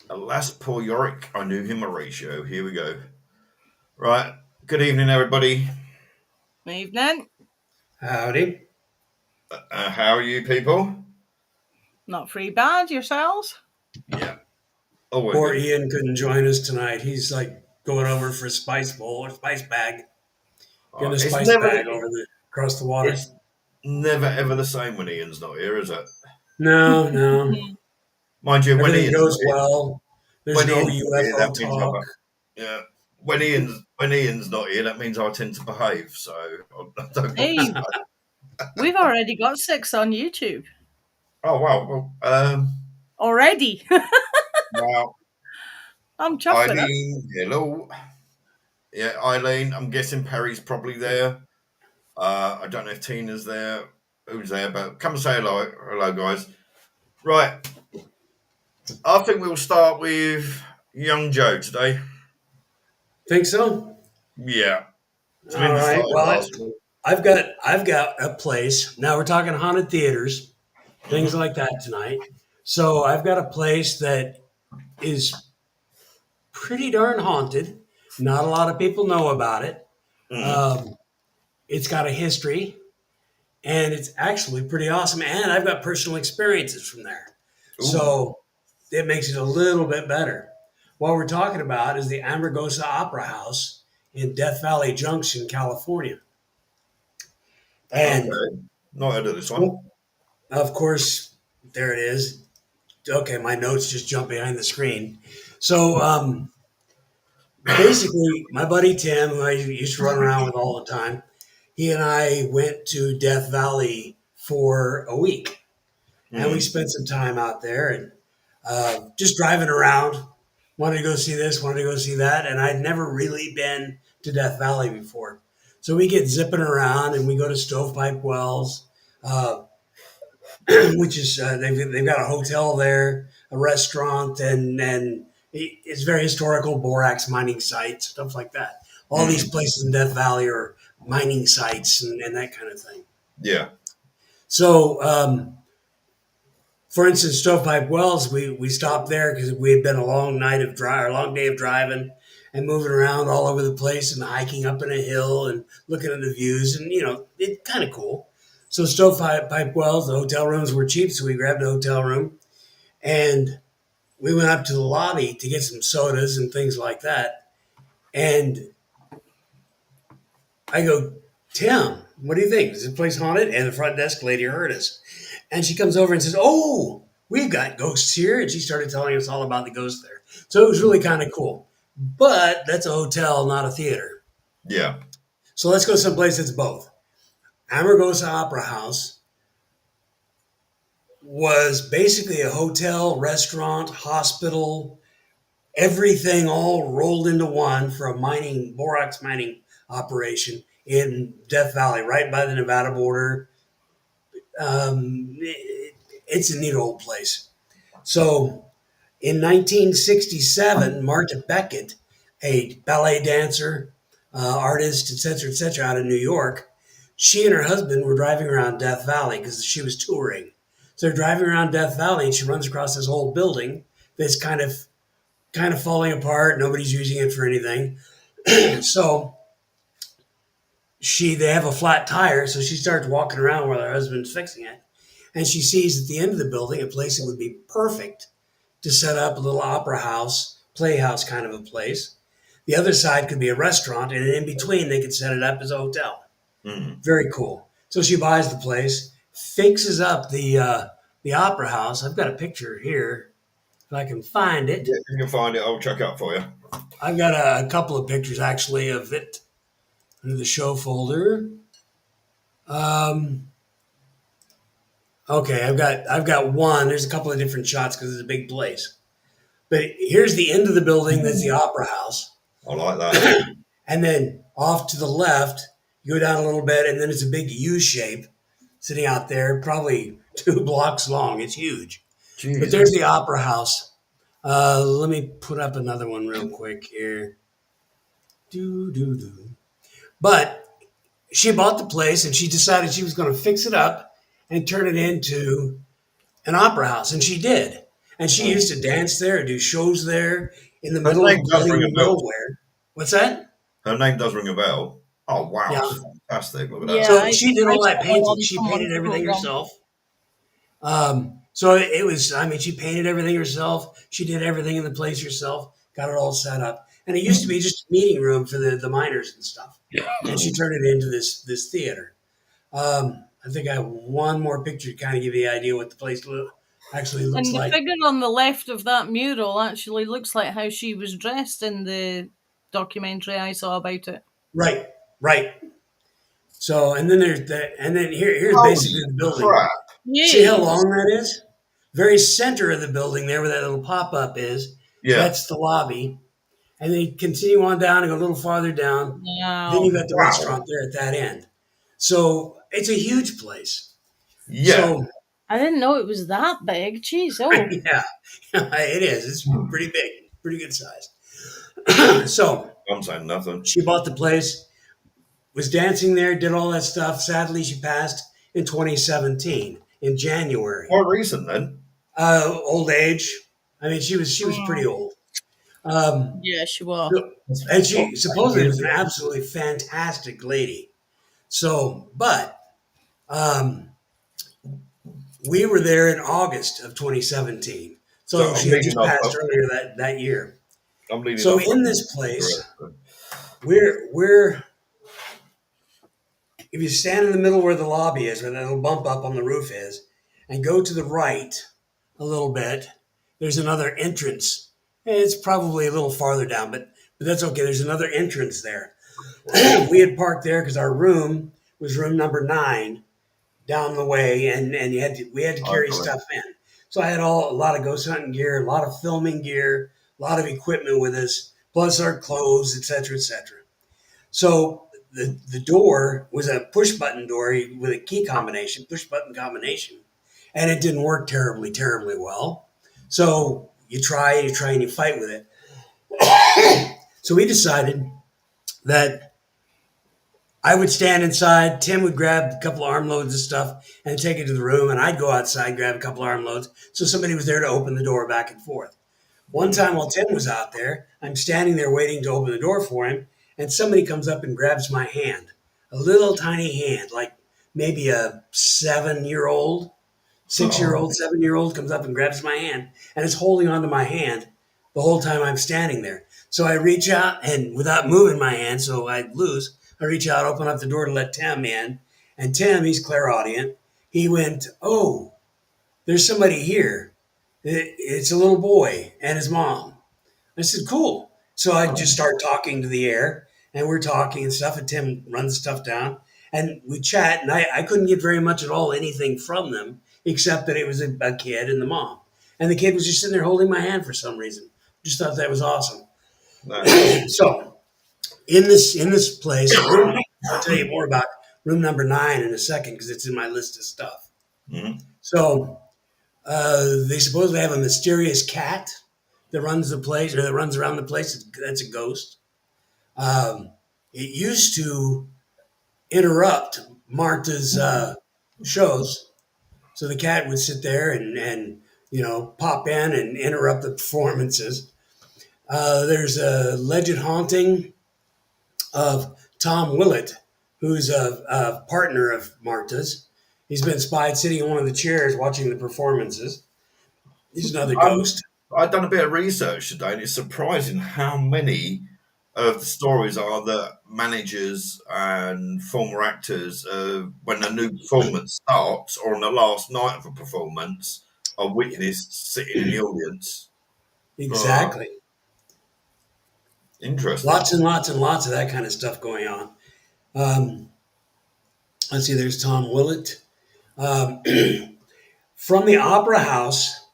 Alas, poor Yorick. I knew him a ratio. Here we go. Right. Good evening, everybody. Evening. Howdy. How are you people? Not free bad yourselves? Yeah. Always Poor good. Ian couldn't join us tonight. He's like going over for a spice bowl or spice bag, getting a It's spice never. bag across the water. It's never ever the same when Ian's not here, is it? No, no. Mind you, when Everything Ian's not goes here, well. There's when no Ian's not here, UFO that means talk. yeah. When Ian's not here, that means I tend to behave. So I don't want to Hey, say. we've already got 6 on YouTube. Oh wow. Well, Already. wow. I'm chuffed with it. Eileen, hello. Yeah, Eileen. I'm guessing Perry's probably there. I don't know if Tina's there, who's there, but come and say hello. Hello, guys. Right. I think we'll start with young Joe today. Think so? Yeah. So All Linda right. started Well, last week. I've got a place. Now we're talking haunted theaters, things Mm-hmm. like that tonight. So I've got a place that is pretty darn haunted. Not a lot of people know about it. Mm-hmm. Um, it's got a history, and it's actually pretty awesome. And I've got personal experiences from there. Ooh. So it makes it a little bit better. What we're talking about is the Amargosa Opera House in Death Valley Junction, California. And Okay. Not heard of this one. of course, there it is. Okay, my notes just jump behind the screen. So basically, my buddy Tim, who I used to run around with all the time, he and I went to Death Valley for a week, and we Mm. spent some time out there and just driving around. Wanted to go see this, wanted to go see that, and I'd never really been to Death Valley before. So we get zipping around, and we go to Stovepipe Wells, uh, which is they've got a hotel there, a restaurant, and it's very historical borax mining sites, stuff like that. All these Mm. places in Death Valley are mining sites and that kind of thing. Yeah. So, for instance, Stovepipe Wells, we stopped there because we had been a long night of drive, a long day of driving and moving around all over the place and hiking up in a hill and looking at the views and it's kind of cool. So Stovepipe Wells, the hotel rooms were cheap, so we grabbed a hotel room and we went up to the lobby to get some sodas and things like that. And I go, Tim, what do you think? Is this place haunted? And the front desk lady heard us. And she comes over and says, oh, we've got ghosts here. And she started telling us all about the ghosts there. So it was really kind of cool. But that's a hotel, not a theater. Yeah. So let's go someplace that's both. Amargosa Opera House was basically a hotel, restaurant, hospital, everything all rolled into one for a borax mining operation in Death Valley, right by the Nevada border. It's a neat old place. So in 1967, Marta Beckett, a ballet dancer, artist, et cetera, out of New York, she and her husband were driving around Death Valley because she was touring. So they're driving around Death Valley, and she runs across this old building that's kind of falling apart. Nobody's using it for anything. So they have a flat tire, so she starts walking around while her husband's fixing it. And she sees at the end of the building a place that would be perfect to set up a little opera house, playhouse kind of a place. The other side could be a restaurant, and in between they could set it up as a hotel. Mm. Very cool. So she buys the place, fixes up the opera house. I've got a picture here if I can find it. Yeah, if you can find it, I'll check out for you. I've got a couple of pictures actually of it under the show folder. Um, okay, I've got one. There's a couple of different shots because it's a big place. But here's the end of the building. That's the opera house, I like that. and then off to the left, you go down a little bit, and then it's a big U shape sitting out there, probably 2 blocks long. It's huge. But there's Jesus. the opera house. Let me put up another one real quick here. Do do do. But she bought the place and she decided she was going to fix it up and turn it into an opera house, and she did. And she used to dance there, do shows there in the Her middle name of does ring bloody a bell. nowhere. What's that? Her name does ring a bell. Oh wow, Yeah. fantastic! Look at that. Yeah, So she did I all that saw her painting. on She painted someone's everything program. herself. So it was, I mean, she painted everything herself. She did everything in the place herself, got it all set up. And it used to be just a meeting room for the miners and stuff. And she turned it into this theater. I think I have one more picture to kind of give you the idea what the place actually looks And the like. figure on the left of that mural actually looks like how she was dressed in the documentary I saw about it. Right, right. So, and then there's that, and then here's basically Holy the building. crap! See how Yes. long that is? Very center of the building there where that little pop up is. Yeah. That's the lobby. And then you continue on down and go a little farther down. Then Wow. you've got the Wow. restaurant there at that end. So it's a huge place. Yeah. So I didn't know it was that big. Jeez, oh. yeah, it is. It's pretty big, pretty good size. So I'm saying nothing. she bought the place, was dancing there, did all that stuff. Sadly, she passed in 2017 in January. Quite recent then. Old age. I mean, she was pretty old. Yeah, she was. And she supposedly was an absolutely fantastic lady. So, but we were there in August of 2017. So I'm she had leading just off. passed earlier that year. I'm leading So off. in this place, we're if you stand in the middle where the lobby is, where that little bump up on the roof is, and go to the right a little bit, there's another entrance. It's probably a little farther down, but that's okay. There's another entrance there. We had parked there because our room was room number 9 down the way, and we had to carry stuff in. So I had a lot of ghost hunting gear, a lot of filming gear, a lot of equipment with us, plus our clothes, etc., etc. So the door was a push button door with a key combination, push button combination, and it didn't work terribly well. So you try and you fight with it. So we decided that I would stand inside, Tim would grab a couple of armloads of stuff and take it to the room, and I'd go outside, grab a couple of armloads, so somebody was there to open the door back and forth. One time while Tim was out there, I'm standing there waiting to open the door for him, and somebody comes up and grabs my hand. A little tiny hand, like maybe a 7-year-old, 6-year-old, 7-year-old comes up and grabs my hand and is holding onto my hand the whole time I'm standing there. So I reach out and without moving my hand, so I'd lose, I reach out, open up the door to let Tim in. And Tim, he's clairaudient. He went, "Oh, there's somebody here. It's a little boy and his mom." I said, "Cool." So I just start talking to the air, and we're talking and stuff, and Tim runs stuff down, and we chat, and I couldn't get very much at all anything from them, except that it was a kid and the mom. And the kid was just sitting there holding my hand for some reason. Just thought that was awesome. So in this place, I'll tell you more about room number 9 in a second because it's in my list of stuff. Mm-hmm. So they supposedly have a mysterious cat that runs the place or that runs around the place. That's a ghost. It used to interrupt Martha's shows, so the cat would sit there and pop in and interrupt the performances. There's a alleged haunting of Tom Willett, who's a partner of Martha's. He's been spied sitting on one of the chairs watching the performances. He's another ghost. I've done a bit of research today, and it's surprising how many of the stories are that managers and former actors, when a new performance starts or on the last night of a performance, are witnessed sitting in the audience. Exactly. Interesting. Lots and lots and lots of that kind of stuff going on. Let's see, there's Tom Willett. From the Opera House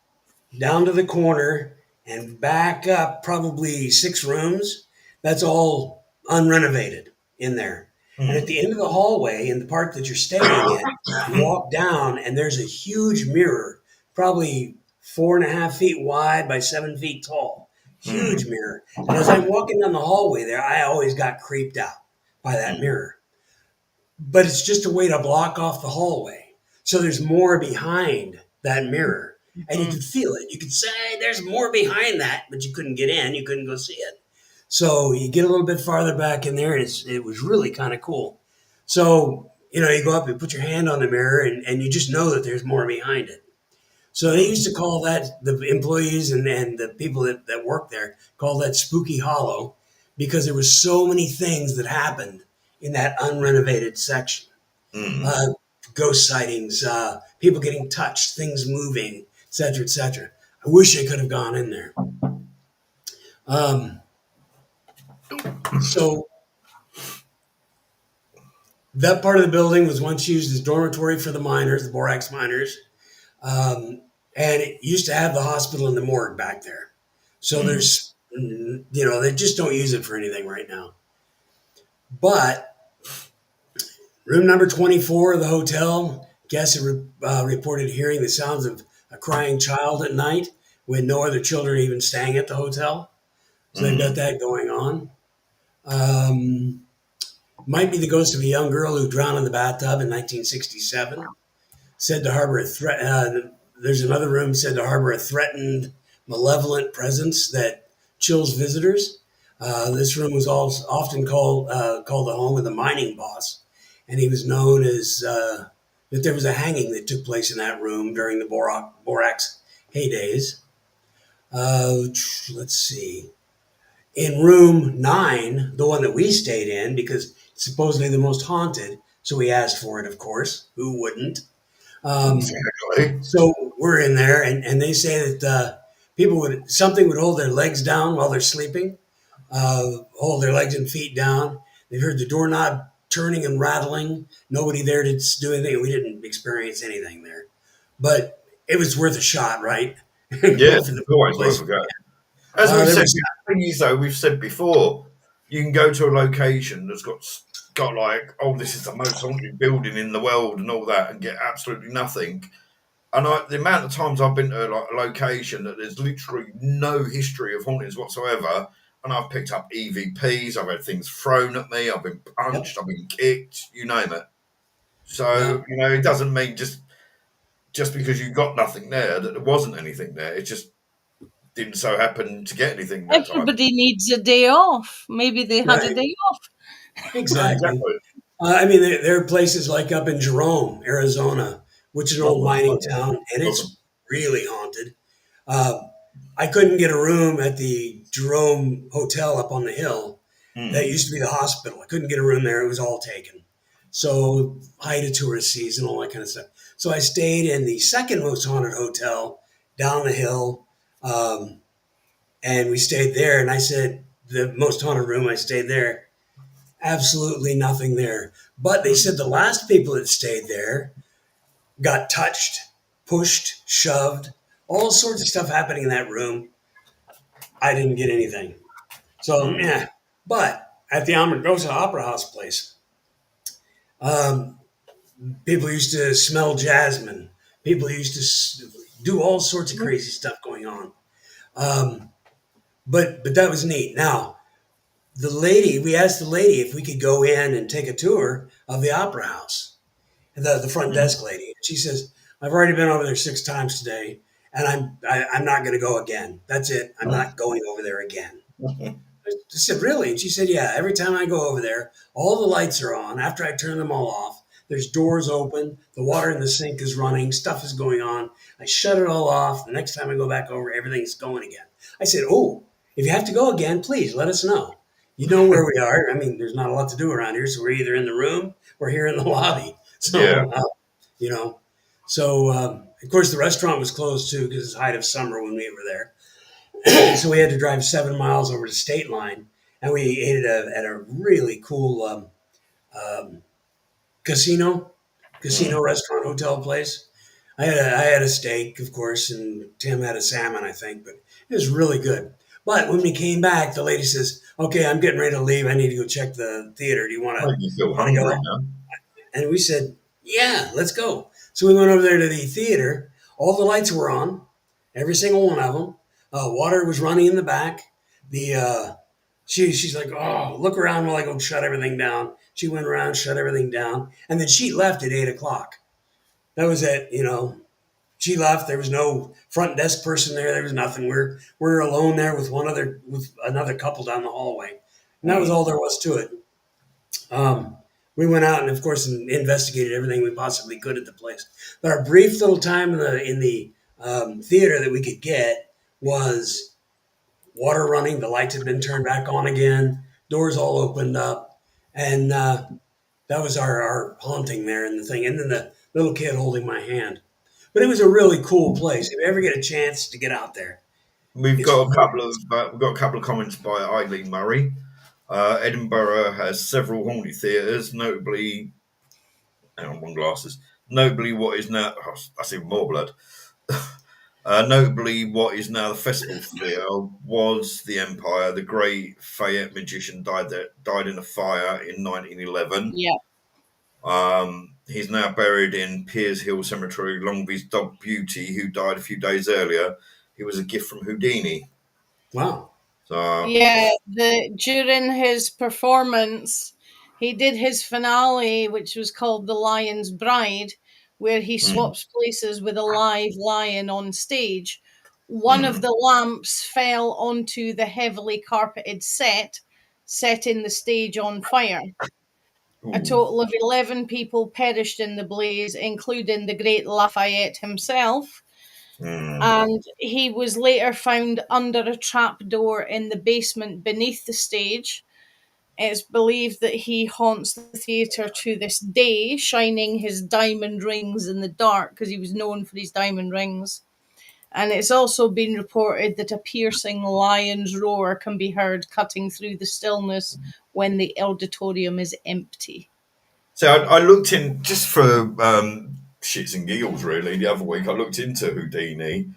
down to the corner and back up probably 6 rooms, that's all unrenovated in there. Mm-hmm. And at the end of the hallway, in the part that you're staying in, you walk down and there's a huge mirror, probably 4.5 feet wide by 7 feet tall. Huge mirror. And as I'm walking down the hallway there, I always got creeped out by that mirror. But it's just a way to block off the hallway. So there's more behind that mirror. and you could feel it. You could say there's more behind that, but you couldn't get in. You couldn't go see it. So you get a little bit farther back in there, and it was really kind of cool. So you go up and put your hand on the mirror, and you just know that there's more behind it. So they used to call that, the employees and the people that work there call that Spooky Hollow, because there was so many things that happened in that unrenovated section. Mm. Uh, Ghost sightings, people getting touched, things moving, etc., etc. I wish I could have gone in there. So that part of the building was once used as dormitory for the miners, the borax miners. And it used to have the hospital and the morgue back there. So they just don't use it for anything right now. But room number 24 of the hotel, guests reported hearing the sounds of a crying child at night with no other children even staying at the hotel. So they've got that going on. Might be the ghost of a young girl who drowned in the bathtub in 1967. Said to harbor a threat. There's another room said to harbor a threatened, malevolent presence that chills visitors. This room was often called the home of the mining boss, and he was known as that there was a hanging that took place in that room during the borax heydays. Let's see. In room 9, the one that we stayed in, because it's supposedly the most haunted, so we asked for it, of course. Who wouldn't? Exactly. So we're in there, and they say that something would hold their legs down while they're sleeping, hold their legs and feet down. They heard the doorknob turning and rattling. Nobody there to do anything. We didn't experience anything there, but it was worth a shot, right? Yeah, Go it's for the always place. worth a go. As we've There said, was the thing is, though, we've said before, you can go to a location that's got like, oh, this is the most haunted building in the world and all that, and get absolutely nothing. And the amount of times I've been to like a location that there's literally no history of hauntings whatsoever, and I've picked up EVPs, I've had things thrown at me, I've been punched, I've been kicked, you name it. So it doesn't mean just because you got nothing there that there wasn't anything there. It just didn't so happen to get anything that time. Everybody needs a day off. Maybe they had a right, day off. exactly. Exactly. I mean, there are places like up in Jerome, Arizona, which is an old mining Oh, town, and it's really haunted. Uh, I couldn't get a room at the Jerome Hotel up on the hill. That used to be the hospital. I couldn't get a room there. It was all taken. So height of tourist season, all that kind of stuff. So I stayed in the second most haunted hotel down the hill, and we stayed there. And I said, the most haunted room, I stayed there. Absolutely nothing there. But they said the last people that stayed there got touched, pushed, shoved, all sorts of stuff happening in that room. I didn't get anything. So, yeah. But at the Amargosa Opera House place, um, people used to smell jasmine. People used to do all sorts of crazy stuff going on. Um, but that was neat. Now, we asked the lady if we could go in and take a tour of the opera house, the front desk lady. She says, I've already been over there 6 times today, and I'm not going to go again. That's it. I'm not going over there again. I said, really? And she said, yeah, every time I go over there, all the lights are on. After I turn them all off, there's doors open, the water in the sink is running, stuff is going on. I shut it all off. The next time I go back over, everything's going again. I said, oh, if you have to go again, please let us know. You know where we are. I mean, there's not a lot to do around here, so we're either in the room or here in the lobby. So, Yeah. you know, so of course the restaurant was closed too because it's the height of summer when we were there. So we had to drive 7 miles over to State Line, and we ate at a really cool um, casino restaurant hotel place. I had a steak, of course, and Tim had a salmon, I think, but it was really good. But when we came back, the lady says, "Okay, I'm getting ready to leave. I need to go check the theater. Do you want Make you feel to go?" hungry now. And we said, "Yeah, let's go." So we went over there to the theater. All the lights were on, every single one of them. Water was running in the back. She's like, "Oh, look around while I go shut everything down." She went around, shut everything down, and then she left at 8 o'clock. That was it. She left. There was no front desk person there. There was nothing. We're alone there with another couple down the hallway, and that was Mm. all there was to it. Um, we went out and, of course, investigated everything we possibly could at the place. But our brief little time in the theater that we could get was water running. The lights had been turned back on again. Doors all opened up, and that was our haunting there in the thing. And then the little kid holding my hand. But it was a really cool place. If you ever get a chance to get out there, We've it's got a couple really of we've got a couple of comments by Eileen Murray. Edinburgh has several haunted theatres, notably. Hang on, one glasses. Notably, what is now that's even more blood. Notably, what is now the Festival Theatre was the Empire. The great Fayette magician died in a fire in 1911. Yeah. He's now buried in Piers Hill Cemetery. Longby's dog Beauty, who died a few days earlier, he was a gift from Houdini. wow. So Yeah, during his performance, he did his finale, which was called The Lion's Bride, where he mm, swaps places with a live lion on stage. One of mm, the lamps fell onto the heavily carpeted set, setting the stage on fire. A ooh, total of 11 people perished in the blaze, including the great Lafayette himself. mm. And he was later found under a trapdoor in the basement beneath the stage. It's believed that he haunts the theatre to this day, shining his diamond rings in the dark because he was known for his diamond rings. And it's also been reported that a piercing lion's roar can be heard cutting through the stillness when the auditorium is empty. So I looked in just for shits and giggles. Really, the other week I looked into Houdini,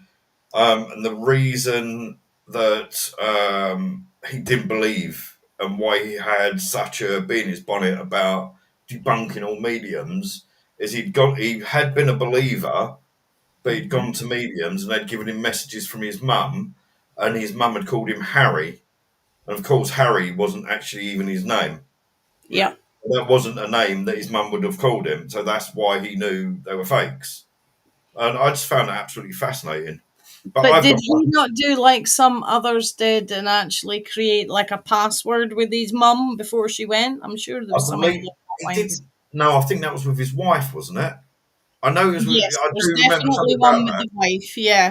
and the reason that he didn't believe and why he had such a bee in his bonnet about debunking all mediums is he had been a believer, but he'd gone to mediums and they'd given him messages from his mum, and his mum had called him Harry, and of course Harry wasn't actually even his name. Yeah. Right. That wasn't a name that his mum would have called him, so that's why he knew they were fakes. And I just found that absolutely fascinating. But But I've did got he not do like some others did and actually create like a password with his mum before she went? I'm sure there I was something along believe that he did. lines. No, I think that was with his wife, wasn't it? I know it was. Yes, I there's do remember definitely something one about with that. the wife. Yeah,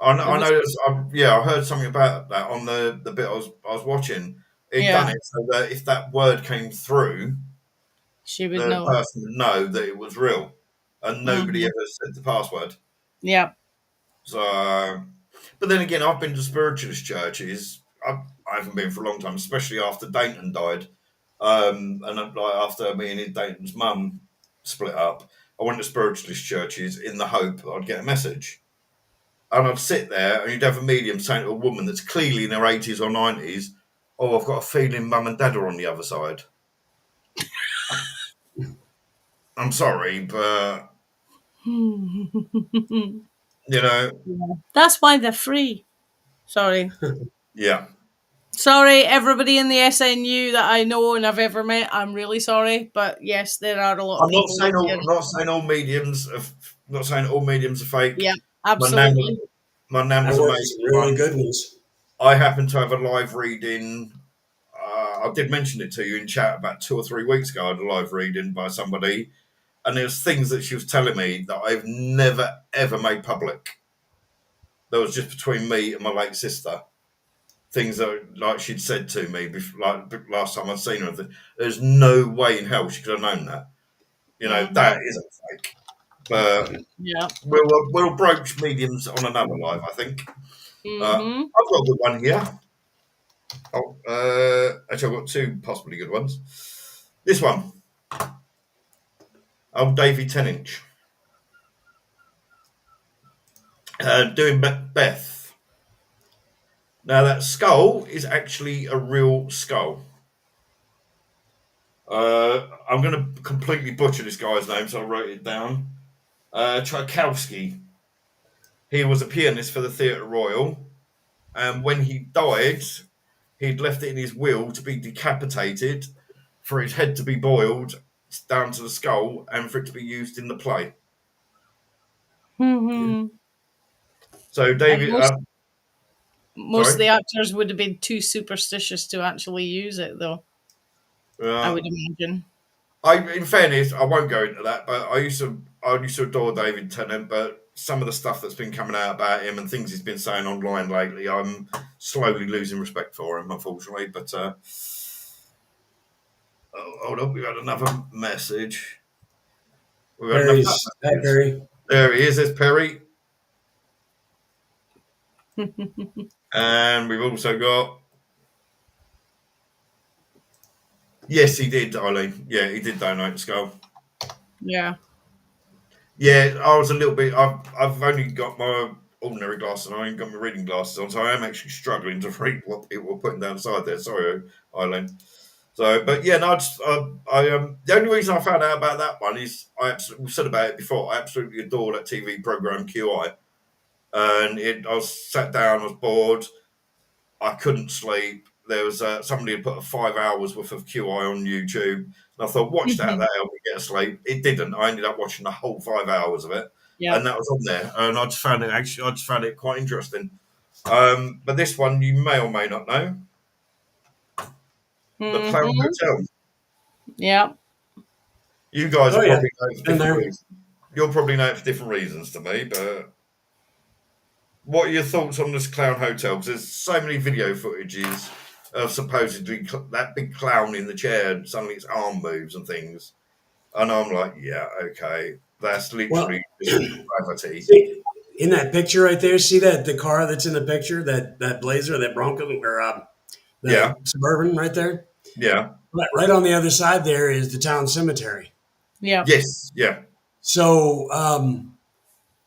there I was. know. Yeah, I heard something about that on the bit I was watching. He'd done Yeah, it so that if that word came through, she would the know. person would know that it was real, and nobody Hmm. ever said the password. Yeah. So, but then again, I've been to spiritualist churches. I haven't been for a long time, especially after Dayton died, and like after me and Dayton's mum split up. I went to spiritualist churches in the hope that I'd get a message, and I'd sit there and you'd have a medium saying to a woman that's clearly in her 80s or 90s, "Oh, I've got a feeling mum and dad are on the other side." I'm sorry, but you know, That's why they're free. Sorry. yeah. Sorry, everybody in the SNU that I know and I've ever met. I'm really sorry. But yes, there are a lot of people that do. I'm not saying all mediums. Not saying all mediums are fake. Yeah, My nan absolutely. was my nan I was worked with some amazing really one. good ones. I happened to have a live reading. I did mention it to you in chat about 2 or 3 weeks ago. I had a live reading by somebody, and there was things that she was telling me that I've never ever made public. That was just between me and my late sister. Things that like she'd said to me before, like last time I'd seen her. There's no way in hell she could have known that. You know Hmm. that isn't fake. But Yeah. we'll broach mediums on another live. I think. Hmm. I've got a good one here. Oh, actually, I've got two possibly good ones. This one, old Davy 10-inch, doing Beth. Now, that skull is actually a real skull. I'm going to completely butcher this guy's name, so I wrote it down. Tchaikovsky. He was a pianist for the Theatre Royal, and when he died, he'd left it in his will to be decapitated, for his head to be boiled down to the skull, and for it to be used in the play. Hmm. So And David, most of sorry. the actors would have been too superstitious to actually use it, though. I Uh, would imagine. in fairness, I won't go into that, but I used to adore David Tennant, but some of the stuff that's been coming out about him and things he's been saying online lately, I'm slowly losing respect for him, unfortunately. But hold on, we got another message. We got another Hi message. Perry. There he is. There's Perry, and we've also got. Yes, he did, Eileen. Yeah, he did donate the skull. Yeah. Yeah, I was a little bit. I've only got my ordinary glasses on. I ain't got my reading glasses on, so I am actually struggling to read what people were putting down the side there. Sorry, Eileen. So, but yeah, no, the only reason I found out about that one is I absolutely, we said about it before. I absolutely adore that TV program QI, and I was sat down, I was bored, I couldn't sleep. There was somebody had put 5 hours worth of QI on YouTube, and I thought, watch that, Hmm. that helped me get asleep. It didn't. I ended up watching the whole 5 hours of it, Yep. and that was on there. And I just found it quite interesting. But this one you may or may not know, the Clown Hmm. Hotel. Yep. You guys Oh will yeah, probably know for been different there. reasons. You'll probably know it for different reasons to me, but what are your thoughts on this clown hotel? Because there's so many video footages of supposedly that big clown in the chair and suddenly its arm moves and things. And I'm like, yeah, okay. That's Well, literally just gravity. see, in that picture right there, see that the car that's in the picture, that Blazer, that Bronco, or Yeah, the Suburban right there. yeah, Right on the other side there is the town cemetery. Yep. yes, yeah, So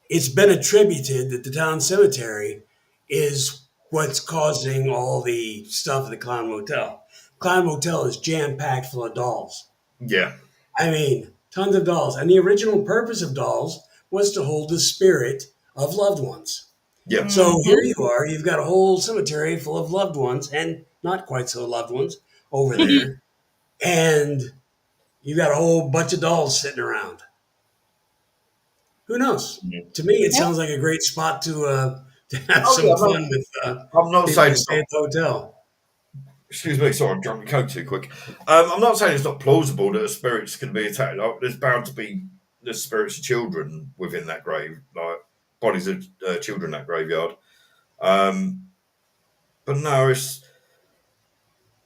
it's been attributed that the town cemetery is what's causing all the stuff at the Clown Motel. Clown Motel is jam packed full of dolls. yeah, I mean, tons of dolls. And the original purpose of dolls was to hold the spirit of loved ones. yeah. So here Hmm. you are, you've got a whole cemetery full of loved ones and not quite so loved ones over there. And you got a whole bunch of dolls sitting around. Who knows? Mhm. To me, it Yep. sounds like a great spot to have Oh, yeah, some fun with I'm not people saying who it's stay not. at the hotel. Excuse me, sorry, I'm drinking Coke too quick. I'm not saying it's not plausible that a spirit's can be attacked. Like, there's bound to be the spirits of children within that grave, like bodies of children in that graveyard. Um, but no,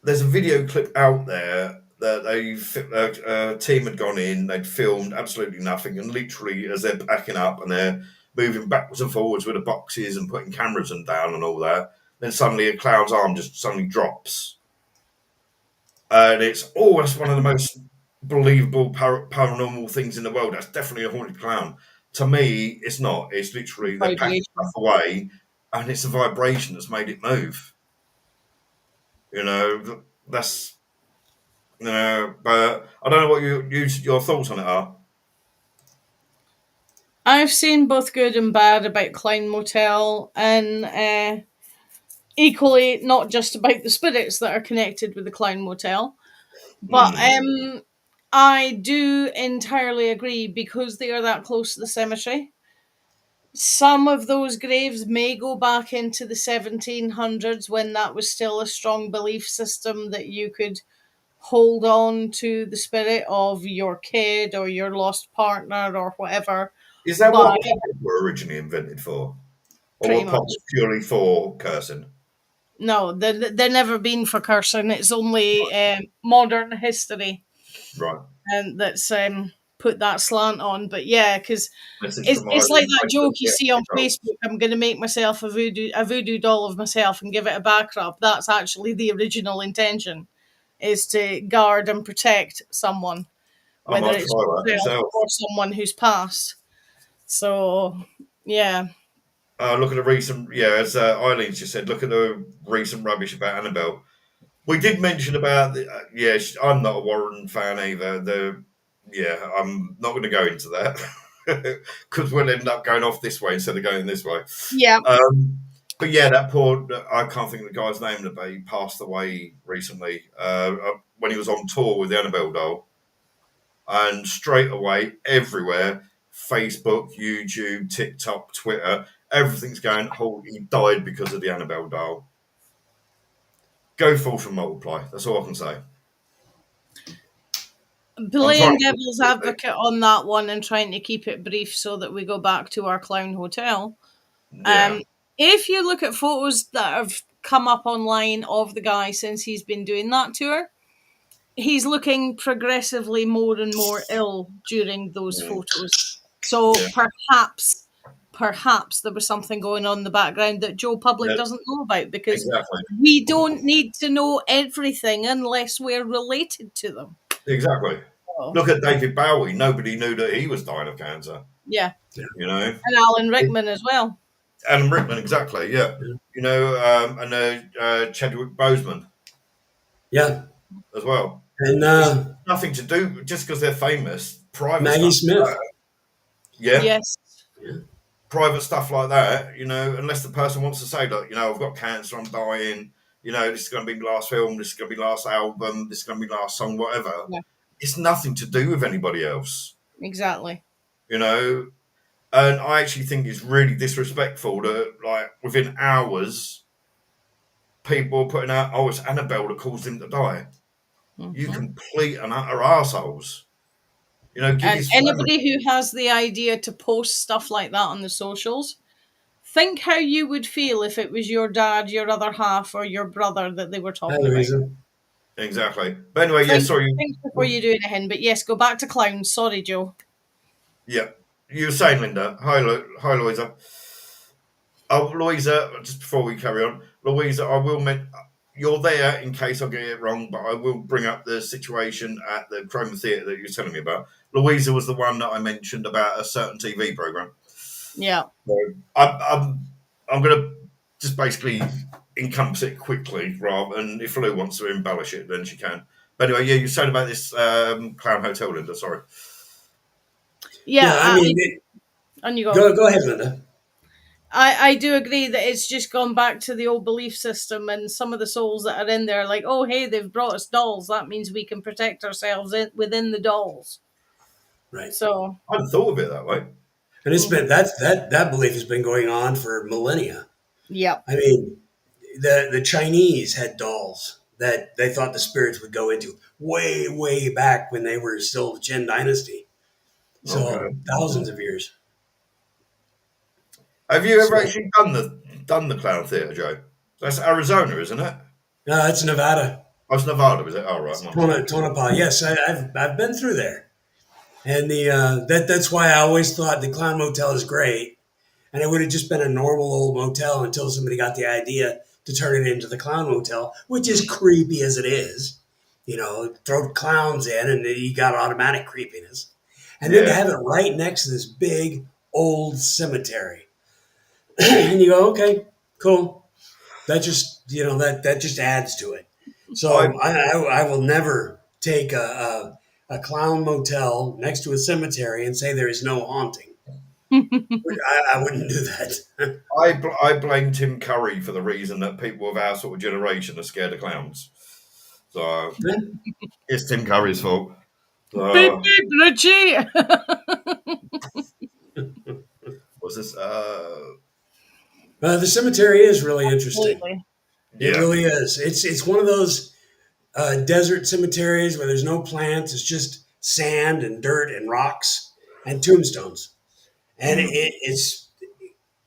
there's a video clip out there that a team had gone in, they'd filmed absolutely nothing, and literally as they're backing up and they're moving backwards and forwards with the boxes and putting cameras and down and all that, then suddenly a clown's arm just suddenly drops. And it's that's one of the most believable paranormal things in the world. That's definitely a haunted clown. To me, it's not. It's literally they're packing stuff Vibration. away, and it's a vibration that's made it move. You know, that's But I don't know what your thoughts on it are. I've seen both good and bad about Klein Motel, and equally not just about the spirits that are connected with the Clown Motel, but Mm, I do entirely agree because they are that close to the cemetery. Some of those graves may go back into the 1700s when that was still a strong belief system that you could hold on to the spirit of your kid or your lost partner or whatever is that by what puppets were originally invented for, or pretty were much. puppets purely for cursing? No, they're never been for cursing. It's only modern history Right. and that's put that slant on. But yeah, because Message it's from it's like Eileen. that I joke couldn't you get see on control. Facebook. I'm going to make myself a voodoo doll of myself and give it a back rub. That's actually the original intention, is to guard and protect someone, I whether might it's try that yourself myself. or someone who's passed. So yeah. Look at the recent, as Eileen just said, look at the recent rubbish about Annabelle. We did mention about I'm not a Warren fan either. I'm not going to go into that because we'll end up going off this way instead of going this way. Yeah. Um, but yeah, that poor, I can't think of the guy's name, but he passed away recently when he was on tour with the Annabelle doll. And straight away, everywhere, Facebook, YouTube, TikTok, Twitter, everything's going, oh, he died because of the Annabelle doll. Go forth and multiply. That's all I can say. I'm trying Playing to. devil's advocate on that one and trying to keep it brief so that we go back to our clown hotel. Yeah. If you look at photos that have come up online of the guy since he's been doing that tour, he's looking progressively more and more ill during those Mm, photos. So yeah. perhaps there was something going on in the background that Joe Public Yeah. doesn't know about, because Exactly. we don't need to know everything unless we're related to them. Exactly. So, Look at David Bowie. Nobody knew that he was dying of cancer. yeah. You know. And Alan Rickman as well. Alan Rickman, exactly. Yeah. You know, and Chadwick Boseman Yeah. as well. And It's nothing to do just because they're famous. Private Maggie stuff. Smith. Yeah. Yes. Yeah. Private stuff like that. You know, unless the person wants to say, look, you know, I've got cancer, I'm dying. You know, this is going to be the last film. This is going to be last album. This is going to be last song. Whatever. Yeah. It's nothing to do with anybody else. Exactly. You know, and I actually think it's really disrespectful that, like, within hours, people are putting out, oh, it's Annabelle that caused him to die. Mm-hmm. You complete and utter assholes. You know, give And his family. anybody who has the idea to post stuff like that on the socials, think how you would feel if it was your dad, your other half, or your brother that they were talking about. Exactly. But anyway, yeah, sorry. Think before you do anything. But yes, go back to clowns. Sorry, Joe. Yeah. You were saying, Linda. Hi, Louisa. Oh, Louisa, just before we carry on, Louisa, I will you're there in case I get it wrong, but I will bring up the situation at the Chroma Theatre that you were telling me about. Louisa was the one that I mentioned about a certain TV program. Yeah. So I'm going to just basically encompass it quickly, rather, and if Lou wants to embellish it, then she can. But anyway, yeah, you said about this Clown Hotel, Linda. Sorry. Yeah, I mean, and you go ahead, Linda. I do agree that it's just gone back to the old belief system, and some of the souls that are in there, like, oh, hey, they've brought us dolls. That means we can protect ourselves within the dolls. Right. So I hadn't thought of it that way. And it's been that belief has been going on for millennia. yeah. I mean, the Chinese had dolls that they thought the spirits would go into way back when they were still Qin dynasty. So Okay. thousands of years. Have you ever actually done the Clown Theatre, Joe? That's Arizona, isn't it? No, it's Nevada. Oh, it's Nevada, is it? Oh, right. Tonopah. Yes, I've been through there, and that's why I always thought the Clown Motel is great, and it would have just been a normal old motel until somebody got the idea to turn it into the Clown Motel, which is creepy as it is. You know, throw clowns in, and then you got automatic creepiness, and then to have it right next to this big old cemetery, and you go, okay, cool. That just that just adds to it. So I will never take a clown motel next to a cemetery and say there is no haunting. I wouldn't do that. I blame Tim Curry for the reason that people of our sort of generation are scared of clowns. So it's Tim Curry's fault. Baby Bridgie. What's this? The cemetery is really interesting. Absolutely. It really is. It's one of those desert cemeteries where there's no plants. It's just sand and dirt and rocks and tombstones. And it's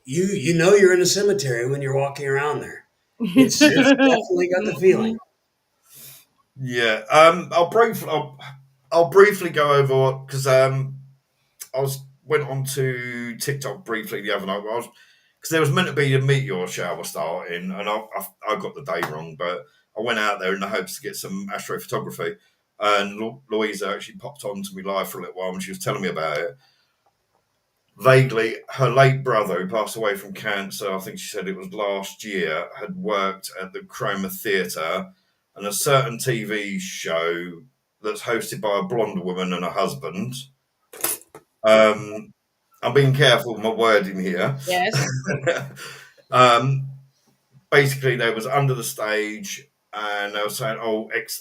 you know you're in a cemetery when you're walking around there. It's definitely got the feeling. Yeah. I'll briefly go over because went on to TikTok briefly the other night. Because there was meant to be a meteor shower starting, and I got the day wrong, but I went out there in the hopes to get some astrophotography. And Louisa actually popped on to me live for a little while, and she was telling me about it. Vaguely, her late brother, who passed away from cancer, I think she said it was last year, had worked at the Chroma Theatre and a certain TV show that's hosted by a blonde woman and a husband. I'm being careful with my wording here. Yes. Basically, they was under the stage and they were saying,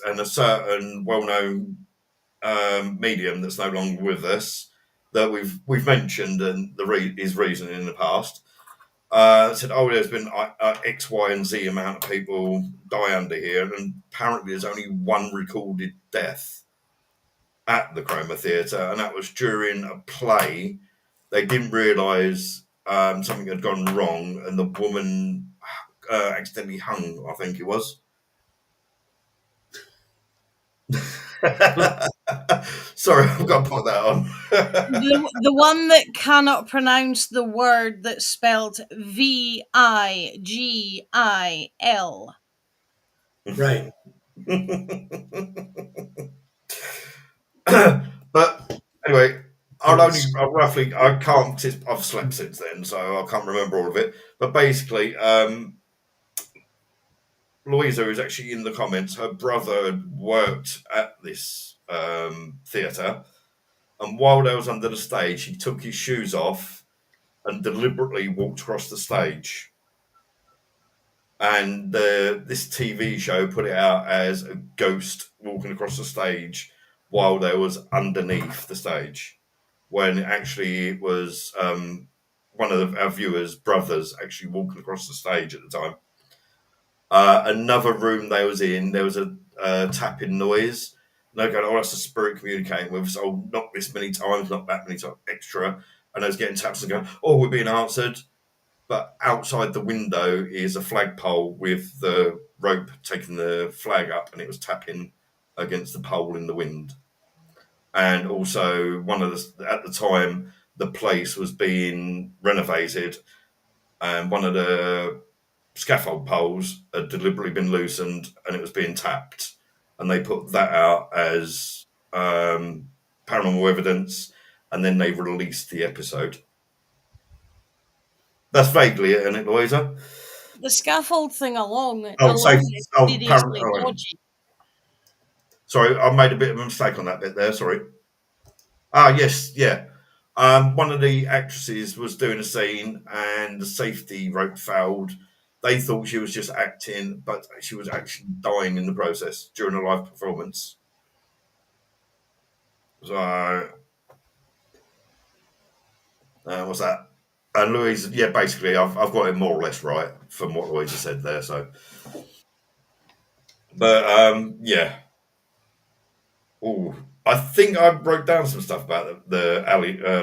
and a certain well-known medium that's no longer with us that we've mentioned and his reason in the past. Said, oh, there's been X, Y, and Z amount of people die under here, and apparently there's only one recorded death at the Chroma Theatre, and that was during a play. They didn't realise something had gone wrong, and the woman accidentally hung, I think it was. Sorry, I've got to put that on. The one that cannot pronounce the word that's spelled Vigil. Right. But anyway, It was I can't, I've slept since then, so I can't remember all of it. But basically, Louisa is actually in the comments. Her brother had worked at this theatre, and while they was under the stage, he took his shoes off and deliberately walked across the stage. And this TV show put it out as a ghost walking across the stage while they was underneath the stage, when actually it was one of our viewers' brothers actually walking across the stage at the time. Another room they was in, there was a tapping noise. And they're going, oh, that's the spirit communicating with us. Oh, not this many times, not that many times, extra. And I was getting taps and going, oh, we're being answered. But outside the window is a flagpole with the rope taking the flag up, and it was tapping against the pole in the wind. And also, at the time, the place was being renovated, and one of the scaffold poles had deliberately been loosened, and it was being tapped, and they put that out as paranormal evidence, and then they released the episode. That's vaguely it, isn't it, Louisa? The scaffold thing alone Safe. is Oh, seriously dodgy. sorry, I made a bit of a mistake on that bit there. Sorry. Yes, yeah. One of the actresses was doing a scene, and the safety rope failed. They thought she was just acting, but she was actually dying in the process during a live performance. So, what's that? And Louise, yeah, basically, I've got it more or less right from what Louisa said there. So, but yeah. Oh, I think I wrote down some stuff about the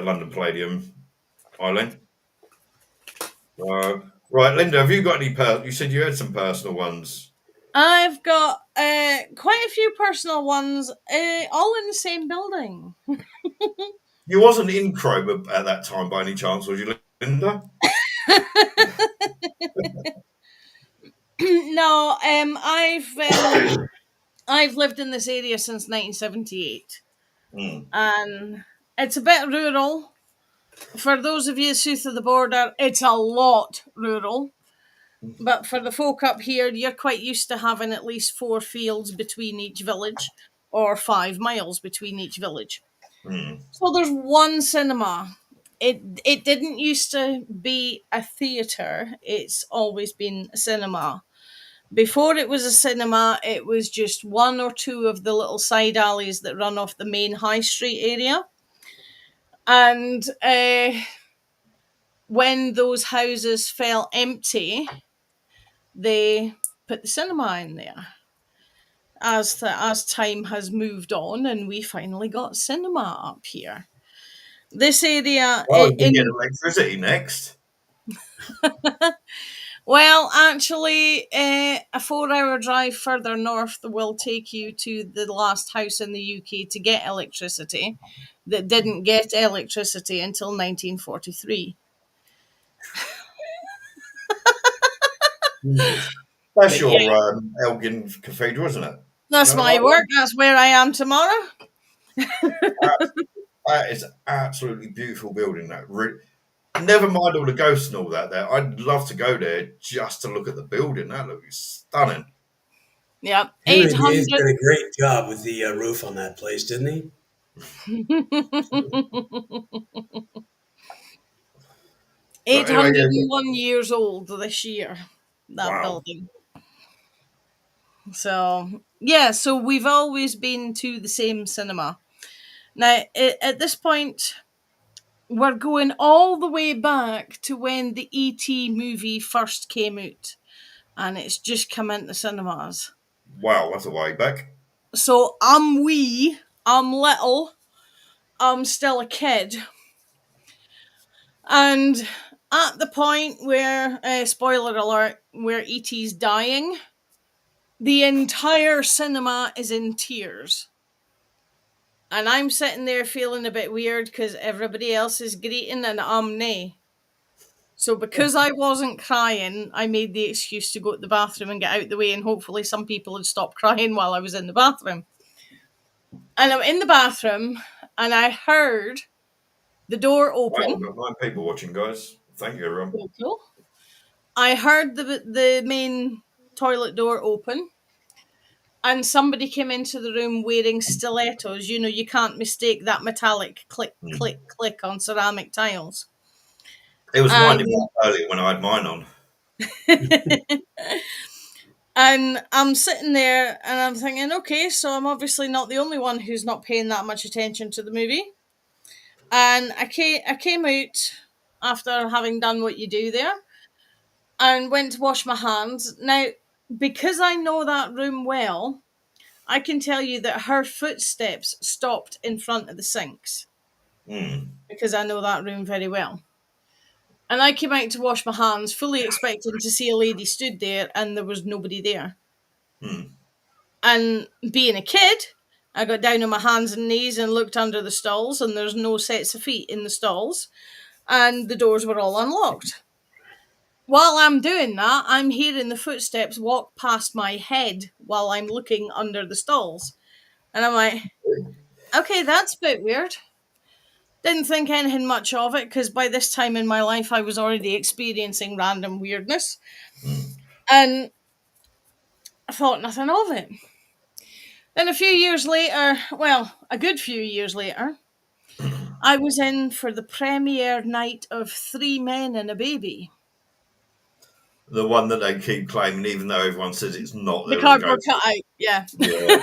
London Palladium, Eileen. Right, Linda, have you got any? You said you had some personal ones. I've got quite a few personal ones, all in the same building. You wasn't in Chroma at that time by any chance, was you, Linda? No, I've lived in this area since 1978, and it's a bit rural. For those of you south of the border, it's a lot rural. But for the folk up here, you're quite used to having at least 4 fields between each village, or 5 miles between each village. So there's one cinema. It didn't used to be a theatre. It's always been a cinema. Before it was a cinema, it was just 1 or 2 of the little side alleys that run off the main high street area. And when those houses fell empty, they put the cinema in there. As time has moved on, and we finally got cinema up here. This area, Well, we get electricity next. well, actually, a 4-hour drive further north will take you to the last house in the UK to get electricity that didn't get electricity until 1943. That's But your yeah, Elgin Cathedral, isn't it? that's my work. That's where I am tomorrow. That is absolutely beautiful building. Never mind all the ghosts and all that. There, I'd love to go there just to look at the building. That looks stunning. Yeah, Henry Dave's 800. did a great job with the roof on that place, didn't he? 801 years old this year, that Wow. building. So, yeah, so we've always been to the same cinema. Now, at this point, we're going all the way back to when the E.T. movie first came out, and it's just come into cinemas. Wow, that's a way back. So I'm wee, I'm little, I'm still a kid. And at the point where, spoiler alert, where E.T.'s dying, the entire cinema is in tears. And I'm sitting there feeling a bit weird because everybody else is greeting and I'm nae. So because I wasn't crying, I made the excuse to go to the bathroom and get out the way, and hopefully some people had stopped crying while I was in the bathroom. And I'm in the bathroom and I heard the door Wow, open. we've got 9 people watching, guys. Thank you, everyone. Cool. I heard the main toilet door open, and somebody came into the room wearing stilettos. You know, you can't mistake that metallic click, Hmm. click, click on ceramic tiles. It was winding me And up earlier when I had mine on. and I'm sitting there and I'm thinking, okay, so I'm obviously not the only one who's not paying that much attention to the movie. And I came out after having done what you do there and went to wash my hands. Now, because I know that room well, I can tell you that her footsteps stopped in front of the sinks Hmm. because I know that room very well. And I came out to wash my hands, fully expecting to see a lady stood there, and there was nobody there. Hmm. And being a kid, I got down on my hands and knees and looked under the stalls, and there's no sets of feet in the stalls, and the doors were all unlocked. While I'm doing that, I'm hearing the footsteps walk past my head while I'm looking under the stalls. And I'm like, okay, that's a bit weird. Didn't think anything much of it because by this time in my life I was already experiencing random weirdness. Hmm. And I thought nothing of it. Then a few years later, well, a good few years later, I was in for the premiere night of Three Men and a Baby. The one that they keep claiming, even though everyone says it's not, The there was a cardboard ghost. cutout, yeah. Yeah.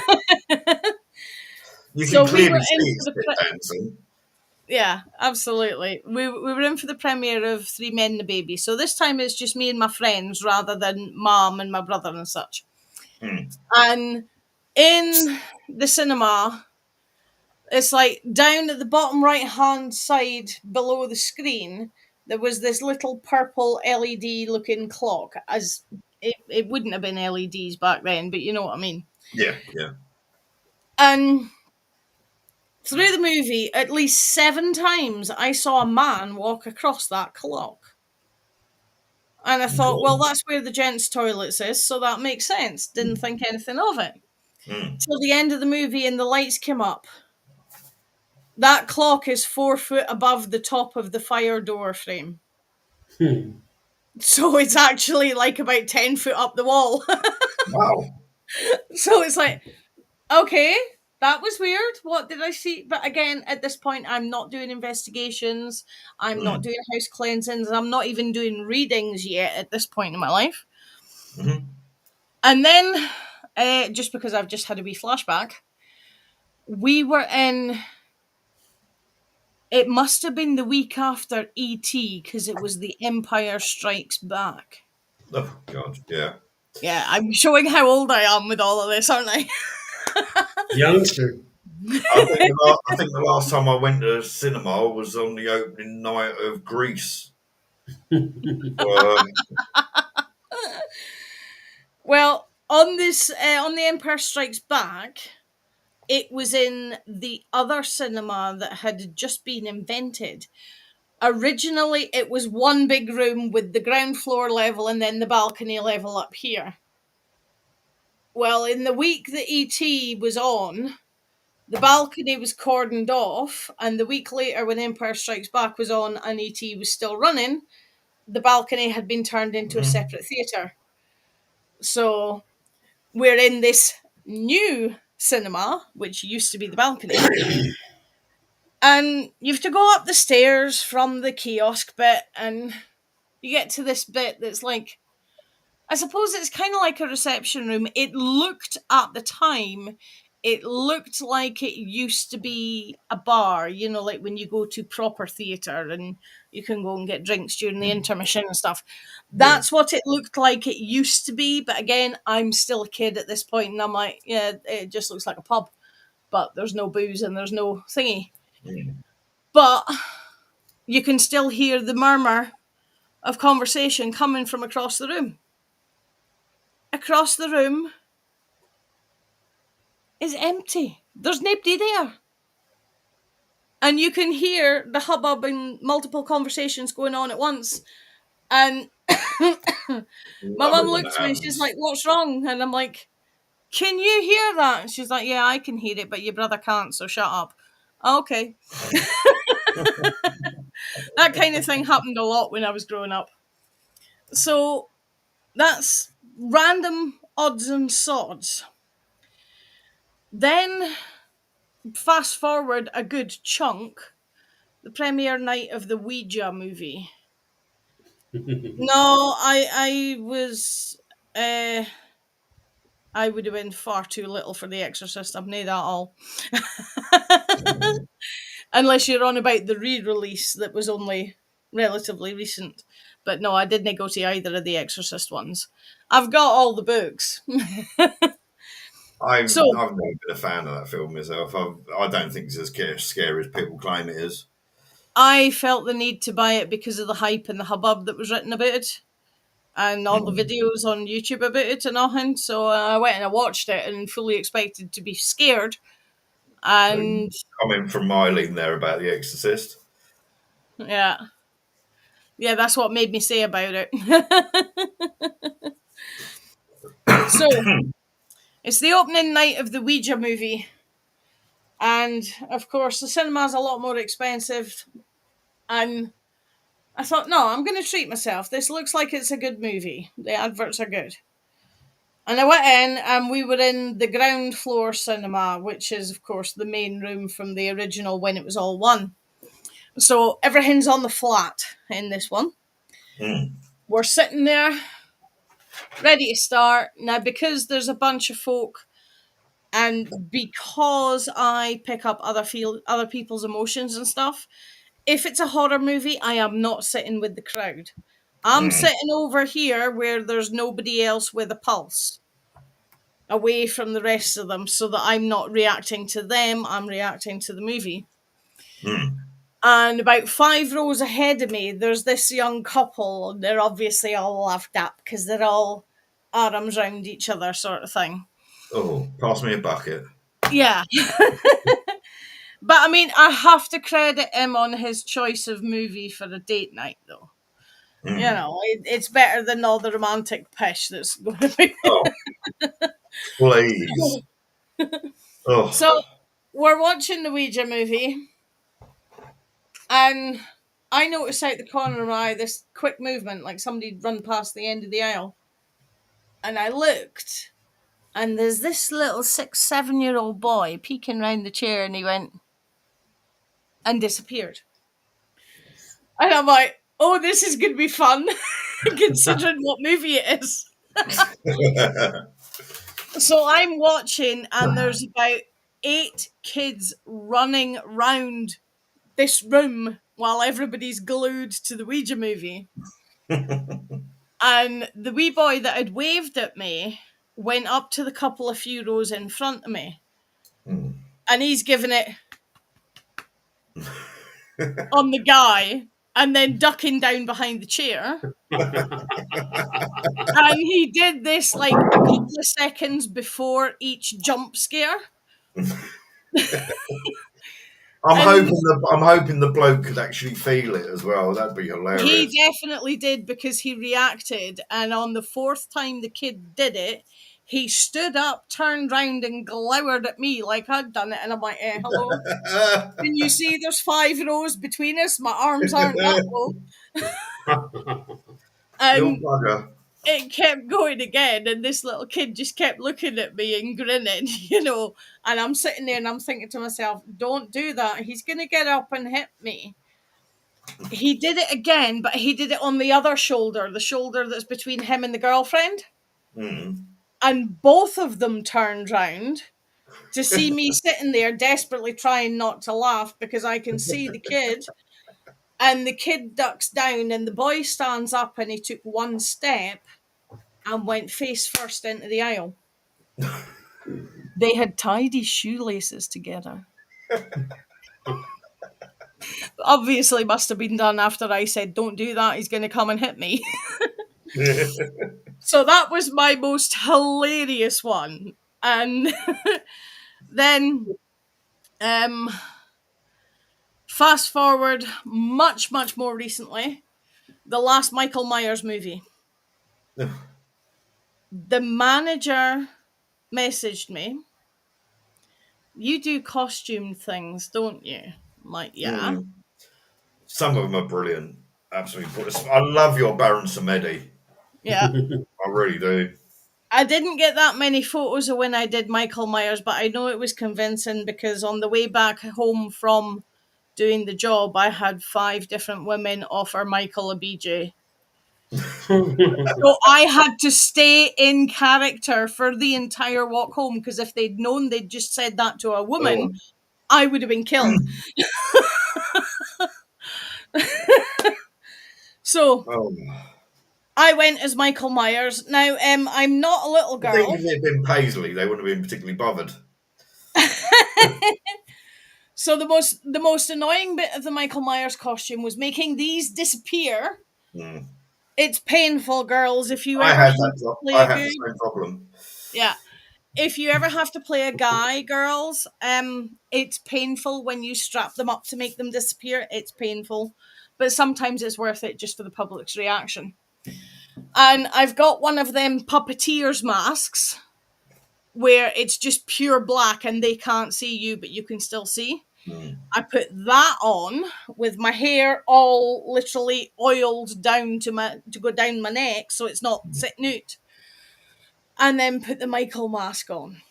You can So we clearly were see in for it's the Pit dancing. yeah, absolutely. We were in for the premiere of Three Men and a Baby. So this time it's just me and my friends rather than mom and my brother and such. Hmm. And in the cinema, it's like down at the bottom right hand side below the screen, there was this little purple LED looking clock. As it wouldn't have been LEDs back then, but you know what I mean. Yeah, yeah. And through the movie, at least 7 times, I saw a man walk across that clock. And I Go thought, well, on. that's where the gents' toilets is, so that makes sense. Didn't think anything of it. Hmm. Till the end of the movie and the lights came up. That clock is 4 foot above the top of the fire door frame. Hmm. So it's actually like about 10 foot up the wall. Wow. So it's like, okay, that was weird. What did I see? But again, at this point, I'm not doing investigations. I'm not Hmm. doing house cleansings. I'm not even doing readings yet at this point in my life. Hmm. And then, just because I've just had a wee flashback, we were in. It must have been the week after ET because it was The Empire Strikes Back. Oh, God, yeah. Yeah, I'm showing how old I am with all of this, aren't I? Youngster. I think the last time I went to cinema was on the opening night of Grease. Um, Well, on this, on The Empire Strikes Back, it was in the other cinema that had just been invented. Originally, it was one big room with the ground floor level and then the balcony level up here. Well, in the week that ET was on, the balcony was cordoned off, and the week later, when Empire Strikes Back was on and ET was still running, the balcony had been turned into a mhm. separate theatre. So we're in this new cinema, which used to be the balcony, and you have to go up the stairs from the kiosk bit, and you get to this bit that's like, I suppose it's kind of like a reception room. It looked at the time it looked like it used to be a bar, like when you go to proper theatre and you can go and get drinks during the intermission and stuff. Yeah. That's what it looked like it used to be. But again, I'm still a kid at this point, and I'm like, yeah, it just looks like a pub, but there's no booze and there's no thingy. Mm. But you can still hear the murmur of conversation coming from across the room. Across the room is empty. There's nobody there. And you can hear the hubbub and multiple conversations going on at once. And my Love mum it when it looks at me and she's happens. like, "What's wrong?" And I'm like, "Can you hear that?" And she's like, "Yeah, I can hear it, but your brother can't, so shut up." Okay. That kind of thing happened a lot when I was growing up. So that's random odds and sods. Then, fast forward a good chunk, the premiere night of the Ouija movie. No, I was. I would have been far too little for The Exorcist. I've made that all. Unless you're on about the re-release that was only relatively recent. But no, I didn't go to either of the Exorcist ones. I've got all the books. I've So never been a fan of that film myself. I don't think it's as scary as people claim it is. I felt the need to buy it because of the hype and the hubbub that was written about it, and all the Mm. videos on YouTube about it and all. So I went and I watched it and fully expected to be scared. So, And comment from Mylene there about The Exorcist. yeah, yeah, that's what made me say about it. So it's the opening night of the Ouija movie, and of course the cinema's a lot more expensive. And I thought, no, I'm going to treat myself. This looks like it's a good movie. The adverts are good. And I went in, and we were in the ground floor cinema, which is, of course, the main room from the original when it was all one. So everything's on the flat in this one. Mm. We're sitting there, ready to start. Now, because there's a bunch of folk, and because I pick up other people's emotions and stuff, if it's a horror movie, I am not sitting with the crowd. I'm Mm. sitting over here where there's nobody else with a pulse, away from the rest of them, so that I'm not reacting to them, I'm reacting to the movie. Mm. And about 5 rows ahead of me, there's this young couple, and they're obviously all laughed at because they're all arms round each other, sort of thing. Oh, pass me a bucket. Yeah. But I mean, I have to credit him on his choice of movie for a date night, though. Mm. It's better than all the romantic pish that's going to be. Oh, please. Oh. So we're watching the Ouija movie, and I noticed out the corner of my eye this quick movement, like somebody'd run past the end of the aisle. And I looked, and there's this little 6, 7-year-old boy peeking round the chair, and he went and disappeared. And I'm like, oh, this is going to be fun, considering what movie it is. So I'm watching, and there's about 8 kids running round this room while everybody's glued to the Ouija movie. And the wee boy that had waved at me went up to the couple a few rows in front of me. Mm. And he's giving it on the guy and then ducking down behind the chair. And he did this like a couple of seconds before each jump scare. And I'm hoping the bloke could actually feel it as well. That'd be he hilarious. definitely did, because he reacted. And on the 4th time the kid did it, he stood up, turned round, and glowered at me like I'd done it. And I'm like, hello? Can you see there's 5 rows between us? My arms aren't that low. Little And bugger. it kept going again, and this little kid just kept looking at me and grinning, and I'm sitting there and I'm thinking to myself, don't do that, he's going to get up and hit me. He did it again, but he did it on the other shoulder, the shoulder that's between him and the girlfriend. Mm. And both of them turned round, to see me sitting there desperately trying not to laugh because I can see the kid, and the kid ducks down and the boy stands up and he took one step and went face first into the aisle. They had tied his shoelaces together. Obviously must have been done after I said, don't do that, he's going to come and hit me. So that was my most hilarious one. And then fast forward much, much more recently, the last Michael Myers movie. The manager messaged me, you do costume things, don't you? I'm like, yeah. Mm. Some of them are brilliant. Absolutely brilliant. I love your Baron Samedi. Yeah. I really do. I didn't get that many photos of when I did Michael Myers, but I know it was convincing because on the way back home from doing the job, I had 5 different women offer Michael a BJ. So I had to stay in character for the entire walk home because if they'd known they'd just said that to a woman, Oh, I would have been killed. So oh. I went as Michael Myers. Now, I'm not a little I think girl. if it had been Paisley, they wouldn't have been particularly bothered. So the most annoying bit of the Michael Myers costume was making these disappear. Mm. It's painful, girls. If you I ever had have that. to play I a had the good, same problem. yeah. If you ever have to play a guy, girls, it's painful when you strap them up to make them disappear. It's painful, but sometimes it's worth it just for the public's reaction. And I've got one of them puppeteers masks where it's just pure black and they can't see you, but you can still see. Mm. I put that on with my hair all literally oiled down to go down my neck so it's not sitting out. And then put the Michael mask on.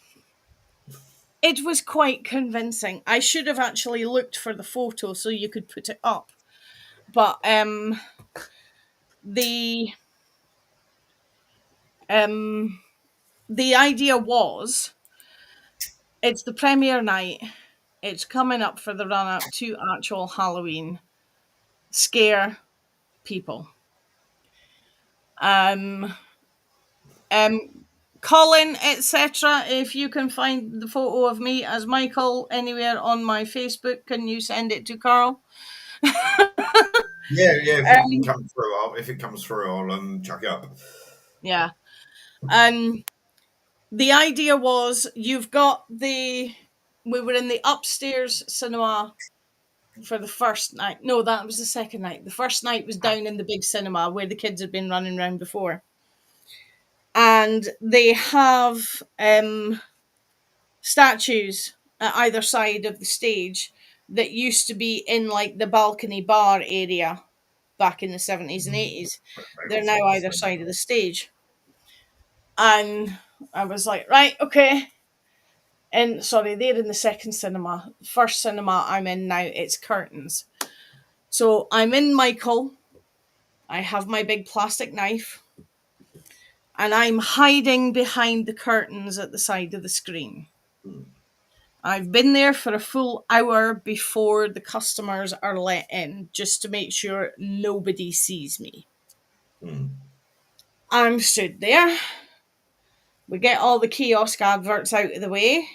It was quite convincing. I should have actually looked for the photo so you could put it up. But the the idea was it's the premiere night. It's coming up for the run up to actual Halloween. Scare people. Um, Colin, etc. If you can find the photo of me as Michael anywhere on my Facebook, can you send it to Carl? Yeah, yeah. If it can Um, come through, if it comes through, I'll chuck it up. yeah. The idea was you've got we were in the upstairs cinema for the first night. No, that was the second night. The first night was down in the big cinema where the kids had been running around before. And they have statues at either side of the stage that used to be in like the balcony bar area back in the 70s and 80s. They're now either side of the stage. And I was like, right, okay. And sorry, they're in the second cinema. First cinema I'm in now, it's curtains. So I'm in Michael. I have my big plastic knife. And I'm hiding behind the curtains at the side of the screen. I've been there for a full hour before the customers are let in, just to make sure nobody sees me. Mm. I'm stood there. We get all the kiosk adverts out of the way.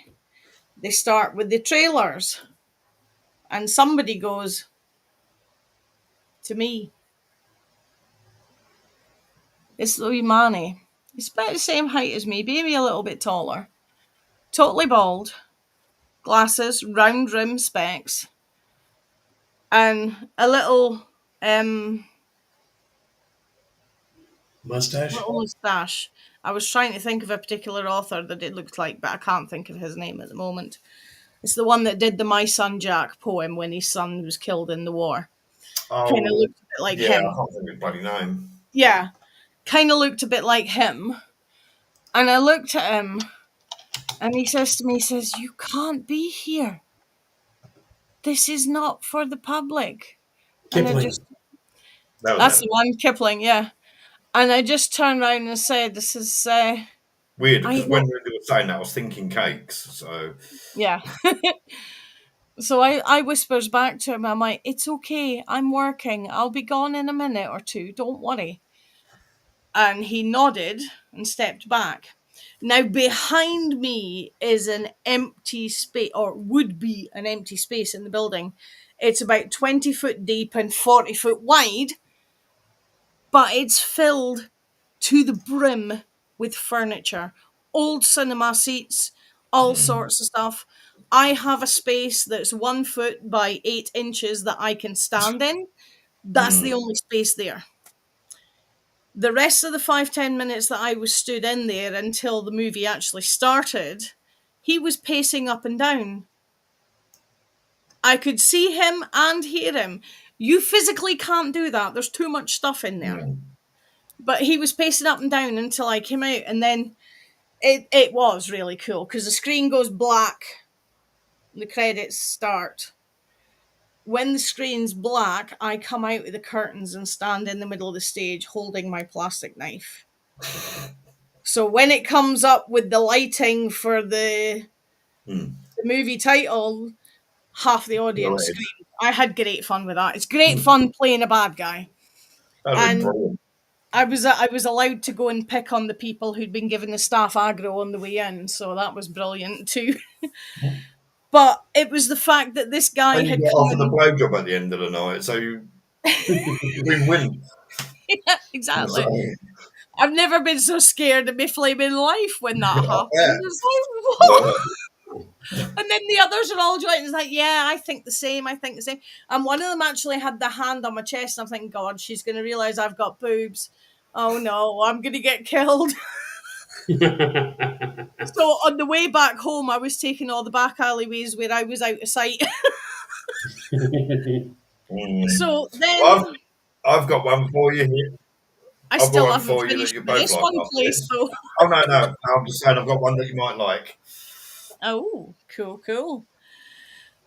They start with the trailers. And somebody goes to me. It's Louis Manny. He's about the same height as me, maybe a little bit taller. Totally bald. Glasses, round rim specs. And a Mustache. little moustache. I was trying to think of a particular author that it looked like, but I can't think of his name at the moment. It's the one that did the My Son Jack poem when his son was killed in the war. Kind of Oh, looked a bit like yeah. I him. can't think of his bloody name. Yeah, kind of looked a bit like him. And I looked at him, and he says to me, he says, "You can't be here. This is not for the public." And I Kipling. just, That was that's it. the one, Kipling, yeah. And I just turned around and said, "This is Weird, I because know. when you were saying that, I was thinking cakes. So, Yeah. So I whispers back to him, I'm like, it's okay, I'm working. I'll be gone in a minute or two. Don't worry. And he nodded and stepped back. Now, behind me is an empty space, or would be an empty space in the building. It's about 20 foot deep and 40 foot wide, but it's filled to the brim with furniture, old cinema seats, all mm, sorts of stuff. I have a space that's 1 foot by 8 inches that I can stand in. That's the mm, only space there. The rest of the 5-10 minutes that I was stood in there until the movie actually started, he was pacing up and down. I could see him and hear him. You physically can't do that. There's too much stuff in there. mm. But he was pacing up and down until I came out, and then it was really cool because the screen goes black, the credits start. When the screen's black, I come out of the curtains and stand in the middle of the stage holding my plastic knife. So when it comes up with the lighting for Mm. the movie title, half the Go audience ahead. screamed. I had great fun with that. It's great Mm. fun playing a bad guy. That'd be And brilliant. I was allowed to go and pick on the people who'd been given the staff aggro on the way in, so that was brilliant too. But it was the fact that this guy And you had get come offered the in. blowjob at the end of the night, so you win-win. Yeah, So, exactly. I've never been so scared in my flaming life when that I happened. bet. It's like, what? Yeah. And then the others are all joining. It's like, yeah, I think the same. I think the same. And one of them actually had the hand on my chest. And I'm thinking, God, she's going to realize I've got boobs. Oh no, I'm going to get killed. So on the way back home, I was taking all the back alleyways where I was out of sight. Mm. So then Well, I've got one for you here. I I've got still one haven't for you that finished you with both this like one after place this. though. Oh, no, no. I'm just saying I've got one that you might like. Oh, cool, cool.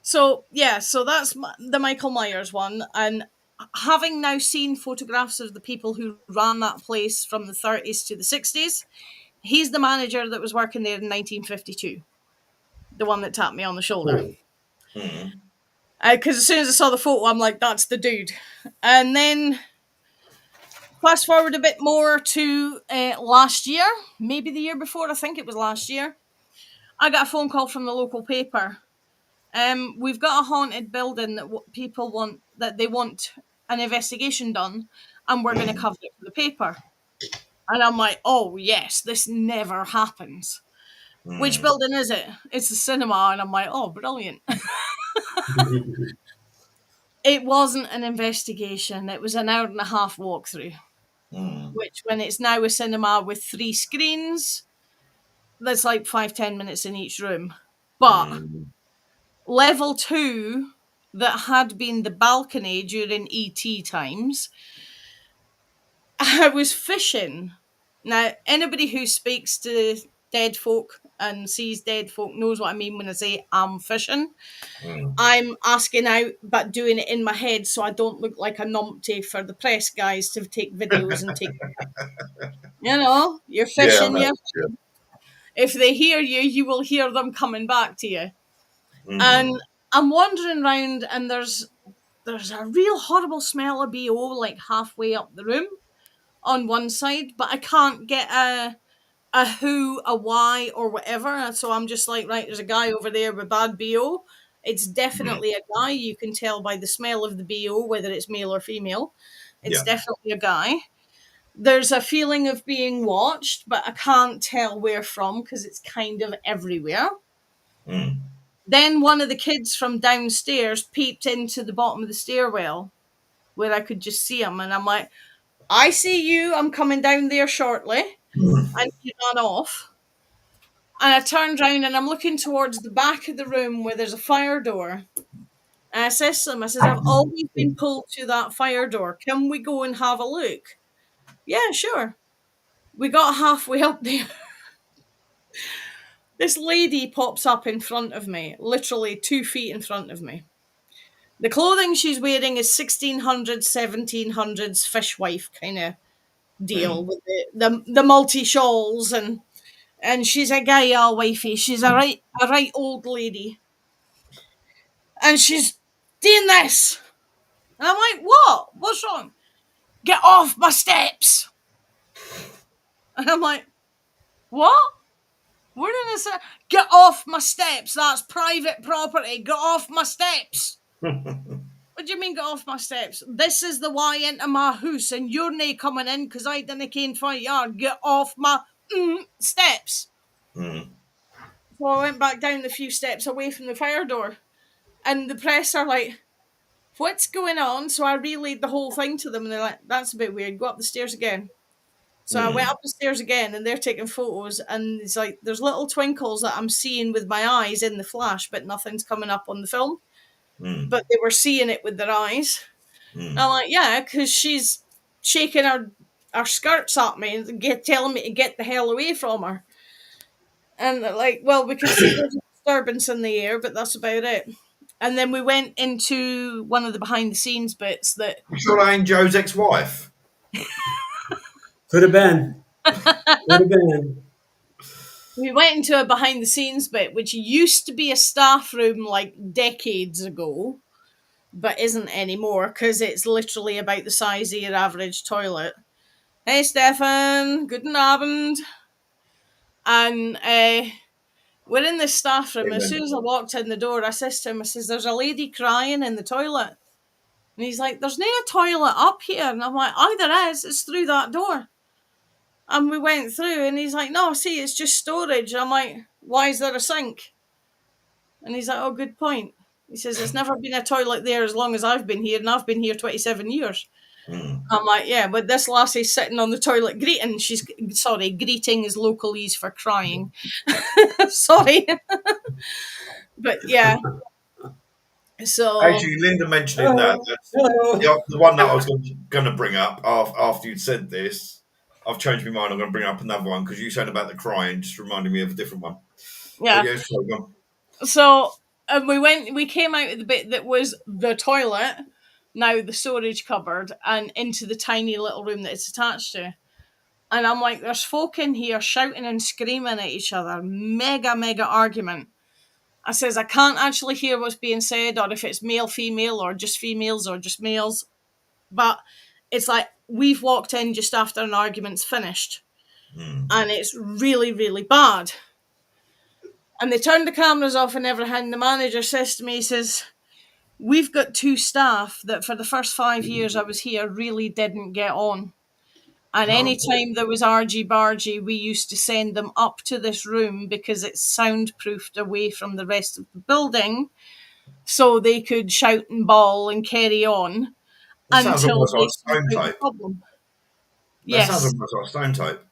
So yeah, so that's the Michael Myers one, and having now seen photographs of the people who ran that place from the 30s to the 60s, he's the manager that was working there in 1952, the one that tapped me on the shoulder. Cool. Mm. Because as soon as I saw the photo, I'm like, that's the dude. And then fast forward a bit more to last year, maybe the year before, I think it was last year. I got a phone call from the local paper. We've got a haunted building that people want, that they want an investigation done, and we're going to Mm. cover it for the paper. And I'm like, oh yes, this never happens. Which Mm. building is it? It's the cinema, and I'm like, oh, brilliant. It wasn't an investigation. It was an hour and a half walkthrough. Mm. Which, when it's now a cinema with 3 screens, that's like 5-10 minutes in each room. But Mm. level two, that had been the balcony during ET times, I was fishing. Now, anybody who speaks to dead folk and sees dead folk knows what I mean when I say I'm fishing. Mm. I'm asking out, but doing it in my head so I don't look like a numpty for the press guys to take videos and take. You know, you're Yeah, I fishing, know. you. Yeah. If they hear you, you will hear them coming back to you. And Mm. I'm wandering around, and there's a real horrible smell of BO like halfway up the room on one side, but I can't get a who, a why, or whatever. And so I'm just like, right, there's a guy over there with bad BO. It's Mm. definitely a guy. You can tell by the smell of the BO whether it's male or female. It's Yeah. definitely a guy. There's a feeling of being watched, but I can't tell where from because it's kind of everywhere. Mm. Then one of the kids from downstairs peeped into the bottom of the stairwell where I could just see him. And I'm like, I see you. I'm coming down there shortly. Mm. And he ran off. And I turned round and I'm looking towards the back of the room where there's a fire door. And I says to him, I says, I've always been pulled to that fire door. Can we go and have a look? Yeah, sure. We got halfway up there. This lady pops up in front of me, literally 2 feet in front of me. The clothing she's wearing is 1600s, 1700s fishwife kind of deal Mm. with the multi shawls and and she's a guy, all wifey. She's a right old lady, and she's doing this. And I'm like, what? What's wrong? Get off my steps. And I'm like, what? We're in this. Get off my steps. That's private property. Get off my steps. What do you mean, get off my steps? This is the way into my house, and you're nae coming in because I didn't cane front yard. Get off my steps. Mm. So I went back down the few steps away from the fire door, and the press are like, what's going on? So I relayed the whole thing to them, and they're like, that's a bit weird. Go up the stairs again. So I went Mm. up the stairs again, and they're taking photos, and it's like there's little twinkles that I'm seeing with my eyes in the flash, but nothing's coming up on the film. Mm. But they were seeing it with their eyes. And I'm Mm. like, yeah, because she's shaking her skirts at me and telling me to get the hell away from her. And they're like, well, we can see there's a disturbance in the air, but that's about it. And then we went into one of the behind the scenes bits that You sure that ain't Joe's ex-wife? Could have been. Could have been. we went into a behind the scenes bit, which used to be a staff room like decades ago, but isn't anymore because it's literally about the size of your average toilet. Hey, Stefan, guten Abend. And we're in the staff room. As Amen. soon as I walked in the door, I says to him, I says, there's a lady crying in the toilet. And he's like, there's no toilet up here. And I'm like, oh, there is. It's through that door. And we went through, and he's like, no, see, it's just storage. I'm like, why is there a sink? And he's like, oh, good point. He says, there's never been a toilet there as long as I've been here, and I've been here 27 years. Mm. I'm like, yeah, but this lassie's sitting on the toilet greeting. Greeting is localese for crying. Sorry. But yeah. So, Actually, Linda mentioning that, that's Hello. the one that I was going to bring up after you'd said this. I've changed my mind. I'm going to bring up another one because you said about the crying, just reminded me of a different one. yeah. But yeah, sorry, go on. So, we came out of the bit that was the toilet, now the storage cupboard, and into the tiny little room that it's attached to. And I'm like, there's folk in here shouting and screaming at each other. Mega argument. I says, I can't actually hear what's being said, or if it's male, female, or just females, or just males. But it's like, we've walked in just after an argument's finished. Mm. And it's really bad. And they turned the cameras off and everything. The manager says to me, he says, we've got two staff that for the first 5 years I was here really didn't get on. And Oh. anytime there was argy-bargy, we used to send them up to this room because it's soundproofed away from the rest of the building so they could shout and bawl and carry on That sounds until almost they like sort stone out the type. problem. That sounds Yes, almost like stone type.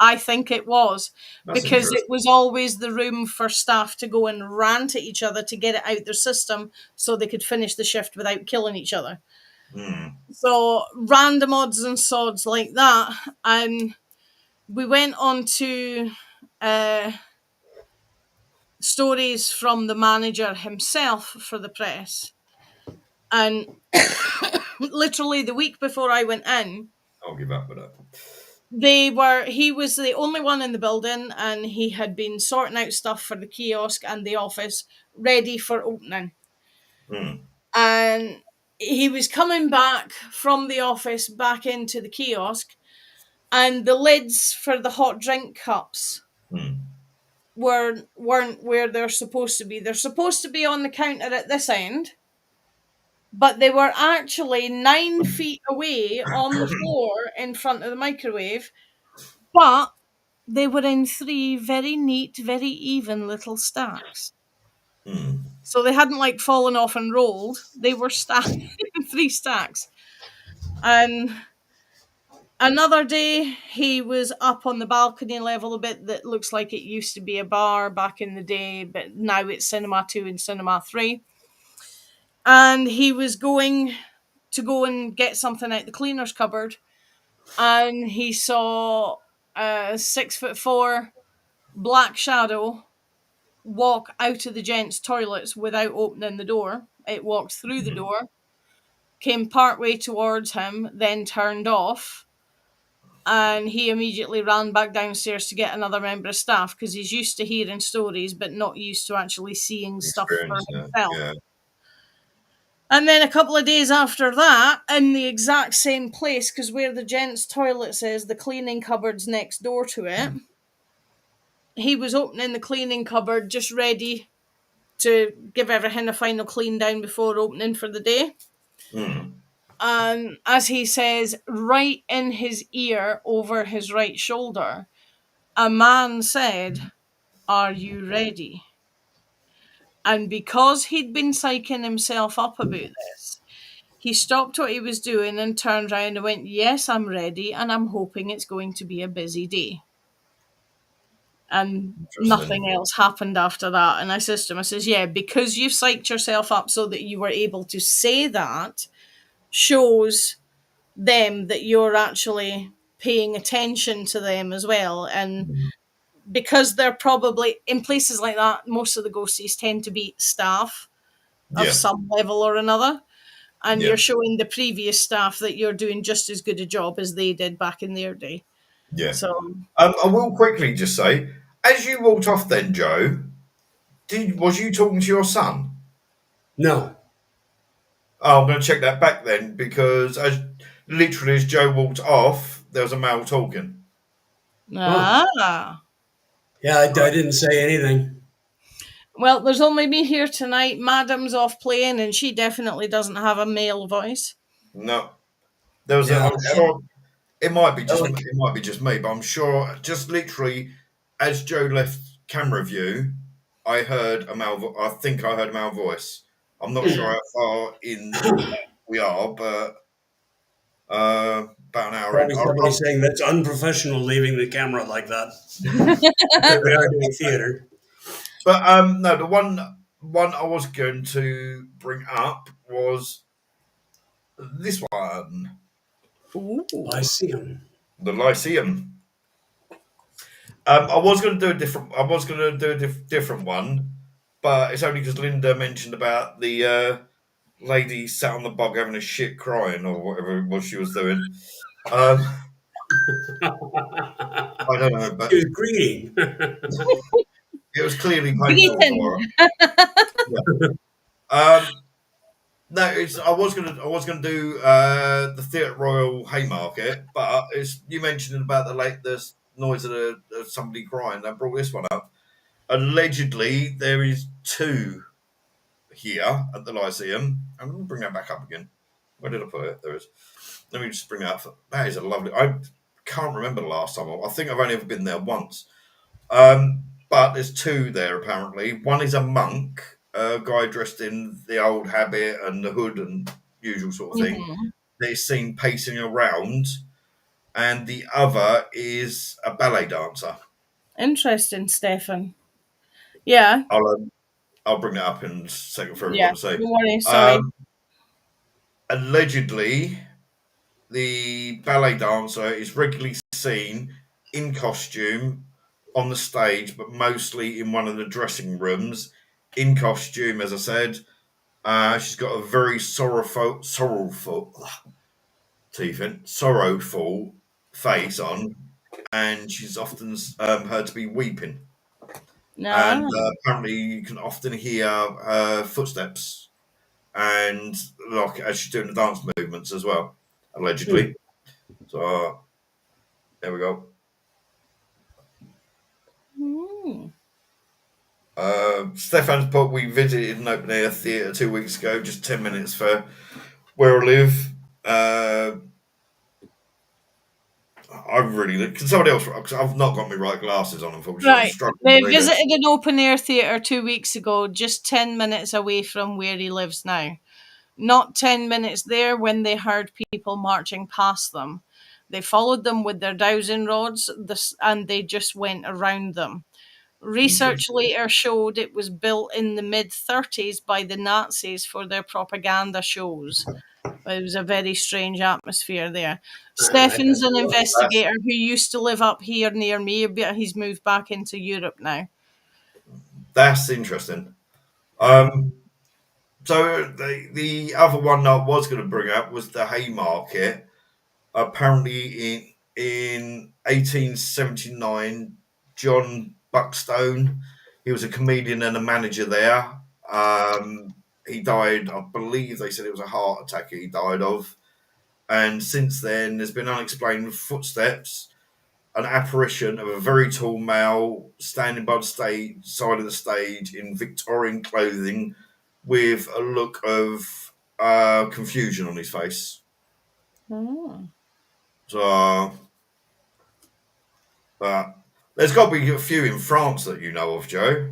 I think it was That's because it interesting. was always the room for staff to go and rant at each other to get it out their system so they could finish the shift without killing each other. Mm. So random odds and sods like that. And we went on to stories from the manager himself for the press. And literally the week before I went in, I'll give up with that. he was the only one in the building, and he had been sorting out stuff for the kiosk and the office ready for opening. Mm. And he was coming back from the office back into the kiosk, and the lids for the hot drink cups Mm. weren't where they're supposed to be. They're supposed to be on the counter at this end, but they were actually 9 feet away on the floor in front of the microwave. But they were in three very neat, very even little stacks. Mm. So they hadn't like fallen off and rolled. They were stacked in three stacks. And another day, he was up on the balcony level a bit that looks like it used to be a bar back in the day, but now it's Cinema 2 and Cinema 3. And he was going to go and get something out the cleaner's cupboard. And he saw a 6'4" black shadow walk out of the gents' toilets without opening the door. It walked through the door, came part way towards him, then turned off, and he immediately ran back downstairs to get another member of staff because he's used to hearing stories but not used to actually seeing stuff for Experience. Yeah. himself. Yeah. And then a couple of days after that, in the exact same place, because where the gents' toilet is, the cleaning cupboard's next door to it, he was opening the cleaning cupboard just ready to give everything a final clean down before opening for the day. Mm. And as he says, right in his ear over his right shoulder, a man said, "Are you ready?" And because he'd been psyching himself up about this, he stopped what he was doing and turned around and went, "Yes, I'm ready, and I'm hoping it's going to be a busy day." And Interesting. nothing else happened after that. And I says to him, I says, "Yeah, because you've psyched yourself up so that you were able to say that, shows them that you're actually paying attention to them as well." And because they're probably in places like that, most of the ghosties tend to be staff of Yeah. some level or another. And Yeah. you're showing the previous staff that you're doing just as good a job as they did back in their day. Yeah. So, I will quickly just say, as you walked off, then Joe, was you talking to your son? No. Oh, I'm going to check that back then because as Joe walked off, there was a male talking. Huh. ah. Yeah, I didn't say anything. Well, there's only me here tonight. Madam's off playing, and she definitely doesn't have a male voice. No, there was Yeah. it might be just Like, it might be just me, but I'm sure just literally as Joe left camera view, I heard a male. I think I heard a male voice. I'm not sure how far in we are, but about an hour in. probably somebody saying that's unprofessional leaving the camera like that. But we are doing theater. But no, the one I was going to bring up was this one, Ooh. Lyceum. the Lyceum. I was going to do a different. I was going to do a different one, but it's only because Linda mentioned about the lady sat on the bog having a shit crying or whatever it was she was doing. Um, I don't know, She but was greeting. it was clearly painful Greeting. for her. Yeah. No, I was gonna do the Theatre Royal Haymarket, but it's you mentioned about the noise of somebody crying. That brought this one up. Allegedly, there is two here at the Lyceum. I'm going to bring that back up again. Where did I put it? There is. Let me just bring that up. That is a lovely. I can't remember the last time. I think I've only ever been there once. But there's two there apparently. One is a monk, a guy dressed in the old habit and the hood and usual sort of thing. Mhm. That is seen pacing around, and the other is a ballet dancer. Interesting, Stefan. Yeah. I'll um, I'll bring that up in a second for everyone Yeah. to see. Don't worry. Sorry. Um, allegedly, the ballet dancer is regularly seen in costume on the stage, but mostly in one of the dressing rooms in costume. As I said, she's got a very sorrowful face on, and she's often heard to be weeping. And No. apparently, you can often hear her footsteps, and like as she's doing the dance movements as well, Hmm. allegedly. So there we go. Mm. Stefan's put we visited an open air theatre 2 weeks ago, just 10 minutes for where I live. I really can somebody else because I've not got my right glasses on. Unfortunately, I'm Right. struggling They to read it. visited an open air theatre 2 weeks ago, just 10 minutes away from where he lives now. Not 10 minutes there when they heard people marching past them. They followed them with their dowsing rods and they just went around them. Research Interesting. later showed it was built in the mid 30s by the Nazis for their propaganda shows. It was a very strange atmosphere there. I bet Stefan's it an was. investigator who used to live up here near me, but he's moved back into Europe now. That's interesting. Um, so the other one I was going to bring up was the Haymarket. Apparently, in 1879. John Buckstone. He was a comedian and a manager there. He died, I believe they said it was a heart attack he died of. And since then, there's been unexplained footsteps, an apparition of a very tall male standing by the side of the stage in Victorian clothing with a look of confusion on his face. Oh. So, there's got to be a few in France that you know of, Joe.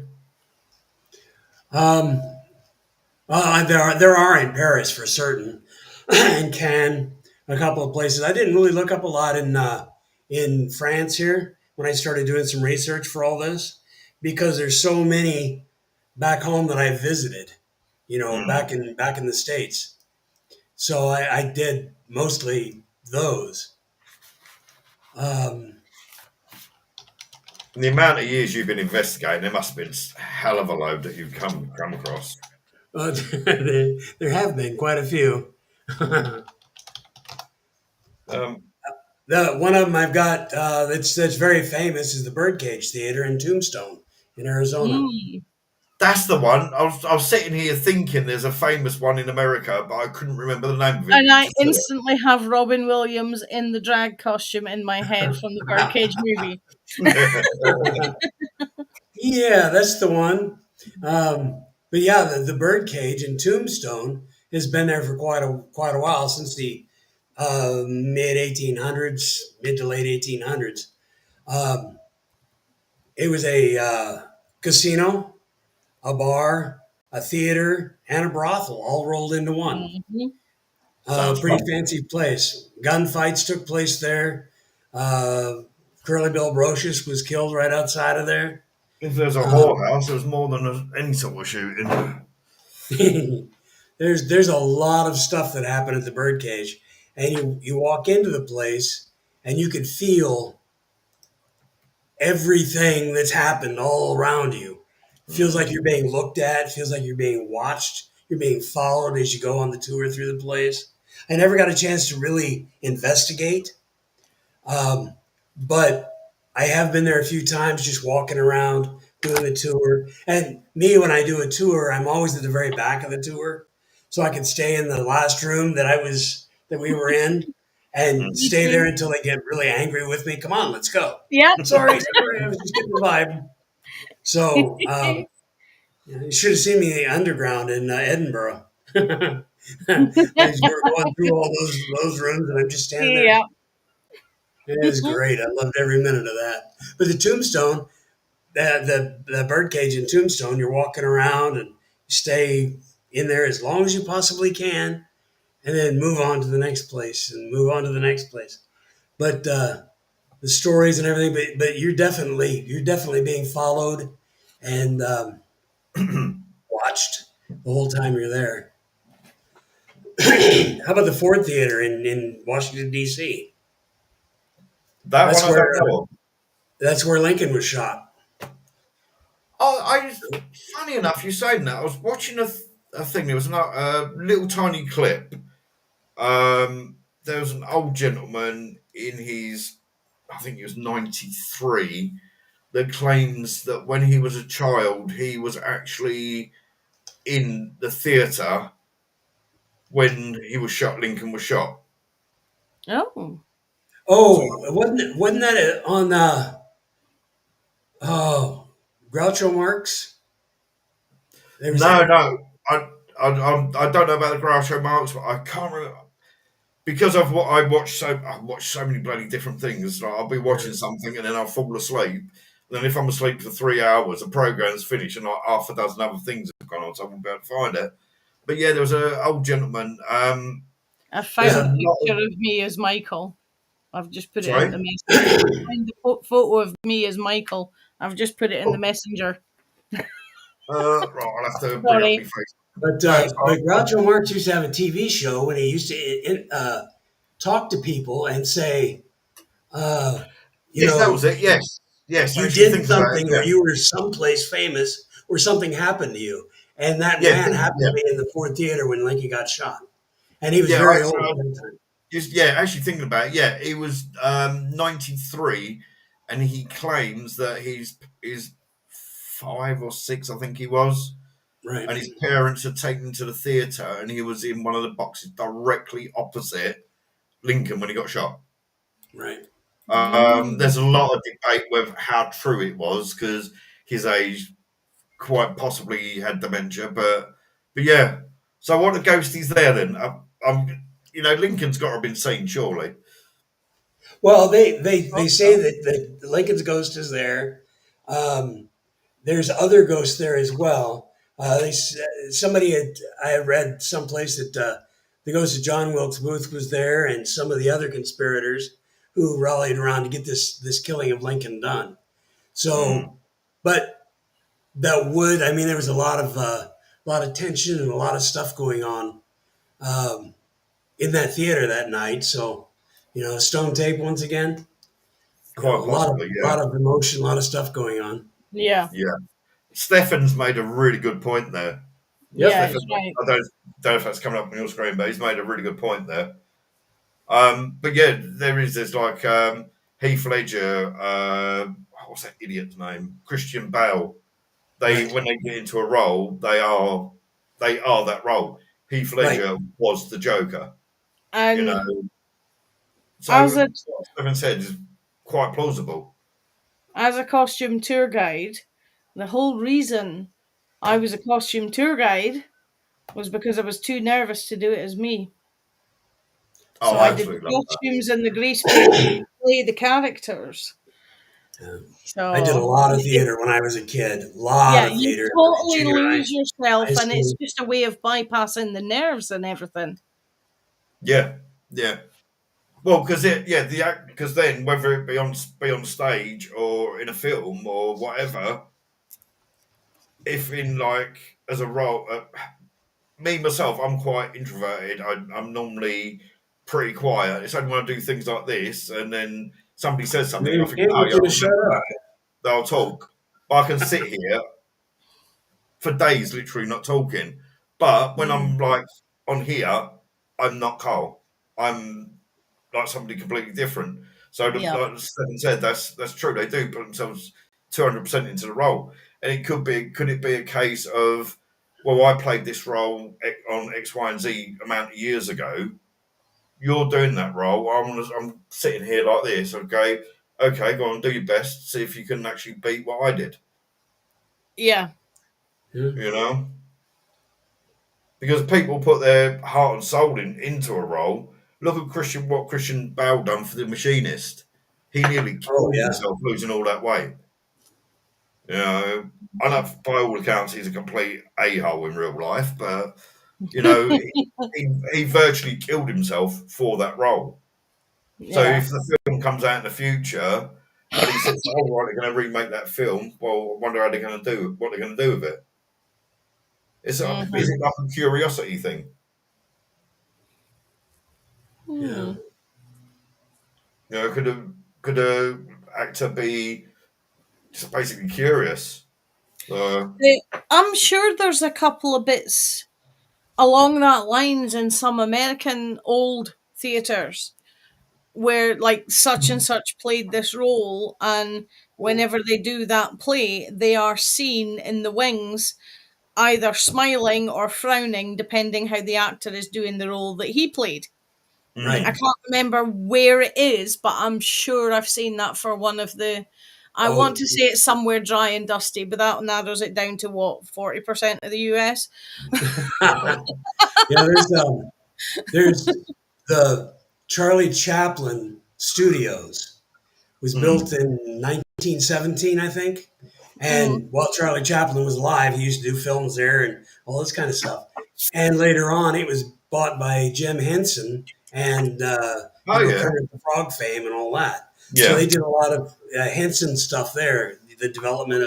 Um, there are in Paris for certain, in Cannes, a couple of places. I didn't really look up a lot in France here when I started doing some research for all this, because there's so many back home that I visited, Mm. back in the States. So I did mostly those. Um, And the amount of years you've been investigating, there must have been a hell of a load that you've come across. there have been quite a few. Um, The one of them I've got that's very famous is the Birdcage Theater in Tombstone in Arizona. Mm. that's the one. I was sitting here thinking there's a famous one in America, but I couldn't remember the name of it. And I Just instantly have Robin Williams in the drag costume in my head from the Birdcage movie. Yeah, that's the one. But yeah, the Birdcage in Tombstone has been there for quite a while, since the mid to late 1800s. Um, it was a casino, a bar, a theater, and a brothel all rolled into one. Mhm. Sounds Pretty fun. fancy place. Gunfights took place there. Uh, Curly Bill Brocious was killed right outside of there. If there's a Um, whorehouse, there's more than any sort of shooting. there's a lot of stuff that happened at the Birdcage, and you walk into the place and you can feel everything that's happened all around you. Feels like you're being looked at. Feels like you're being watched. You're being followed as you go on the tour through the place. I never got a chance to really investigate. Um, but I have been there a few times, just walking around doing the tour. And me, when I do a tour, I'm always at the very back of the tour, so I can stay in the last room that we were in, and Mm. Me stay there too. until they get really angry with me. Come on, let's go. Yep. Sorry, I was just getting the vibe. So you should have seen me in the underground in Edinburgh. I just were going through all those rooms, and I'm just standing there. Yeah. It was great. I loved every minute of that. But the Tombstone, the birdcage in Tombstone, you're walking around and you stay in there as long as you possibly can, and then move on to the next place and move on to the next place. But the stories and everything, but you're definitely being followed and watched the whole time you're there. How about the Ford Theater in Washington D.C.? That one That's I where don't know of. that's where Lincoln was shot. Oh, funny enough, you saying that. I was watching a thing. There was a little tiny clip. There was an old gentleman in his, I think he was 93, that claims that when he was a child, he was actually in the theatre when he was shot. Lincoln was shot. Oh. Oh, So, wasn't that on oh Groucho Marx? There was no, that. no, I don't know about the Groucho Marx, but I can't remember because of what I watch so many bloody different things. Like, I'll be watching something and then I'll fall asleep. And then if I'm asleep for 3 hours, the program's finished and like half a dozen other things have gone on, so I won't be able to find it. But yeah, there was an old gentleman. I There's found a a Yeah. lot picture of of me as Michael. I've just put it in the sorry. message. Find the photo of me as Michael. I've just put it in the Oh, messenger. right, I'll have to bring up my Sorry. face. But Right, Groucho Marx used to have a TV show when he used to talk to people and say, uh, you yes, that was know, it. Yes, yes. you Actually, did thinking about it, something or yeah, you were someplace famous or something happened to you. And that yeah, man happened yeah, to be in the Ford Theater when Lincoln got shot. And he was yeah. very old at that time. just yeah, actually thinking about it, yeah, he was 93, and he claims that he's 5 or 6, I think he was, Right, and his parents had taken him to the theatre, and he was in one of the boxes directly opposite Lincoln when he got shot. right. Mm. There's a lot of debate with how true it was because his age quite possibly had dementia, but yeah. So what the ghost is there then? Lincoln's got to have been seen, surely. Well, they say that Lincoln's ghost is there. Um, there's other ghosts there as well. Somebody had I had read someplace that the ghost of John Wilkes Booth was there, and some of the other conspirators who rallied around to get this killing of Lincoln done. Mm, So, but that would I mean there was a lot of tension and a lot of stuff going on um, in that theater that night. So, stone tape once again. quite A lot of possibly, yeah, lot of emotion, a lot of stuff going on. Yeah. yeah. Stefan's made a really good point there. Yep. Yeah, Stefan, he's right. I don't know if that's coming up on your screen, but he's made a really good point there. But yeah, there's like Heath Ledger, what's that idiot's name? Christian Bale. They Right. when they get into a role, they are that role. Heath Right. Ledger was the Joker, you know. And So as a what Stephen said is quite plausible. as a costume tour guide, the whole reason I was a costume tour guide was because I was too nervous to do it as me. Oh, So I I did the absolutely love that. costumes and the grease paint to play the characters. Yeah. I did a So lot of theater when I was a kid. A lot yeah, of you theater, totally junior high, lose high yourself, and it's school. just a way of bypassing the nerves and everything. Yeah, yeah. Well, because because then whether it be on stage or in a film or whatever, if in like as a role, me myself, I'm quite introverted. I'm normally pretty quiet. It's only when I do things like this, and then somebody says something, and I Maybe think, can't oh get yeah, you I to shut remember up. that. They'll talk. I can sit here for days, literally not talking. But when I'm like on here, I'm not Carl. I'm like somebody completely different. So, Yeah. like Stephen said, that's true. They do put themselves 200% into the role, and could it be a case of, well, I played this role on X, Y, and Z amount of years ago. You're doing that role. I'm sitting here like this. Okay, go on, do your best. See if you can actually beat what I did. Yeah. Yeah. You know, because people put their heart and soul into a role. Look at what Christian Bale done for the Machinist. He nearly Oh killed yeah. himself losing all that weight. You know, I know by all accounts he's a complete a hole in real life, but you know he virtually killed himself for that role. So Yeah. if the film comes out in the future and he says, "Oh, right, they're going to remake that film," well, I wonder how they're going to do what they're going to do with it. Is Mhm. it like a curiosity thing? Yeah. Hmm. You know, could a actor be just basically curious? So, I'm sure there's a couple of bits along that lines in some American old theatres where like such and such played this role, and whenever they do that play they are seen in the wings either smiling or frowning depending how the actor is doing the role that he played. I Right. mm, can't remember where it is, but I'm sure I've seen that for one of the. I want Oh, to say it's somewhere dry and dusty, but that narrows it down to what, 40% of the US? yeah. There's the Charlie Chaplin Studios was built mm, in 1917, I think. Mm, And while Charlie Chaplin was alive, he used to do films there and all this kind of stuff. And later on, it was bought by Jim Henson and oh yeah, Kermit the Frog fame and all that. So yeah, they did a lot of Henson stuff there, the development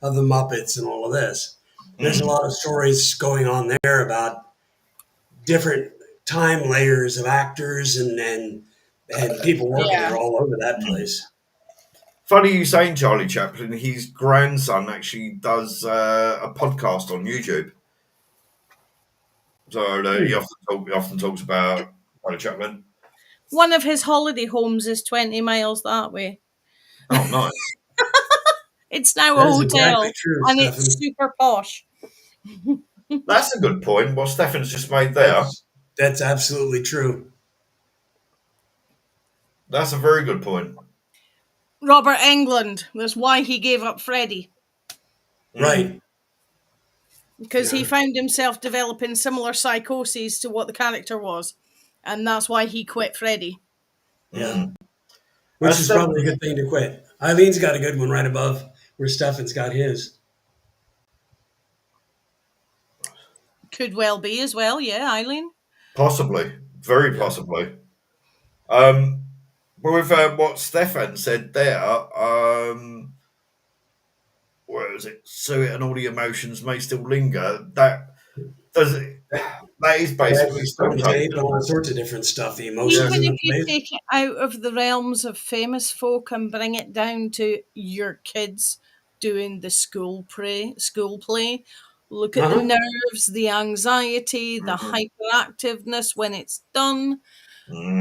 of the Muppets and all of this. There's a mm, lot of stories going on there about different time layers of actors and people working yeah. there all over that mm. place. Funny you saying Charlie Chaplin. His grandson actually does a podcast on YouTube. So Hmm. he often talks about Charlie Chaplin. One of his holiday homes is 20 miles that way. Oh, nice. It's now a That is exactly hotel true, and it's Stefan. super posh. That's a good point. What Stefan's just made there. That's absolutely true. That's a very good point. Robert Englund, that's why he gave up Freddie. Right. Because he Yeah. found himself developing similar psychoses to what the character was. And that's why he quit Freddie. Yeah. Mm. Which is Stefan, probably a good thing to quit. Eileen's got a good one right above where Stefan's got his. Could well be as well, yeah, Eileen. possibly, very Yeah. possibly. But with what Stefan said there, where is it? So and all the emotions may still linger. That does it. That is basically That Stone pertains Taken. to all sorts of different stuff. The Yeah. emotions Even in if the you place. take it out of the realms of famous folk and bring it down to your kids doing the school play, look at the Uh-huh. nerves, the anxiety, the Mm, hyperactiveness when it's done.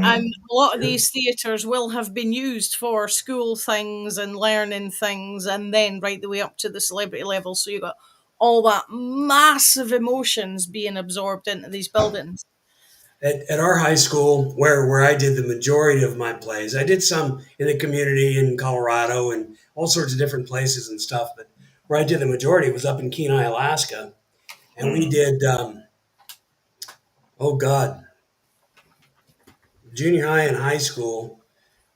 And mm, a lot of Yeah. these theatres will have been used for school things and learning things, and then right the way up to the celebrity level. So you've got all that massive emotions being absorbed into these buildings. At our high school, where I did the majority of my plays, I did some in the community in Colorado and all sorts of different places and stuff. But where I did the majority was up in Kenai, Alaska, and we mm. did. Oh God, junior high and high school,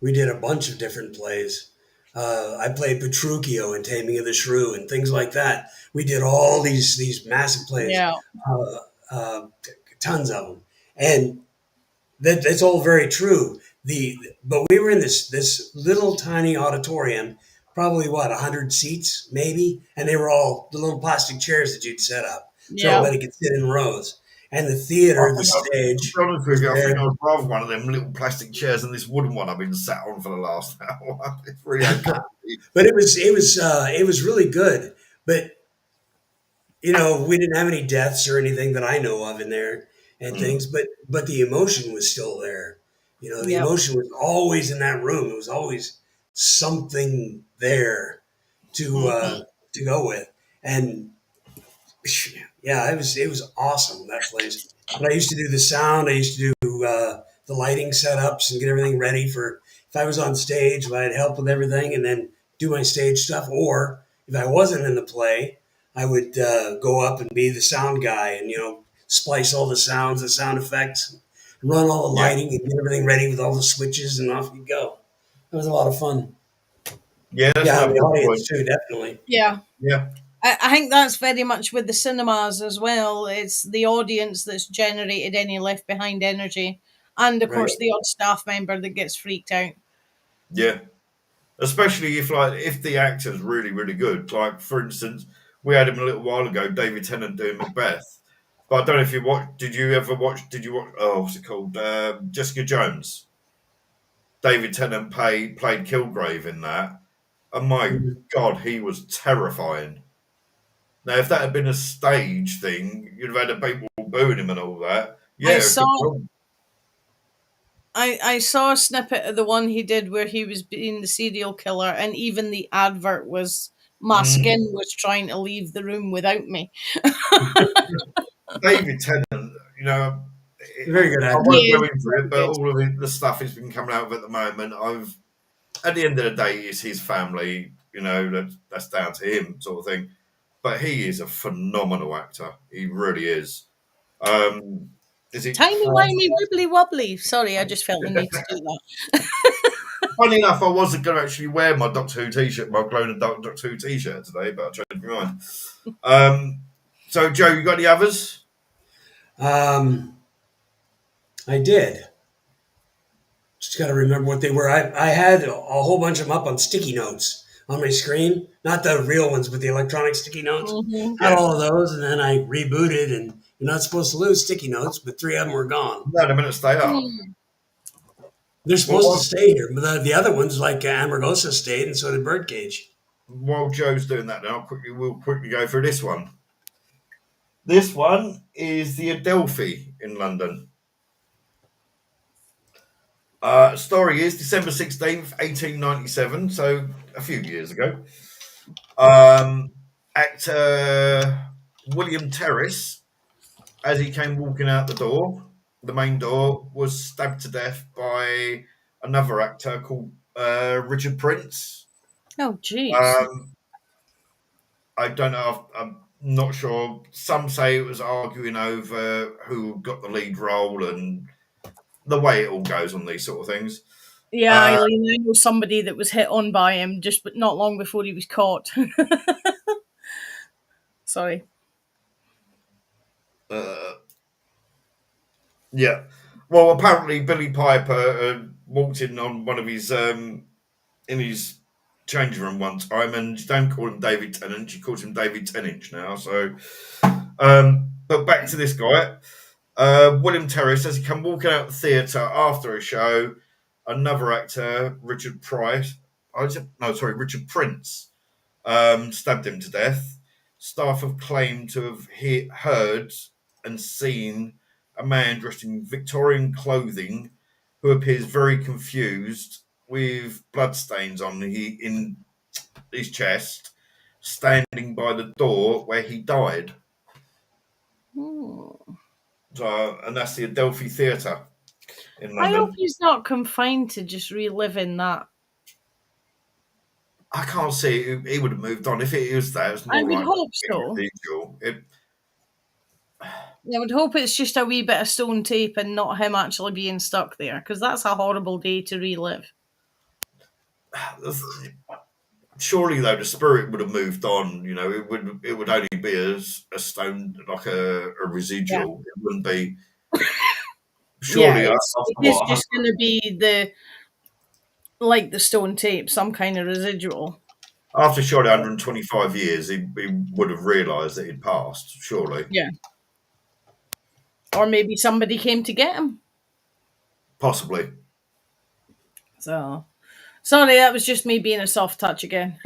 we did a bunch of different plays. I played Petruchio in Taming of the Shrew and things like that. We did all these massive plays, Yeah. uh, uh, tons of them, and that's all very true. But we were in this little tiny auditorium, probably what 100 seats maybe, and they were all the little plastic chairs that you'd set up so Yeah. everybody could sit in rows. And the I theater, the think, to stage be honest with was you, I think there. I'd rather one of them little plastic chairs than this wooden one I've been sat on for the last hour. It's really uncomfortable. But it was really good. But we didn't have any deaths or anything that I know of in there and Mm, things, but the emotion was still there. The Yep. emotion was always in that room. It was always something there to Mhm. uh, to go with, and yeah, it was awesome that place. But I used to do the sound. I used to do the lighting setups and get everything ready for if I was on stage. I'd help with everything and then do my stage stuff. Or if I wasn't in the play, I would go up and be the sound guy and splice all the sounds, the sound effects, run all the yeah, lighting and get everything ready with all the switches, and off you go. It was a lot of fun. yeah, that's Yeah, and another the good audience point. too, definitely. Yeah. Yeah, I think that's very much with the cinemas as well. It's the audience that's generated any left behind energy. And of Right. course, the odd staff member that gets freaked out. yeah. Especially if the actor's really, really good. Like for instance, we had him a little while ago, David Tennant doing Macbeth. But I don't know if you watched. Did you ever watch? Did you watch? Oh, what's it called? Jessica Jones. David Tennant played Kilgrave in that. And my Mhm. God, he was terrifying. Now, if that had been a stage thing, you'd have had the people booing him and all that. I Yeah, saw good film. I saw a snippet of the one he did where he was being the serial killer, and even the advert was my Mm. skin was trying to leave the room without me. David Tennant, you know, Very good I actor. won't He go is into it, but very good. all of the stuff he's been coming out with at the moment, at the end of the day, it's his family, that's down to him, sort of thing. But he is a phenomenal actor. He really is. Um, is it? Timey wimey wibbly wobbly. Sorry, I just felt the need to do that. Funny enough, I wasn't going to actually wear my Doctor Who t-shirt, my glowing Doctor Who t-shirt today, but I changed my mind. So, Joe, you got any others? Um, I did. Just got to remember what they were. I had a whole bunch of them up on sticky notes on my screen. Not the real ones, but the electronic sticky notes. Hmm. Had Yeah. all of those, and then I rebooted, and you're not supposed to lose sticky notes, but three of them were gone. No, the minute stay up. They're Well, supposed to stay here, but the other ones, like Amargosa, stayed, and so did Birdcage. while Joe's doing that, now we'll quickly go through this one. This one is the Adelphi in London. Story is December 16th, 1897, so a few years ago. Um, Actor William Terrace, as he came walking out the door, the main door, was stabbed to death by another actor called Richard Prince. Oh, jeez. Um, I don't know. I'm not sure. Some say it was arguing over who got the lead role and the way it all goes on these sort of things. Yeah, Uh, Eileen, I know somebody that was hit on by him just but not long before he was caught. Sorry. uh, yeah. Well, apparently Billy Piper walked in on one of his in his changing room one time, and you don't call him David Tennant, she calls him David Tennant now. So, but back to this guy. William Terrace, as he come walking out the theatre after a show, another actor, Richard Price, no, sorry, Richard Prince, stabbed him to death. Staff have claimed to have heard and seen a man dressed in Victorian clothing who appears very confused with bloodstains in his chest, standing by the door where he died. Hmm. So, and that's the Adelphi Theatre in I hope London. he's not confined to just reliving that. I can't see he would have moved on if it is that. It's I more would like hope being so. residual. I would hope it's just a wee bit of stone tape and not him actually being stuck there, because that's a horrible day to relive. Surely though the spirit would have moved on. You know, it would only be a stone, like a Yeah. residual. It wouldn't be. Yeah, Surely it after is what just going to be like the stone tape, some kind of residual. after surely 125 years, he would have realised that he'd passed. Surely, Yeah. Or maybe somebody came to get him. possibly. So, sorry, that was just me being a soft touch again.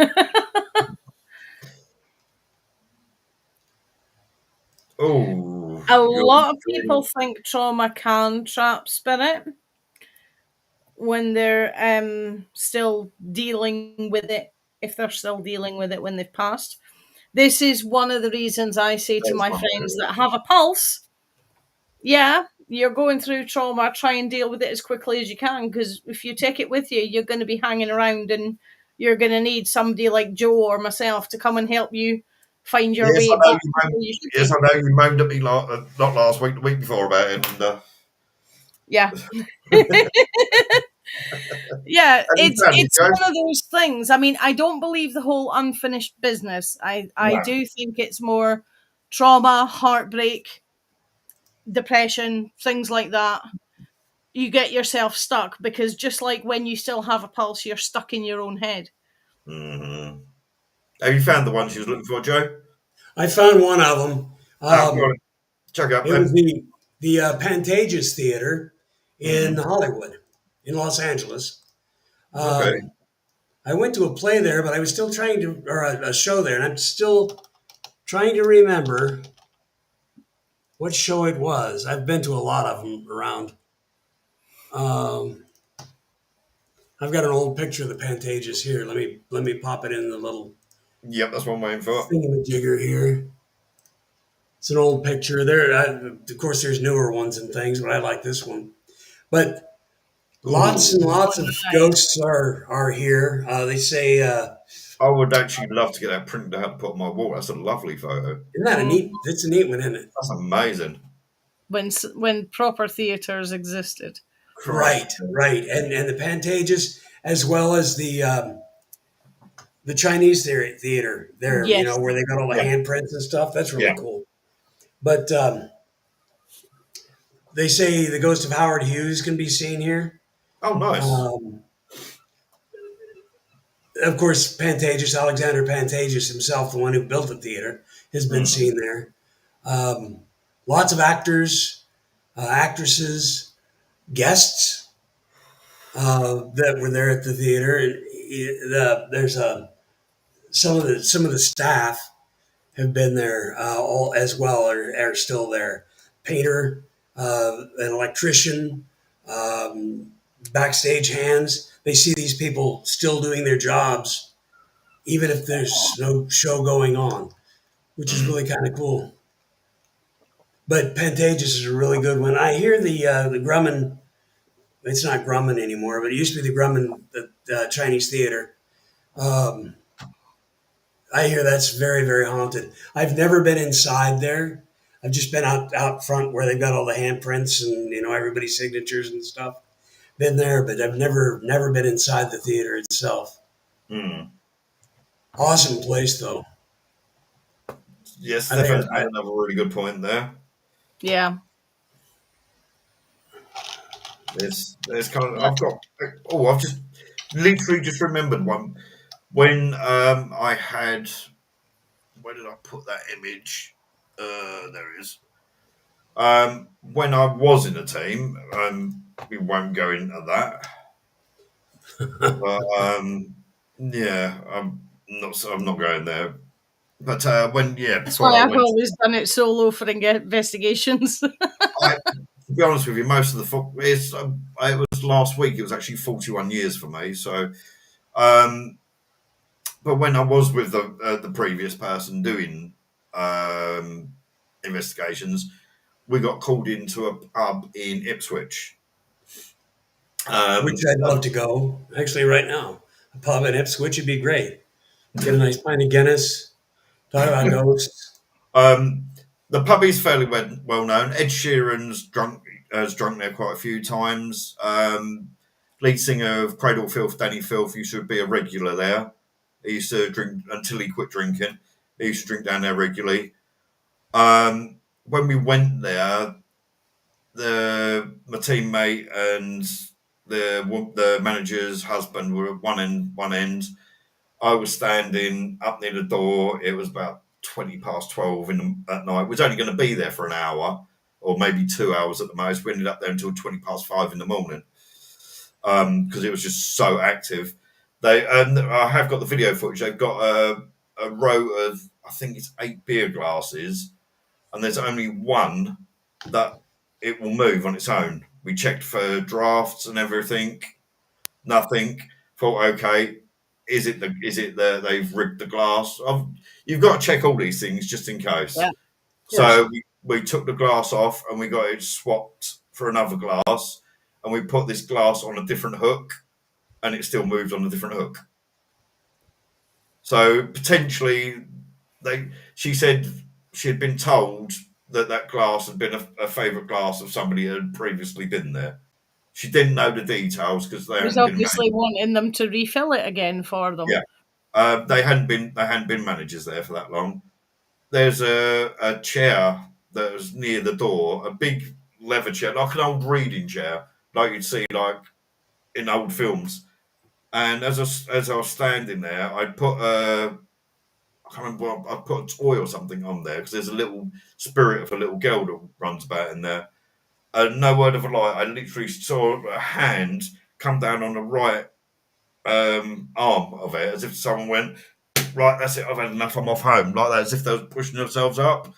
Oh, A you're lot of people think trauma can trap spirit when they're still dealing with it, if they're still dealing with it when they've passed. This is one of the reasons I say to there's my one friends there. that have a pulse, yeah, you're going through trauma, try and deal with it as quickly as you can, because if you take it with you, you're going to be hanging around and you're going to need somebody like Joe or myself to come and help you find your Yes, way I know back you to moaned. where you should Yes, be. I know you moaned at me not last week, the week before about it. And Yeah. Yeah, have you found it, it's Joe? one of those things. I mean, I don't believe the whole unfinished business. I No. do think it's more trauma, heartbreak, depression, things like that. You get yourself stuck because just like when you still have a pulse, you're stuck in your own head. Hmm. Have you found the one she was looking for, Joe? I found one of them. Go on, chuck it up It was then. the Pantages Theater in Mm, Hollywood, in Los Angeles. okay. Um, I went to a play there, but I was still trying to, or a show there, and I'm still trying to remember what show it was. I've been to a lot of them around. Um, I've got an old picture of the Pantages here. Let me pop it in the little Yep, that's what I'm waiting for. thingamajigger here. It's an old picture. Of course, there's newer ones and things, but I like this one. But lots and Ooh, lots of ghosts are here. They say, I would actually love to get that printed out and put on my wall. That's a lovely photo. isn't that a Mm. neat? It's a neat one, isn't it? That's amazing. When proper theaters existed. Christ. Right, right. And the Pantages, as well as the Chinese theater there, Yes. where they got all the Yeah, handprints and stuff. That's yeah. really cool. But they say the ghost of Howard Hughes can be seen here. Oh, nice. Um, of course, Alexander Pantages himself, the one who built the theater, has been Mm. seen there. Um, Lots of actors, actresses, guests that were there at the theater. And there's some of the staff have been there all as well, are still there. Painter, an electrician, backstage hands. They see these people still doing their jobs, even if there's no show going on, which is Mm. really kind of cool. But Pantages is a really good one. I hear the Grumman. It's not Grumman anymore, but it used to be the Grumman, the Chinese theater. Um, I hear that's very, very haunted. I've never been inside there. I've just been out front where they've got all the handprints and everybody's signatures and stuff. Been there, but I've never been inside the theater itself. Mm. Awesome place though. Yes, I think Stefan's made another really good point there. Yeah. There's kind of I've just literally just remembered one when I had where did I put that image? There it is. When I was in a team, we won't go into that, but yeah, I'm not going there. But when That's before why I I've went, always done it solo for investigations. I to be honest with you, most of the it was last week. It was actually 41 years for me. So, um, but when I was with the previous person doing um, investigations, we got called into a pub in Ipswich. Which Um, I'd love to go. Actually, right now, a pub in Ipswich would be great. Get a nice pint of Guinness. Talk about ghosts. um, the pub is fairly well known. Ed Sheeran's has drunk there quite a few times. Lead singer of Cradle Filth, Danny Filth, used to be a regular there. He used to drink until he quit drinking. He used to drink down there regularly. When we went there, my teammate and the manager's husband were at one end. I was standing up near the door. It was about 20 past 12 at night. We was only going to be there for an hour or maybe 2 hours at the most. We ended up there until 20 past 5 in the morning because it was just so active. And I have got the video footage. They've got a row of, I think it's 8 beer glasses, and there's only one that it will move on its own. We checked for drafts and everything, nothing. Thought, okay, is it they've rigged the glass? You've got to check all these things just in case. Yeah, of course. So we took the glass off and we got it swapped for another glass, and we put this glass on a different hook, and it still moved on a different hook. So potentially, she said she had been told that glass had been a favourite glass of somebody who had previously been there. She didn't know the details because they He was hadn't been obviously managed. wanting them to refill it again for them. Yeah, they hadn't been managers there for that long. There's a chair that was near the door, a big leather chair, like an old reading chair, like you'd see like in old films. And as I was standing there, I can't remember I put a toy or something on there because there's a little spirit of a little girl that runs about in there. And no word of a lie, I literally saw a hand come down on the right arm of it, as if someone went, right, that's it, I've had enough, I'm off home, like that, as if they were pushing themselves up.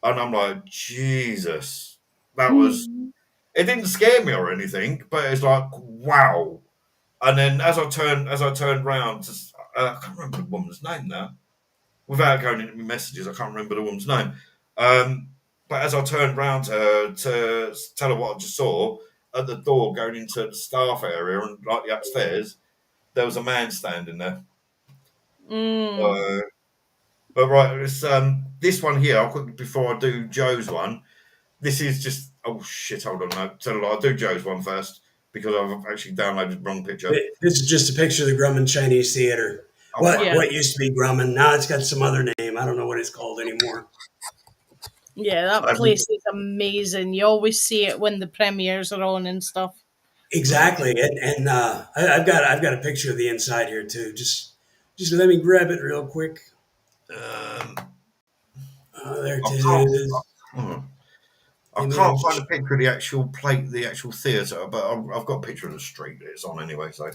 And I'm like, Jesus, that was. Hmm. It didn't scare me or anything, but it's like, wow. And then as I turned round, I can't remember the woman's name now. Without going into my messages, I can't remember the woman's name. Um, but as I turned round to her to tell her what I just saw, at the door going into the staff area and like the upstairs, there was a man standing there. Mm. Uh, but right, it's this one here. I'll quickly before I do Joe's one. This is just oh shit. Hold on, no, tell a lie. I'll do Joe's one first because I've actually downloaded the wrong picture. This is just a picture of the Grumman Chinese Theater. Oh What fuck. Yeah. what used to be Grumman, now it's got some other name. I don't know what it's called anymore. Yeah, that I've, place is amazing. You always see it when the premieres are on and stuff. Exactly, and I've got a picture of the inside here too. Just let me grab it real quick. um, There it I can't. is. hmm. I can't find a Image. picture of the actual plate, the actual theatre, but I've got a picture of the street that it's on anyway. So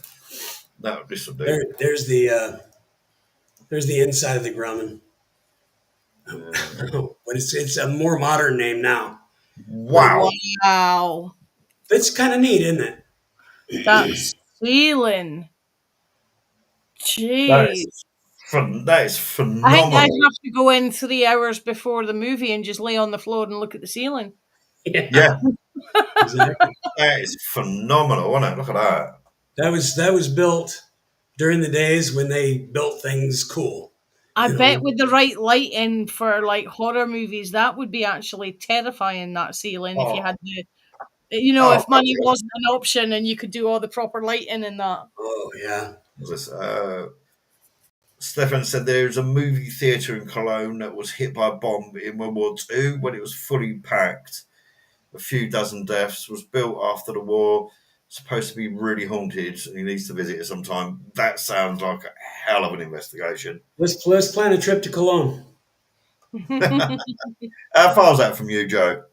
this will do. There's the inside of the Grumman. Uh, But it's a more modern name now. But wow. Wow. it's kind of neat, isn't it? That ceiling. That Jeez. is that is I think I'd phenomenal. have to go in 3 hours before the movie and just lay on the floor and look at the ceiling. Yeah, Yeah, exactly. that is phenomenal, isn't it? Look at that. That was built during the days when they built things cool. I You bet know. with the right lighting for like horror movies, that would be actually terrifying, that ceiling, if you Oh, had the, oh, if money God, wasn't an option and you could do all the proper lighting and that. Oh yeah. yes. Stefan said there's a movie theatre in Cologne that was hit by a bomb in World War II when it was fully packed. A few dozen deaths. Was built after the war. Supposed to be really haunted. He needs to visit it sometime. That sounds like a hell of an investigation. Let's plan a trip to Cologne. How far is that from you, Joe?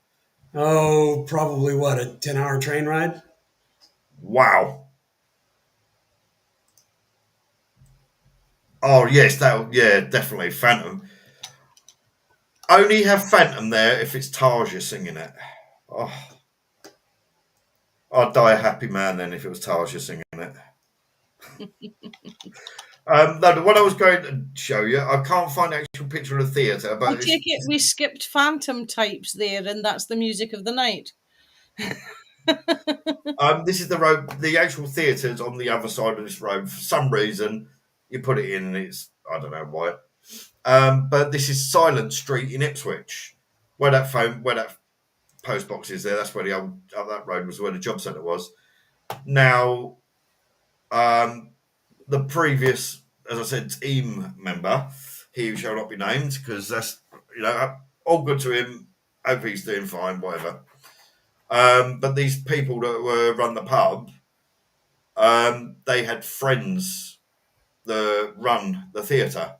Oh, probably what, a 10-hour train ride? Wow. Oh yes, that yeah, definitely Phantom. Only have Phantom there if it's Tarja singing it. Oh, I'd die a happy man then if it was Tarja singing it. No, the one I was going to show you, I can't find the actual picture of the theatre, I but take it we skipped phantom types there, and that's the music of the night. this is the road. The actual theatre's on the other side of this road. For some reason, you put it in, and it's I don't know why. But this is Silent Street in Ipswich, where that post box is there. That's where the old that road was, where the job centre was. Now, um, the previous, as I said, team member, he shall not be named because that's all good to him. Hope he's doing fine, whatever. But these people that were run the pub, they had friends that run the theatre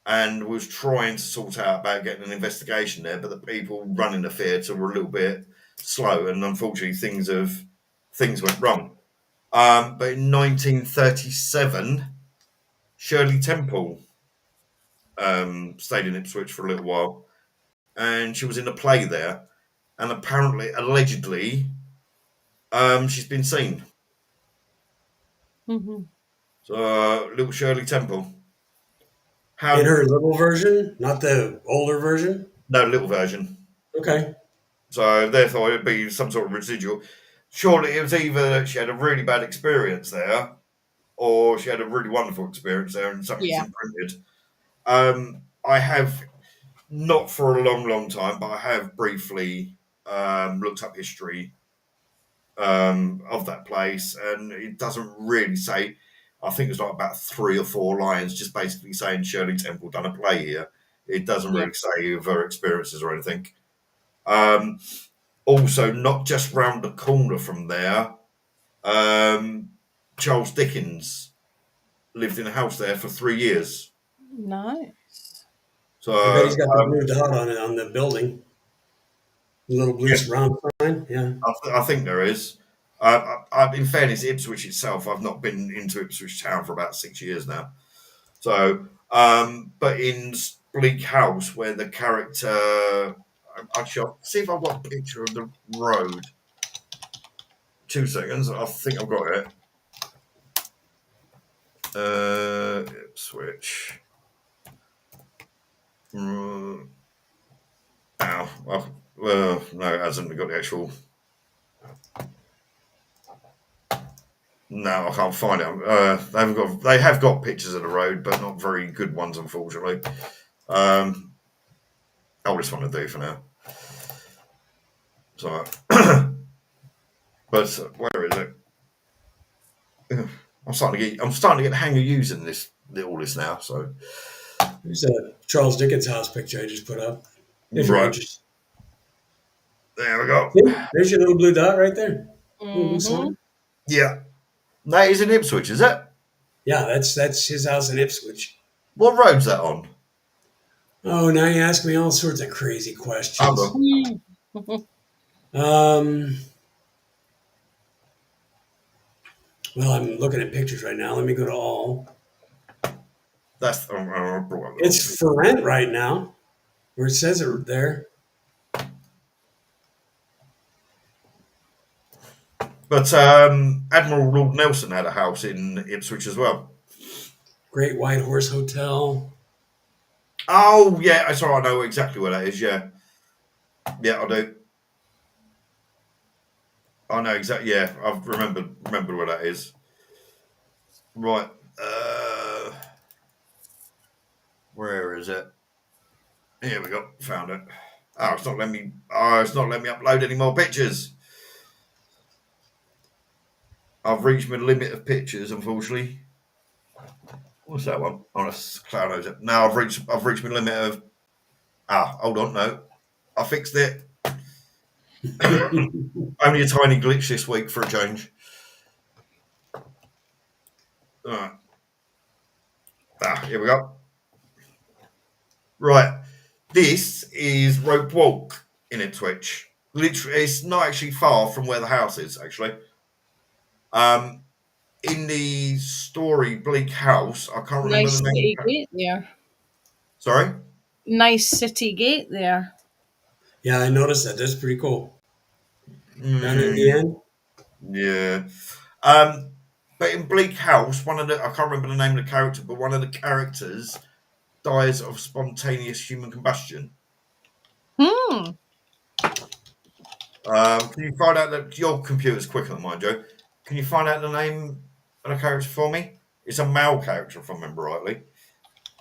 and was trying to sort out about getting an investigation there, but the people running the theatre were a little bit slow, and unfortunately, things went wrong. But in 1937, Shirley Temple stayed in Ipswich for a little while, and she was in a play there, and apparently, allegedly, she's been seen. Hmm. So, little Shirley Temple. In How? her little version, not the older version? No, little version. Okay. So therefore, it'd be some sort of residual. Surely it was either that she had a really bad experience there, or she had a really wonderful experience there, and something's Yeah. imprinted. I have not for a long, long time, but I have briefly looked up history of that place, and it doesn't really say. I think it's like about 3 or 4 lines, just basically saying Shirley Temple done a play here. It doesn't Yeah. really say of her experiences or anything. Um, Also, not just round the corner from there, um, Charles Dickens lived in a house there for 3 years. Nice. So, I bet he's got the blue dot on it on the building. The little blue yeah, round sign. Yeah. I think there is. In fairness, Ipswich itself, I've not been into Ipswich town for about 6 years now. So, but in Bleak House, where the character, actually, I'll see if I've got a picture of the road. 2 seconds, I think I've got it. Ipswich. Ow. Well, no, it hasn't got the actual. No, I can't find it. They haven't got. They have got pictures of the road, but not very good ones, unfortunately. I'll just want to do for now. So, but where is it? I'm starting to get the hang of using all this now. So, There's a Charles Dickens house picture I just put up. If you're right interested. there we go. See? There's your little blue dot right there. Little blue Hmm. sign. Yeah, that is in Ipswich, is it? Yeah, that's his house in Ipswich. What road's that on? Oh, now you ask me all sorts of crazy Hold questions. on. Um, well, I'm looking at pictures right now. Let me go to all. That's. I brought up the wrong It's thing. for rent right now, where it says it there. But Admiral Lord Nelson had a house in Ipswich as well. Great White Horse Hotel. Oh yeah, I saw. I know exactly where that is. Yeah, yeah, I do. I know exactly. Yeah, I've remembered where that is. Right. Where is it? Here we go. Found it. Oh, it's not letting me. Oh, it's not letting me upload any more pictures. I've reached my limit of pictures, unfortunately. What's that one? Oh, that's Cloud knows it. Now I've reached my limit of. Ah, hold on, no, I fixed it. Only a tiny glitch this week for a change. Alright. Ah, here we go. Right. This is Rope Walk in Ipswich. Literally, it's not actually far from where the house is, actually. Um, in the story Bleak House, I can't remember Nice the name. city gate there. Sorry? Nice city gate there. Yeah, I noticed that. That's pretty cool. Down in the Mm, end. yeah. Um, but in Bleak House, I can't remember the name of the character, but one of the characters dies of spontaneous human combustion. Hmm. Can you find out that your computer's quicker than mine, Joe? Can you find out the name of the character for me? It's a male character, if I remember rightly.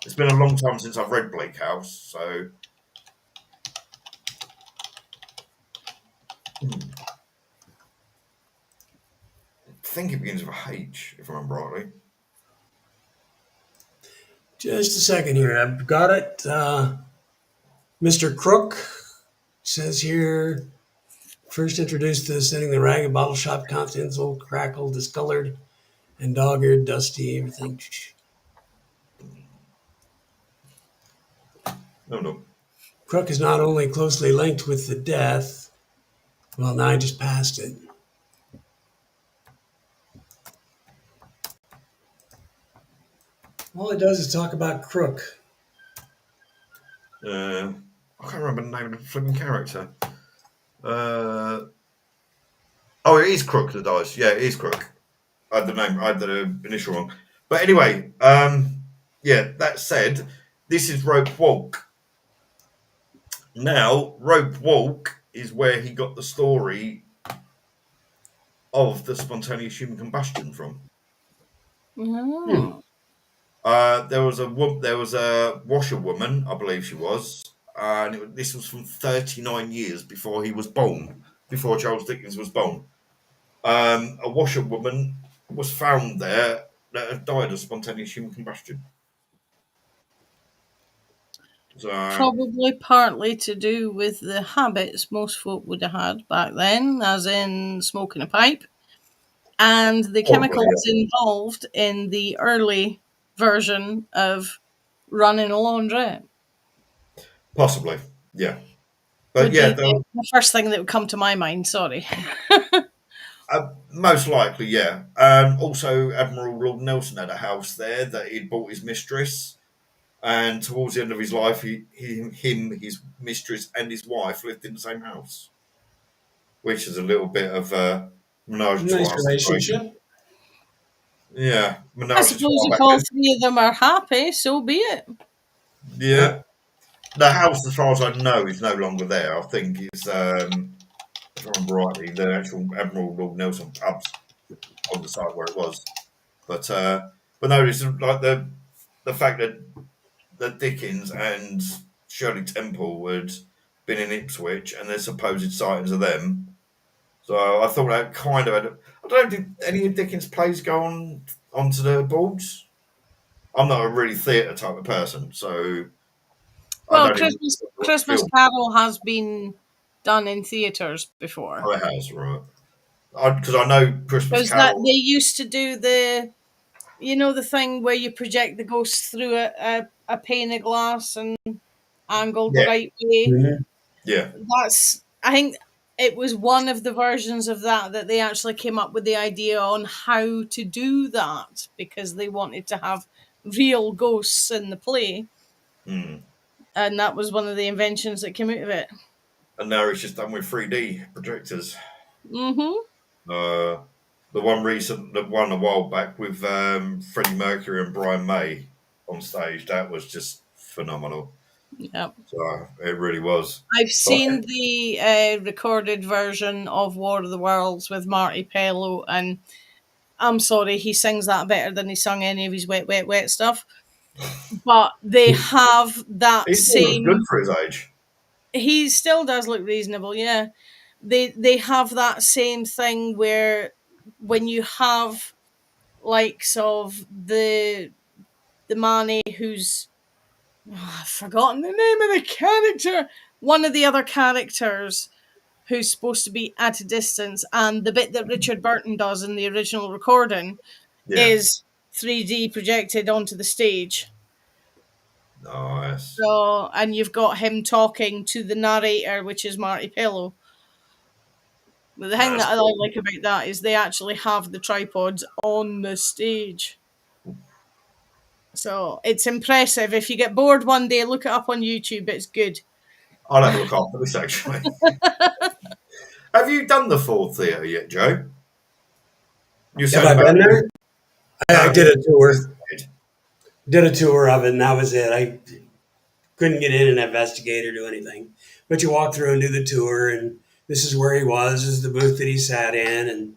It's been a long time since I've read Bleak House, so I think it begins with a H, if I remember rightly. Just a second here. I've got it. Mr. Crook says here first introduced to setting the rag and bottle shop, continental, crackle, discolored, and dog-eared, dusty, everything. No, no. Crook is not only closely linked with the death. Well, now I just passed it. All it does is talk about Crook. I can't remember the name of the flipping character. Uh, oh, it is Crook that dies. Yeah, it is Crook. I had the name, I had the initial wrong. But anyway, yeah, that said, this is Rope Walk. Now, Rope Walk is where he got the story of the spontaneous human combustion from. Hmm. Oh. There was a washerwoman, I believe she was, and this was from 39 years before he was born, before Charles Dickens was born. A washerwoman was found there that had died of spontaneous human combustion. So, Probably partly to do with the habits most folk would have had back then, as in smoking a pipe, and the probably, chemicals involved in the early version of running a laundrette possibly, yeah. But would yeah, be the first thing that would come to my mind. Sorry. most likely, yeah. Also, Admiral Lord Nelson had a house there that he'd bought his mistress. And towards the end of his life, his mistress, and his wife lived in the same house, which is a little bit of a menage a Nice trois situation. relationship. Yeah, I menage a suppose trois if back all then. three of them are happy, so be it. Yeah, the house, as far as I know, is no longer there. I think it's, if I remember rightly, the actual Admiral Lord Nelson pubs on the site where it was. But no, it's like the fact that Dickens and Shirley Temple had been in Ipswich and there's supposed sightings of them. So I thought that kind of had. I don't know, did any of Dickens' plays go onto the boards? I'm not a really theatre type of person, so I Well, don't even Christmas watch Christmas film. Carol has been done in theatres before. Oh, it has, right? Because I know Christmas Because that they Carol. used to do the thing where you project the ghost through a pane of glass and angled the Yeah, right way. Mhm. yeah. I think it was one of the versions of that they actually came up with the idea on how to do that because they wanted to have real ghosts in the play, Hmm. and that was one of the inventions that came out of it. And now it's just done with 3D projectors. Mm-hmm. Uh, the one a while back with Freddie Mercury and Brian May on stage, that was just phenomenal. Yeah. So it really was. I've So seen the recorded version of War of the Worlds with Marty Pello, and I'm sorry, he sings that better than he sung any of his wet, wet, wet stuff. But they have that he still looks good same. for his age. He still does look reasonable, yeah. They have that same thing where when you have likes of the Manny who's I've forgotten the name of the character. One of the other characters who's supposed to be at a distance, and the bit that Richard Burton does in the original recording Yeah, is 3D projected onto the stage. nice. So, and you've got him talking to the narrator, which is Marty Pello. But the thing That's that I cool. like about that is they actually have the tripods on the stage. So it's impressive. If you get bored one day, look it up on YouTube. It's good. I'll have a look after this actually. Have you done the Ford Theatre yet, Joe? You're Have saying I about been there? I no, did a tour. investigated. Did a tour of it, and that was it. I couldn't get in and investigate or do anything. But you walk through and do the tour, and this is where he was. This is the booth that he sat in, and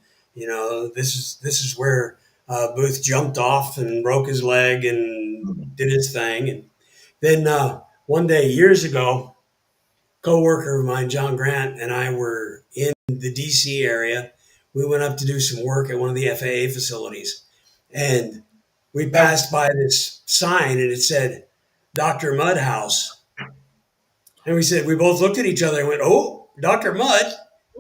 this is where Booth jumped off and broke his leg and did his thing. And then one day, years ago, co-worker of mine, John Grant, and I were in the DC area. We went up to do some work at one of the FAA facilities, and we passed by this sign, and it said Dr. Mudhouse. And we both looked at each other and went, "Oh, Dr. Mud,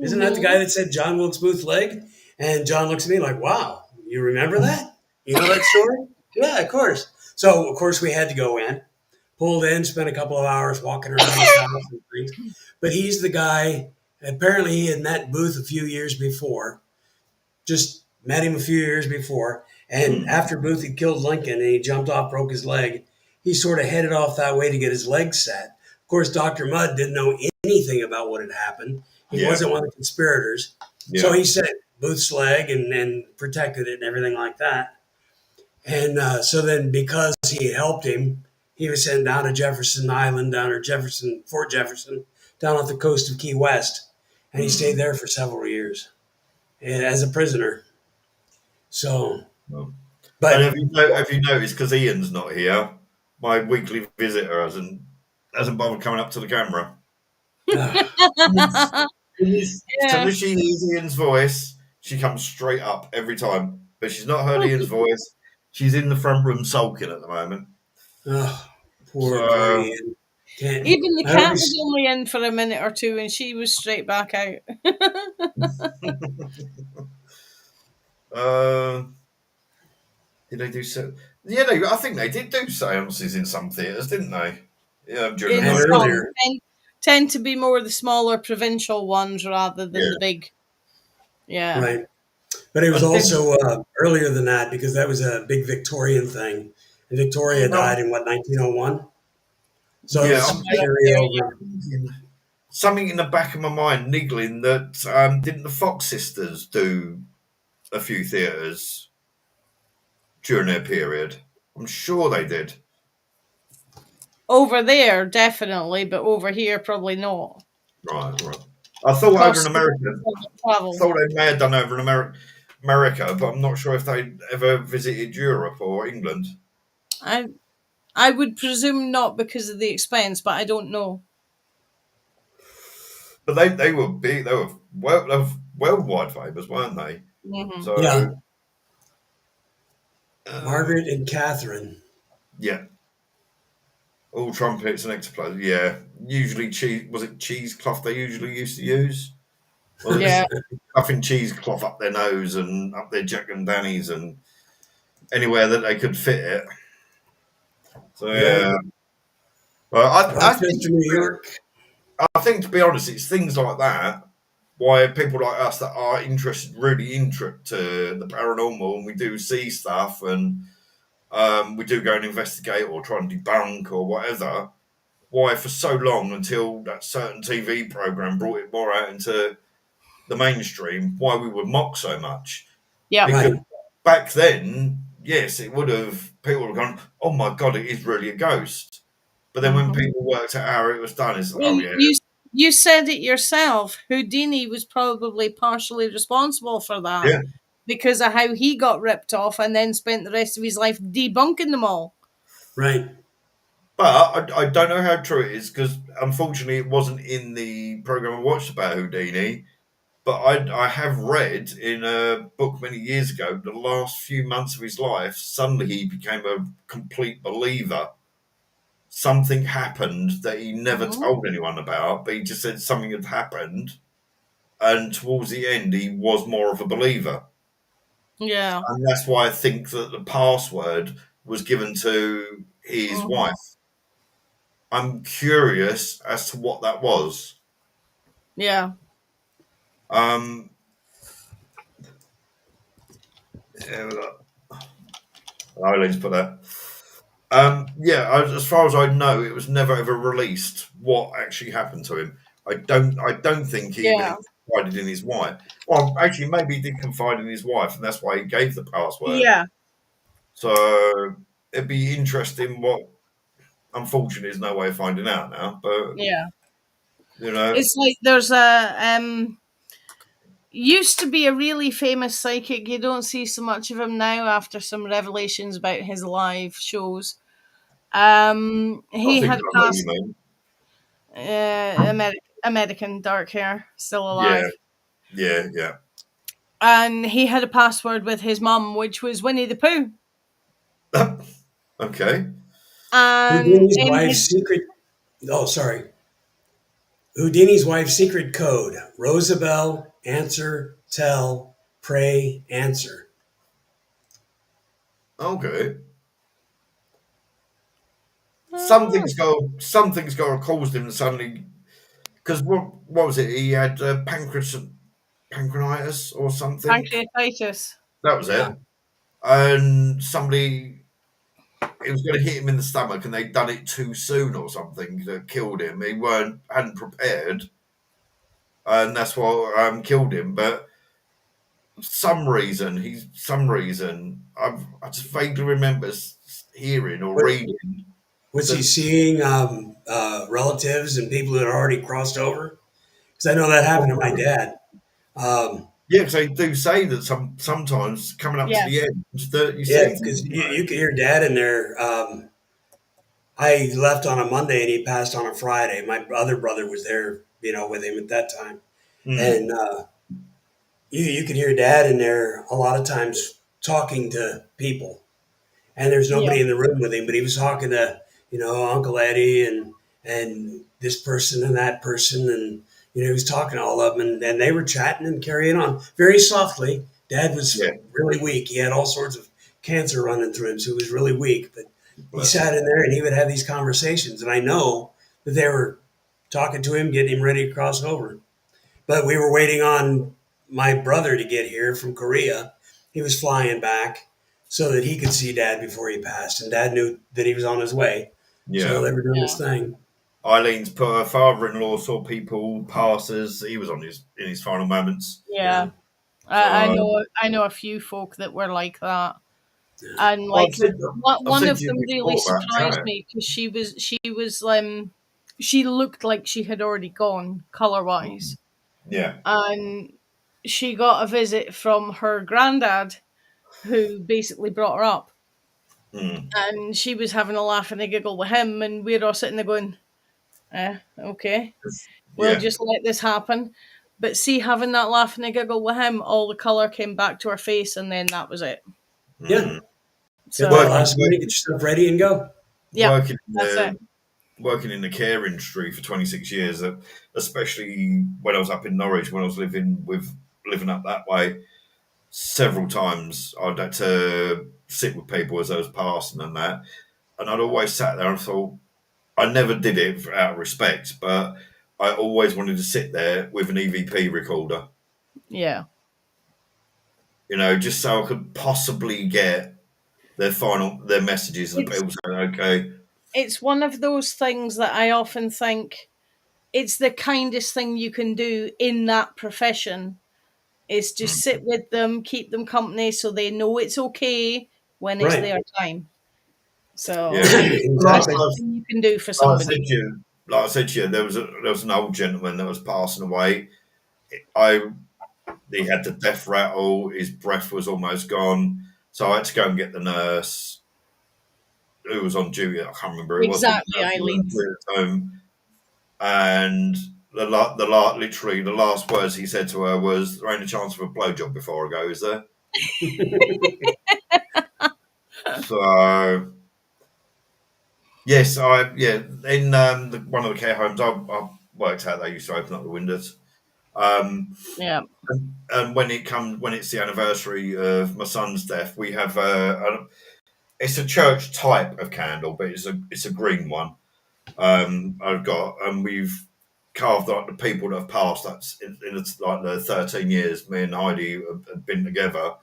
isn't that the guy Mhm. that said John Wilkes Booth leg?" And John looks at me like, "Wow, you remember that? You know that story?" Yeah, of course. So of course we had to go in, pulled in, spent a couple of hours walking around his house and things. But he's the guy. Apparently, he had met Booth a few years before. Just met him a few years before. And Mm. after Booth had killed Lincoln and he jumped off, broke his leg, he sort of headed off that way to get his leg set. Of course, Dr. Mudd didn't know anything about what had happened. He Yeah, wasn't one of the conspirators. So yeah. he set Booth's leg and protected it and everything like that. And so then, because he had helped him, he was sent down to Jefferson Island, down or Fort Jefferson, down off the coast of Key West. And he stayed Mm. there for several years as a prisoner. So, Mm. And but have you noticed because Ian's not here, my weekly visitor hasn't bothered coming up to the camera. uh, As soon Yeah. as she hears Ian's voice, she comes straight up every time. But she's not heard Ian's voice. She's in the front room sulking at the moment. oh, poor So Ian. Can't, Even the I cat was always, only in for a minute or two, and she was straight back out. uh, did they do so? Yeah, I think they did do seances in some theatres, didn't they? Yeah, during the In and night. some earlier, tend to be more the smaller provincial ones rather than Yeah. the big. Yeah. right. But it was And didn't also earlier than that because that was a big Victorian thing. And Victoria Mhm. died in what, 1901? So it yeah, was I'm Right up carry there, over. thinking something in the back of my mind niggling that didn't the Fox sisters do a few theatres during their period? I'm sure they did. over there, definitely, but over here, probably not. Right, right. I thought over in Cost America, travel. thought they may have done over in America, but I'm not sure if they ever visited Europe or England. I I would presume not because of the expense, but I don't know. But they were big. They were worldwide famous, weren't they? Hmm. Yeah, So Margaret and Catherine. yeah, all trumpets and explosives. Yeah, usually cheese. Was it cheesecloth they usually used to use? Was Yeah. it stuffing cheesecloth up their nose and up their Jack and Danny's and anywhere that they could fit it? So Yeah, yeah. Well, Rochester, New York. I think to be honest, it's things like that why people like us that are really interested to the paranormal, and we do see stuff, and we do go and investigate or try and debunk or whatever. Why for so long until that certain TV program brought it more out into the mainstream why we would mock so much. Yep. Because Right. back then, yes, it would have, people would have gone, oh my God, it is really a ghost. But then when Mhm. people worked out how it was done, it's, Well, oh yeah, you said it yourself. Houdini was probably partially responsible for that yeah. because of how he got ripped off and then spent the rest of his life debunking them all. Right. But I don't know how true it is because unfortunately it wasn't in the program I watched about Houdini. But I have read in a book many years ago, the last few months of his life, suddenly he became a complete believer. Something happened that he never Mhm. told anyone about, but he just said something had happened. And towards the end, he was more of a believer. Yeah. And that's why I think that the password was given to his Mhm. wife. I'm curious as to what that was. Yeah. Um, I'll just put that. As far as I know, it was never ever released what actually happened to him. I don't think even he Yeah. confided in his wife. Well, actually, maybe he did confide in his wife, and that's why he gave the password. Yeah. So it'd be interesting. What unfortunately, there's no way of finding out now. But Yeah. you know, It's like there's a used to be a really famous psychic. You don't see so much of him now after some revelations about his live shows. I He think had I know what you passed mean. American dark hair, still Yeah, alive. yeah. And he had a password with his mum, which was Winnie the Pooh. Okay. And Houdini's in wife's his secret. Oh, sorry. Houdini's wife's secret code: Rosabelle, answer, tell, pray, answer. Okay. uh, Something's got to caused him to suddenly. Because what was it? He had pancreatitis or something. pancreatitis. That was Yeah. it. And somebody, it was going to hit him in the stomach, and they'd done it too soon or something that killed him. He hadn't prepared, and that's what killed him. But some reason, I just vaguely remember hearing or What reading was he that. seeing? Relatives and people that had already crossed over? Because I know that happened to my dad. Um, Yeah, because they do say that sometimes coming up to the Yes. end that you yeah, see things. because you could hear dad in there. I left on a Monday and he passed on a Friday. My other brother was there, with him at that time, Mm, and you could hear dad in there a lot of times talking to people, and there's Yeah. nobody in the room with him, but he was talking to Uncle Eddie and this person and that person, and he was talking to all of them, and they were chatting and carrying on very softly. Dad was yeah, really weak. He had all sorts of cancer running through him, so he was really weak. But he bless sat him. in there and he would have these conversations, and I know that they were talking to him, getting him ready to cross over. But we were waiting on my brother to get here from Korea. He was flying back so that he could see dad before he passed. And dad knew that he was on his way. So Yeah. they were doing Yeah. this thing. Eileen's put her father-in-law saw people pass as he was on his in his final moments. Yeah. Yeah. I So know a few folk that were like that. Yeah. And well, like I've one said of to you them really before about surprised Janet. me because she looked like she had already gone color wise. Yeah. And she got a visit from her granddad who basically brought her up. Mm, And she was having a laugh and a giggle with him, and we're all sitting there going, okay, we'll yeah. just let this happen. But see, having that laugh and a giggle with him, all the colour came back to her face, and then that was it. Yeah. Mm. Hit that So, Working, last minute, get working, yourself ready and go. yeah, working in that's it. the working in the care industry for 26 years, especially when I was up in Norwich, when I was living up that way, several times I'd had to sit with people as I was passing and that, and I'd always sat there and thought, I never did it out of respect, but I always wanted to sit there with an EVP recorder, Yeah. just so I could possibly get their messages and It's people saying, okay, it's one of those things that I often think it's the kindest thing you can do in that profession is to Mm. sit with them, keep them company so they know it's okay when it's Right. their time. So Yeah. it's the Like, nicest Exactly. thing you can do for like I said somebody. to you, there was an old gentleman that was passing away. I He had the death rattle. His breath was almost gone. So I had to go and get the nurse who was on duty. I can't remember who it was, but the Exactly, nurse was on Eileen. duty at the home. And literally the last words he said to her was, "There ain't a chance of a blowjob before I go, is there?" So yes, in one of the care homes I worked at, they used to open up the windows. Um, Yeah. and when it's the anniversary of my son's death, we have it's a church type of candle, but it's a green one. I've got, and we've carved like the people that have passed. That's in like the 13 years me and Heidi have been together.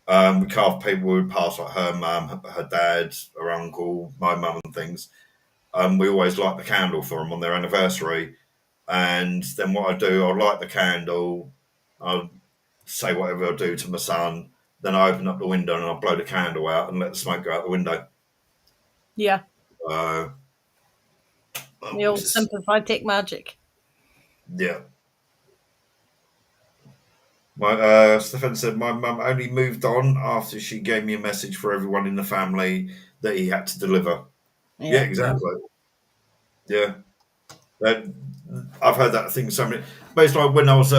We carved people who passed, like her mum, her dad, her uncle, my mum, and things. We always light the candle for them on their anniversary. And then what I do, I'll light the candle. I'll say whatever I do to my son. Then I open up the window and I'll blow the candle out and let the smoke go out the window. Yeah. Uh, The old just, sympathetic magic. yeah. My Stefan said my mum only moved on after she gave me a message for everyone in the family that he had to deliver. Yeah, Yeah. Yeah. exactly. Yeah, that, I've heard that thing so many. Basically, when I was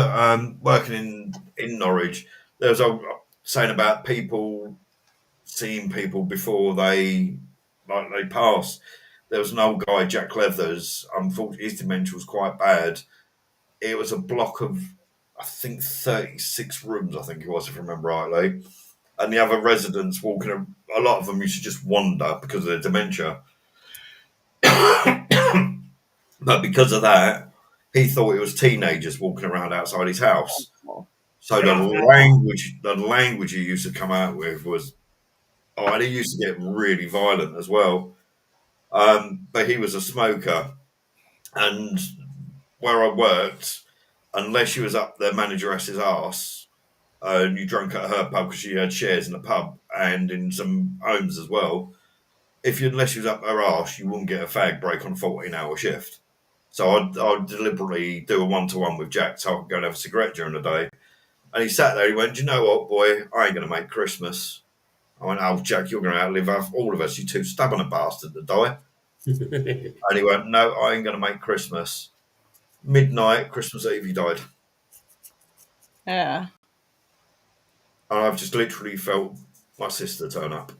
working in Norwich, there was a saying about people seeing people before they pass. There was an old guy, Jack Leathers. Unfortunately, his dementia was quite bad. It was a block of, I think, 36 rooms. I think it was, if I remember rightly. And the other residents walking, a lot of them used to just wander because of their dementia. But because of that, he thought it was teenagers walking around outside his house. Oh, So Yeah. the language he used to come out with was, oh, and he used to get really violent as well. But he was a smoker, and where I worked, unless you was up the manageress's arse, and you drunk at her pub because she had shares in the pub and in some homes as well. Unless you was up her arse, you wouldn't get a fag break on a 14-hour shift. So I'd deliberately do a one-to-one with Jack so I could go and have a cigarette during the day. And he sat there, he went, "Do you know what, boy? I ain't going to make Christmas." I went, "Oh, Jack, you're going to outlive all of us, you too stubborn a bastard to die." And he went, "No, I ain't going to make Christmas." Midnight, Christmas Eve, he died. yeah. And I've just literally felt my sister turn up.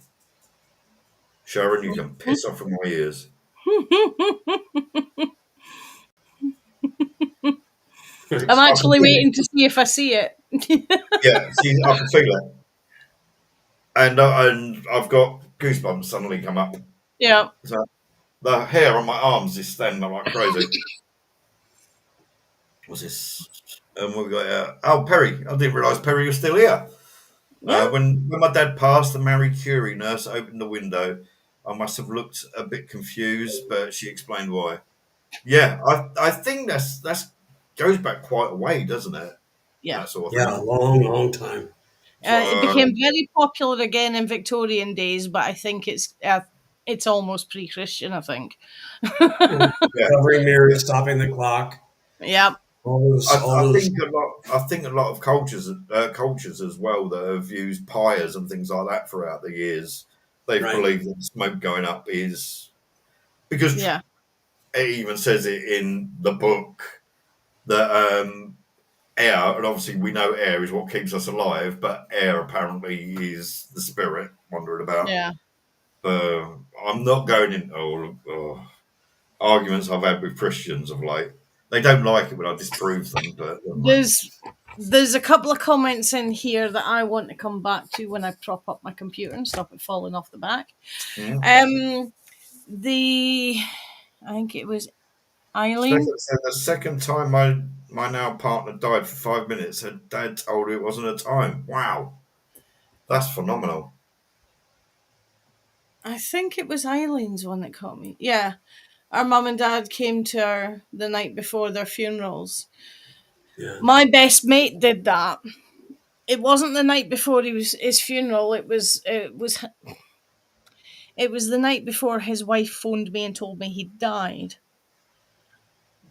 Sharon, you can piss off from my ears. I'm I can actually feel it. waiting to see if I see it. Yeah, see, I can feel it. And I've got goosebumps suddenly come up. Yeah. So the hair on my arms is standing up like crazy. What's this? And we got oh, Perry. I didn't realise Perry was still here. Yeah. When my dad passed, the Marie Curie nurse opened the window. I must have looked a bit confused, but she explained why. Yeah, I think that's goes back quite a way, doesn't it? Yeah. That sort of Yeah. A thing. long, long time. It So became very popular again in Victorian days, but I think it's almost pre-Christian. I think. Yeah. yeah, Covering mirrors, stopping the clock. Yeah. All I those. think a lot. I think a lot of cultures as well that have used pyres and things like that throughout the years. They've Right. believed that smoke going up is because Yeah. it even says it in the book that air, and obviously we know air is what keeps us alive, but air apparently is the spirit wandering about. Yeah. I'm not going into arguments I've had with Christians of late. They don't like it when I disprove them, but never mind. There's a couple of comments in here that I want to come back to when I prop up my computer and stop it falling off the back. Mm. Um, the I think it was Eileen. Second, so the second time my now partner died for 5 minutes, her dad told her it wasn't a time. Wow, that's phenomenal. I think it was Eileen's one that caught me. Yeah. our mum and dad came to her the night before their funerals. Yeah. My best mate did that. It wasn't the night before his funeral. It was the night before his wife phoned me and told me he'd died.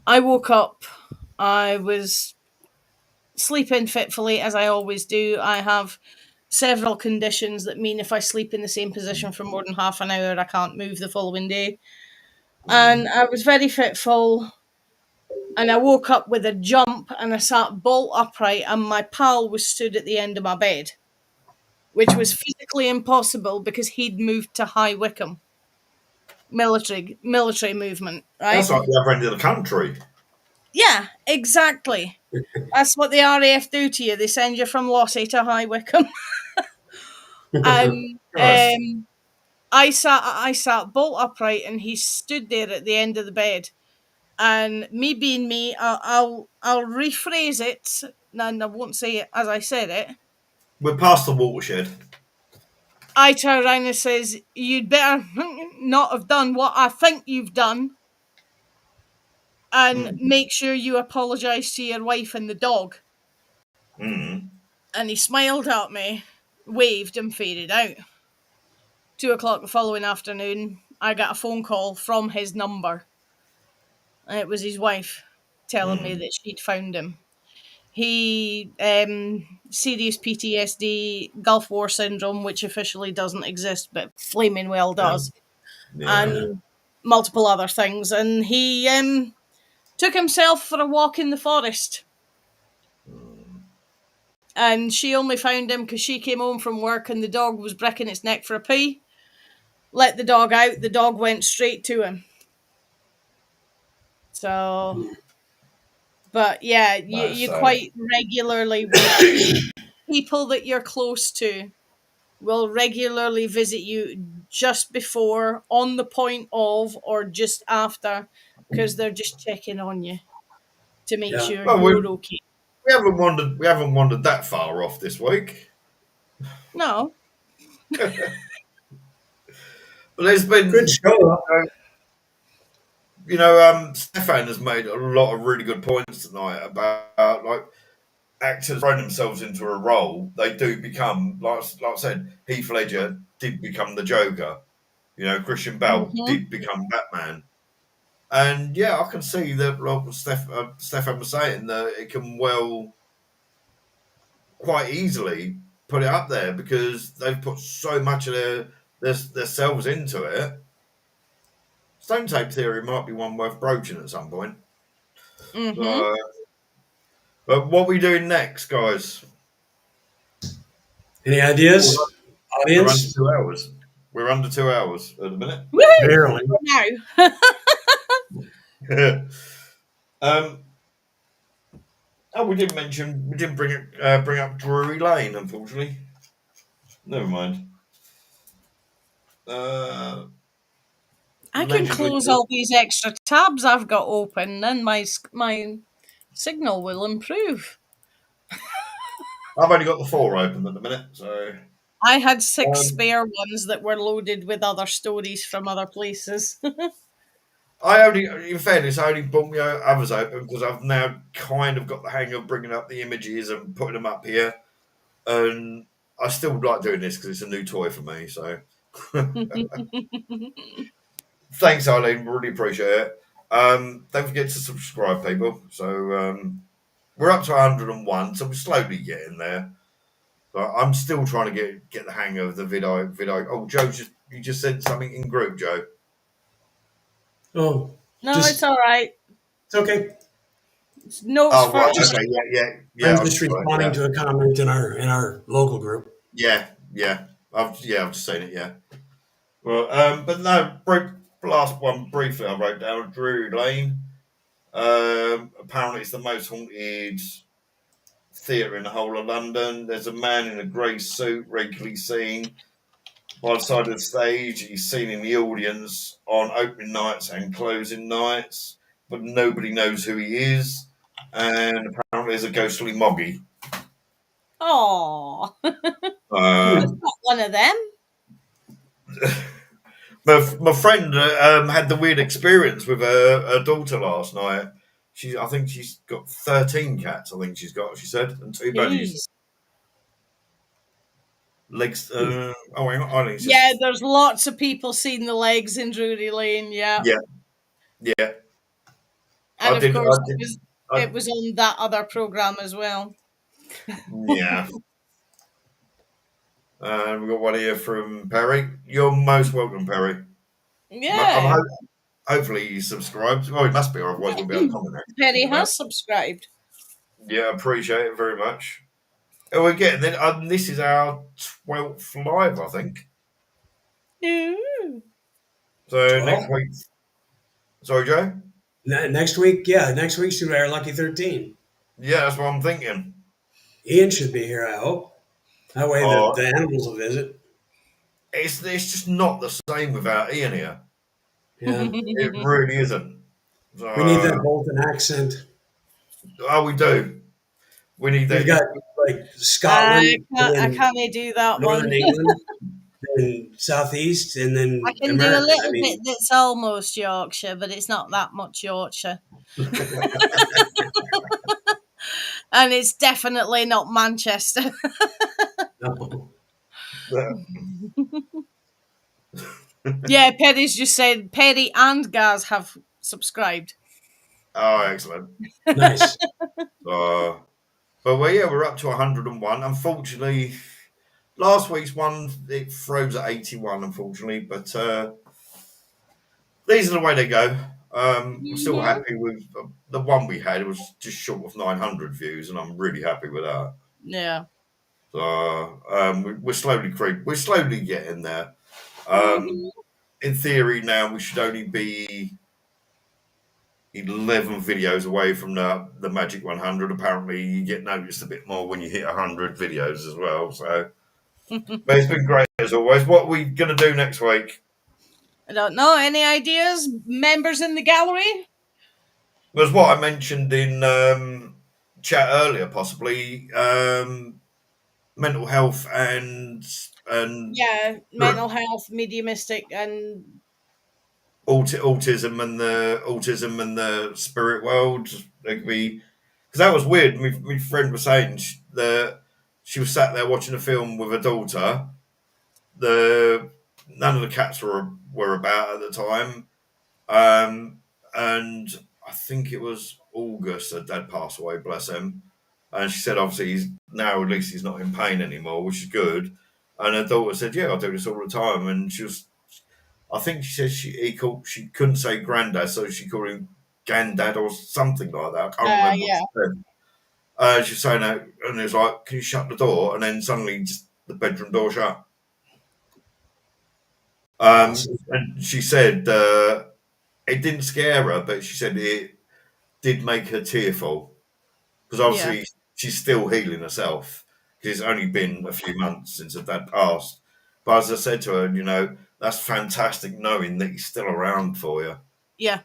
I woke up. I was sleeping fitfully as I always do. I have several conditions that mean if I sleep in the same position for more than half an hour, I can't move the following day. And I was very fitful. And I woke up with a jump and I sat bolt upright, and my pal was stood at the end of my bed, which was physically impossible because he'd moved to High Wycombe. Military movement, right? That's like the other end of the country. Yeah, exactly. That's what the RAF do to you. They send you from Lossy to High Wycombe. And Christ. I sat bolt upright, and he stood there at the end of the bed. And me being me, I'll rephrase it, and I won't say it as I said it. We're past the watershed. I turn around and says, "You'd better not have done what I think you've done, and make sure you apologise to your wife and the dog." Mm. And he smiled at me, waved, and faded out. 2 o'clock the following afternoon, I got a phone call from his number. And it was his wife telling me that she'd found him. He, serious PTSD, Gulf War syndrome, which officially doesn't exist, but flaming well does, Yeah. and multiple other things. And he took himself for a walk in the forest. And she only found him because she came home from work and the dog was breaking its neck for a pee. Let the dog out, the dog went straight to him. So, but yeah, you quite regularly people that you're close to will regularly visit you just before, on the point of, or just after, because they're just checking on you to make Yeah. sure Well, you're okay. we haven't wandered. We haven't wandered that far off this week. No. But there's Good been, show. Stefan has made a lot of really good points tonight about like actors throwing themselves into a role. They do become, like I said, Heath Ledger did become the Joker. Christian Bale Mm-hmm. did become Batman. And yeah, I can see that, like what Stefan was saying, that it can quite easily put it up there because they've put so much of themselves into it. Stone tape theory might be one worth broaching at some point. Mm-hmm. But what are we doing next, guys? Any We're ideas, under audience? 2 hours. We're under 2 hours at the minute. Woohoo! Barely. Now. um, we didn't bring up Drury Lane, unfortunately. Never mind. I can Allegedly, close all these extra tabs I've got open, and my signal will improve. I've only got the 4 open at the minute, so I had 6 um, spare ones that were loaded with other stories from other places. in fairness, I only brought my others open because I've now kind of got the hang of bringing up the images and putting them up here, and I still like doing this because it's a new toy for me. So, thanks, Eileen. Really appreciate it. Don't forget to subscribe, people. So we're up to 101, so we're slowly getting there. But I'm still trying to get the hang of the video. Oh, Joe, you just said something in group, Joe. Oh, No, it's just all right. it's okay. It's notes Oh, right. first. Okay. Yeah. I'm I've just just got it, responding yeah. to a comment in our local group. Yeah. I've just seen it. Yeah. Well, but no. Last one briefly, I wrote down Drury Lane. Apparently, it's the most haunted theatre in the whole of London. There's a man in a grey suit regularly seen by the side of the stage. He's seen in the audience on opening nights and closing nights, but nobody knows who he is. And apparently, there's a ghostly moggy. Aww. Uh, Not one of them. My friend had the weird experience with her daughter last night. I think she's got 13 cats. I think she's got. She said, and two bunnies. Jeez. Legs. Oh, hang on. I think it's Yeah, just. there's lots of people seeing the legs in Drury Lane. Yeah, Yeah, yeah. and of I course did. it I, was on that other program as well. yeah. We've got one here from Perry. You're most welcome, Perry. Yeah, Hopefully he subscribed. Oh, he must be, or otherwise we'll be able to comment Penny anything about. has subscribed. Yeah, I appreciate it very much. Oh, we're getting then. This is our 12th live, I think. Ooh. So next 12? week. Sorry, Joe. Next week, yeah, next week's going to be our lucky 13. Yeah, that's what I'm thinking. Ian should be here, I hope. That way Oh, the animals will visit. it's just not the same without Ian here. Yeah. It really isn't. We need So, that Bolton accent. oh, we do. We need We've that. got like I Scotland, can't. I then can't do that one. Northern England, then Southeast, and I then can do a America. I little bit mean, that's almost Yorkshire, but it's not that much Yorkshire, and it's definitely not Manchester. no. Yeah, Perry's just said Perry and Gaz have subscribed. Oh, excellent. Nice. Uh, but yeah, we're up to 101. Unfortunately, last week's one it froze at 81. Unfortunately, but these are the way they go. I'm still Hmm. happy with the one we had. It was just short of 900 views, and I'm really happy with that. Yeah. So we're slowly we're slowly getting there. Um, Hmm. in theory, now we should only be 11 videos away from the magic 100. Apparently, you get noticed a bit more when you hit 100 videos as well. So, but it's been great as always. What are we going to do next week? I don't know. Any ideas? Members in the gallery? Was what I mentioned in chat earlier, possibly mental health and Yeah, mental health, mediumistic, and autism and the spirit world. It could be because that was weird. My friend was saying that she was sat there watching a film with her daughter. The None of the cats were about at the time, and I think it was August. Her dad passed away, bless him. And she said, obviously, he's now at least he's not in pain anymore, which is good. And her daughter said, "Yeah, I do this all the time." And she was, I think she said she couldn't say granddad, so she called him granddad or something like that. I can't remember what yeah, she said. She was saying that, and it was like, "Can you shut the door?" And then suddenly, just the bedroom door shut. Awesome. And she said it didn't scare her, but she said it did make her tearful because yeah, obviously she's still healing herself because it's only been a few months since her dad passed. But as I said to her, that's fantastic knowing that he's still around for you. yeah.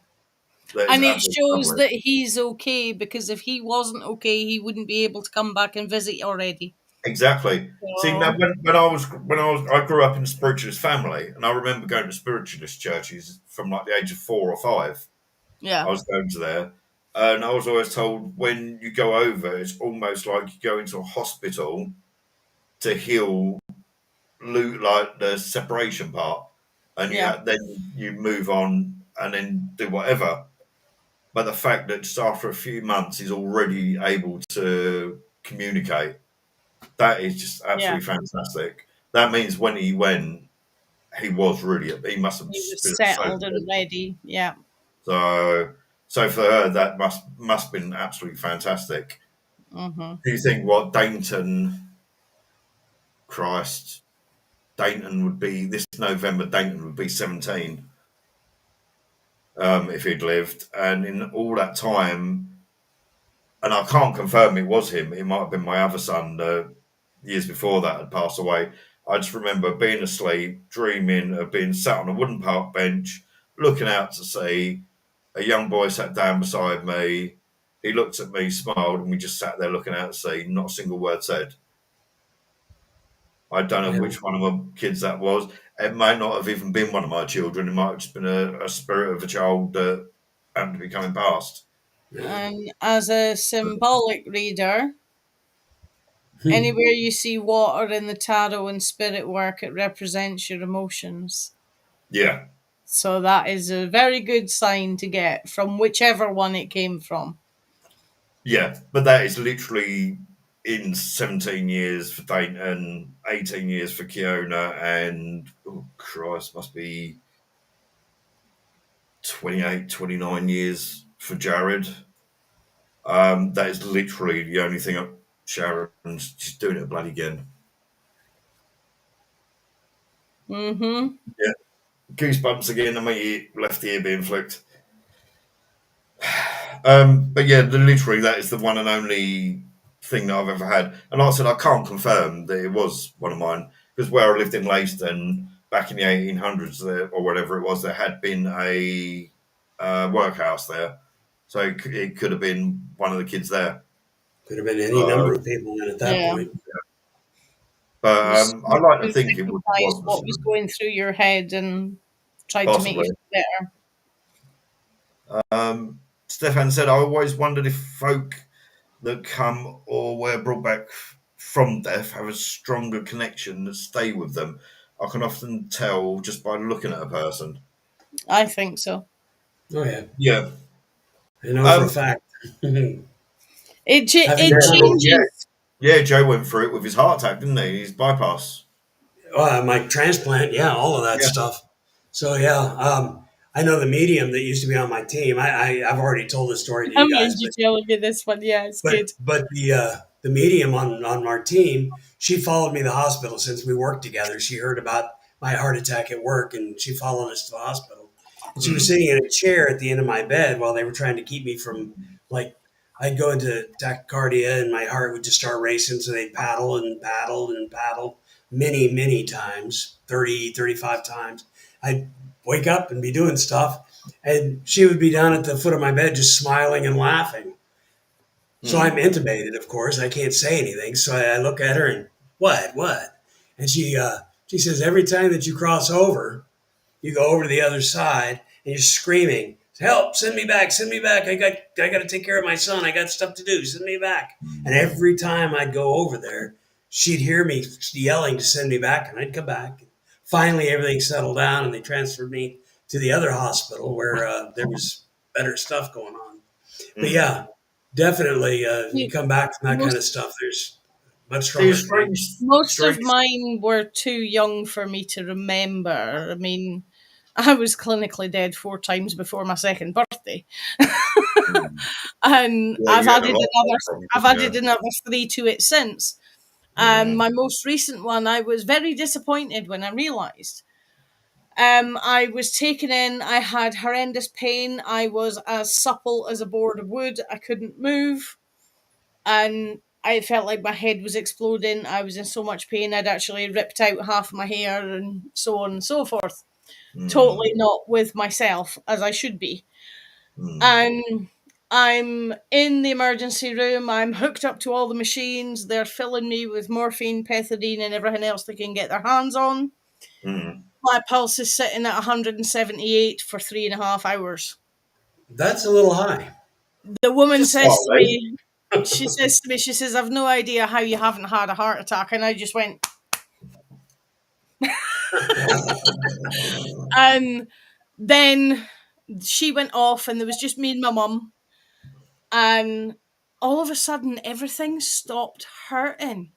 That is And it absolutely shows lovely. that he's okay because if he wasn't okay, he wouldn't be able to come back and visit already. Exactly. See, now So, I grew up in a spiritualist family, and I remember going to spiritualist churches from like the age of 4 or 5. I yeah, was going to there, and I was always told when you go over, it's almost like you go into a hospital to heal, like the separation part, and yeah, then you move on and then do whatever. But the fact that just after a few months he's already able to communicate, that is just yeah. absolutely fantastic. That means when he went, he must have He was been so settled and pleased. ready. Yeah. So, so for her, that must have been absolutely fantastic. Hmm. Do you think what Christ, Dainton would be this November? Dainton would be 17 if he'd lived, and in all that time, and I can't confirm it was him. It might have been my other son. Years before that had passed away. I just remember being asleep, dreaming of being sat on a wooden park bench, looking out to sea. A young boy sat down beside me. He looked at me, smiled, and we just sat there looking out to sea. Not a single word said. I don't know Yeah. which one of my kids that was. It might not have even been one of my children. It might have just been a spirit of a child that happened to be coming past. Yeah. And as a symbolic reader, Hmm. anywhere you see water in the tarot and spirit work, it represents your emotions. Yeah, So that is a very good sign to get from whichever one it came from. yeah. But that is literally in 17 years for Dayton, 18 years for Kiona, and oh Christ, must be 28, 29 years for Jared. That is literally the only thing Sharon's just doing it bloody again. Mm-hmm. Yeah, goosebumps again. I mean, left ear being flicked. But yeah, literally, that is the one and only thing that I've ever had. And like I said, I can't confirm that it was one of mine because where I lived in Leiston back in the 1800s, there, or whatever it was, there had been a workhouse there. So it could have been one of the kids there. Could have been any number Uh, of people in at that Yeah. point. but Just I like to think it sympathize wasn't what was going through your head and tried to make you possibly. feel better. Stefan said, I always wondered if folk that come or were brought back from death have a stronger connection that stay with them. I can often tell just by looking at a person. I think so. Oh yeah, Yeah. I know for a Um, fact. Having It yeah, done well, yeah. changes. Yeah, Joe went through it with his heart attack, didn't he? His bypass. my transplant, yeah, all of that Yeah. stuff. So yeah, I know the medium that used to be on my team. I've already told this story to I you mind guys, you but telling me this one. Yeah, it's good. the medium on our team, she followed me to the hospital since we worked together. She heard about my heart attack at work, and she followed us to the hospital. And she was Mm, sitting in a chair at the end of my bed while they were trying to keep me from, like, I'd go into tachycardia and my heart would just start racing. So they'd paddle and paddle and paddle many times, 30, 35 times. I'd wake up and be doing stuff. And she would be down at the foot of my bed just smiling and laughing. So I'm mm, intubated, of course. I can't say anything. So I look at her and, what? And she says, every time that you cross over, you go over to the other side and you're screaming, help, send me back, send me back. I got to take care of my son. I got stuff to do. Send me back. And mm, every time I'd go over there, she'd hear me yelling to send me back, and I'd come back. Finally, everything settled down, and they transferred me to the other hospital where there was better stuff going on. But mm. yeah, definitely, you You- come back from that kind Most of stuff. There's much See, a stronger strange, connection. most strange. of mine were too young for me to remember. I mean, I was clinically dead 4 times before my second birthday, Mm. and Yeah, you had a lot of problems, I've didn't added you? another three to it since. Mm, My most recent one, I was very disappointed when I realised. I was taken in. I had horrendous pain. I was as supple as a board of wood. I couldn't move, and I felt like my head was exploding. I was in so much pain. I'd actually ripped out half my hair and so on and so forth. mm, Totally not with myself as I should be. mm, And I'm in the emergency room. I'm hooked up to all the machines. They're filling me with morphine, pethidine, and everything else they can get their hands on. mm. My pulse is sitting at 178 for 3.5 hours. That's a little high. The woman Just says to slightly. me, she says, I've no idea how you haven't had a heart attack. And I just went, and then she went off, and there was just me and my mum. And all of a sudden, everything stopped hurting.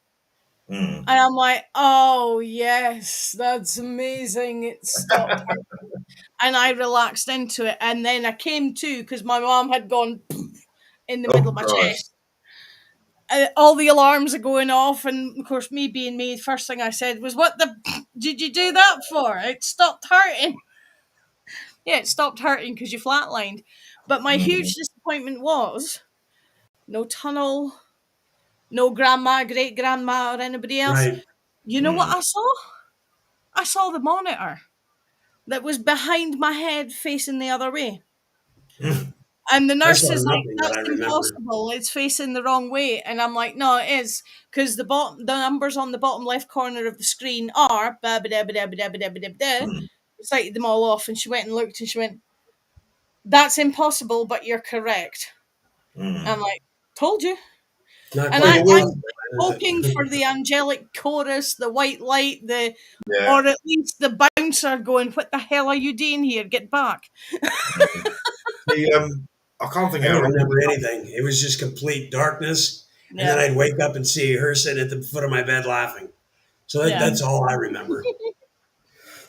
Mm, And I'm like, oh, yes, that's amazing. It stopped hurting. And I relaxed into it. And then I came to because my mom had gone in the middle oh of my Christ. chest. All the alarms are going off. And of course, me being me, first thing I said was, what the did you do that for? It stopped hurting. Yeah, it stopped hurting because you flatlined. But my Mm, huge disappointment was no tunnel, no grandma, great grandma, or anybody else. Right. You know what mm. I saw? I saw the monitor that was behind my head facing the other way. And the I nurse saw is like, nothing that I "That's remember. impossible. It's facing the wrong way." And I'm like, "No, it is, because the numbers on the bottom left corner of the screen are ba ba da ba da ba da ba da ba da ba da." Mm, Cited them all off, and she went and looked, and she went, "That's impossible, but you're correct." mm. I'm like, "Told you." Not And quite Well, I'm impossible, is hoping for it? the angelic chorus, the white light, yeah. or at least the bouncer going, "What the hell are you doing here? Get back!" Mm. The I can't think I how don't long remember ago. anything. It was just complete darkness, and then Yeah, I'd wake up and see her sitting at the foot of my bed laughing. So yeah. that's all I remember.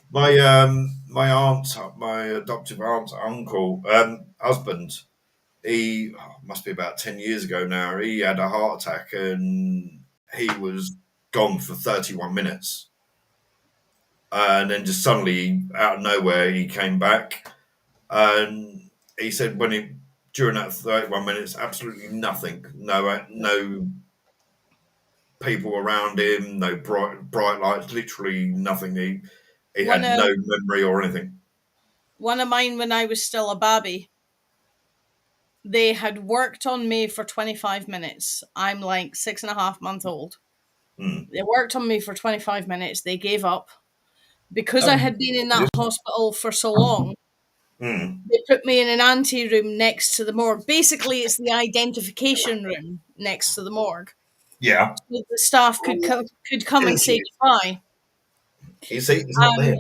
My aunt, my adoptive aunt's uncle, husband, he must be about 10 years ago now. He had a heart attack and he was gone for 31 minutes, and then just suddenly out of nowhere he came back, and he said when he during that 31 minutes, absolutely nothing, no people around him, no bright lights, literally nothing. He One had of no memory or anything. one of mine when I was still a babby. They had worked on me for 25 minutes. I'm like 6.5 months old. Mm. They worked on me for 25 minutes. They gave up because I Oh, had been in yes. that hospital for so long. Mm. They put me in an ante room next to the morgue. Basically, it's the identification room next to the morgue. Yeah. So the staff could come and say goodbye. You see, he's not there.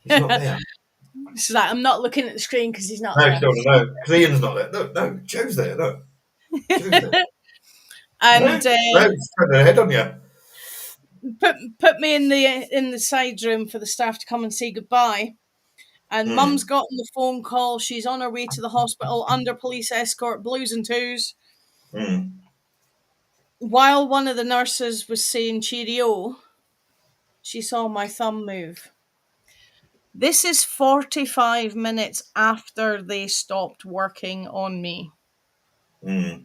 He's not there. She's like, "I'm not looking at the screen because he's not No, there." no. Because Ian's not there. No, no. Joe's there. No, Joe's there. No, And no. He's turning their head on you. put me in the side room for the staff to come and say goodbye. And Mum's Mm. gotten the phone call. She's on her way to the hospital under police escort, blues and twos. Mm. While one of the nurses was saying cheerio, she saw my thumb move. This is 45 minutes after they stopped working on me. Mm.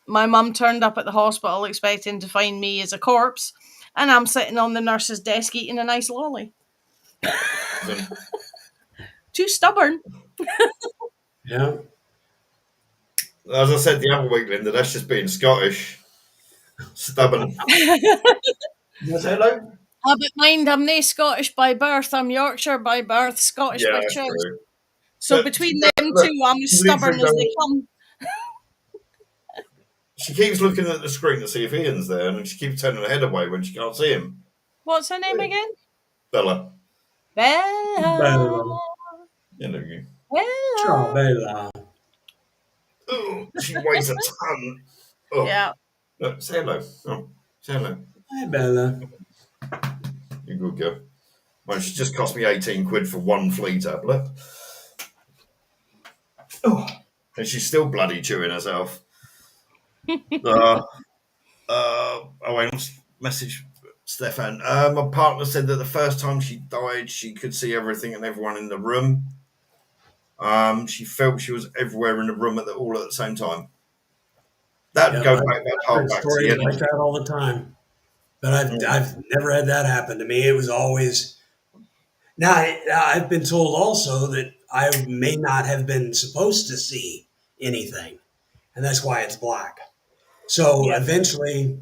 My mum turned up at the hospital expecting to find me as a corpse, and I'm sitting on the nurse's desk eating a nice lolly. So, Too stubborn. Yeah. as I said the other week, Linda, that's just being Scottish. Stubborn. You say hello? But mind, I'm nae Scottish by birth. I'm Yorkshire by birth, Scottish Yeah, by that's choice. true. So But between look, them look, two, I'm as she's literally stubborn as they going, come. she keeps looking at the screen to see if Ian's there, and she keeps turning her head away when she can't see him. What's her name again? Bella. Bella. Bella. You know, you. Ciao, Bella. Bella. Oh, she weighs a ton. Oh, Yeah. look, say hello. Oh, say hello. Hi, Bella. You good girl. Well, she just cost me 18 quid for one flea tablet. Oh, and she's still bloody chewing herself. Oh, wait, message Stefan. My partner said that the first time she died, she could see everything and everyone in the room. She felt she was everywhere in the room all at the same time. That'd Yep, go I've back that whole heard back to the stories like energy. that all the time, but Mm, I've never had that happen to me. It was always now. I've been told also that I may not have been supposed to see anything, and that's why it's black. So Yeah. eventually,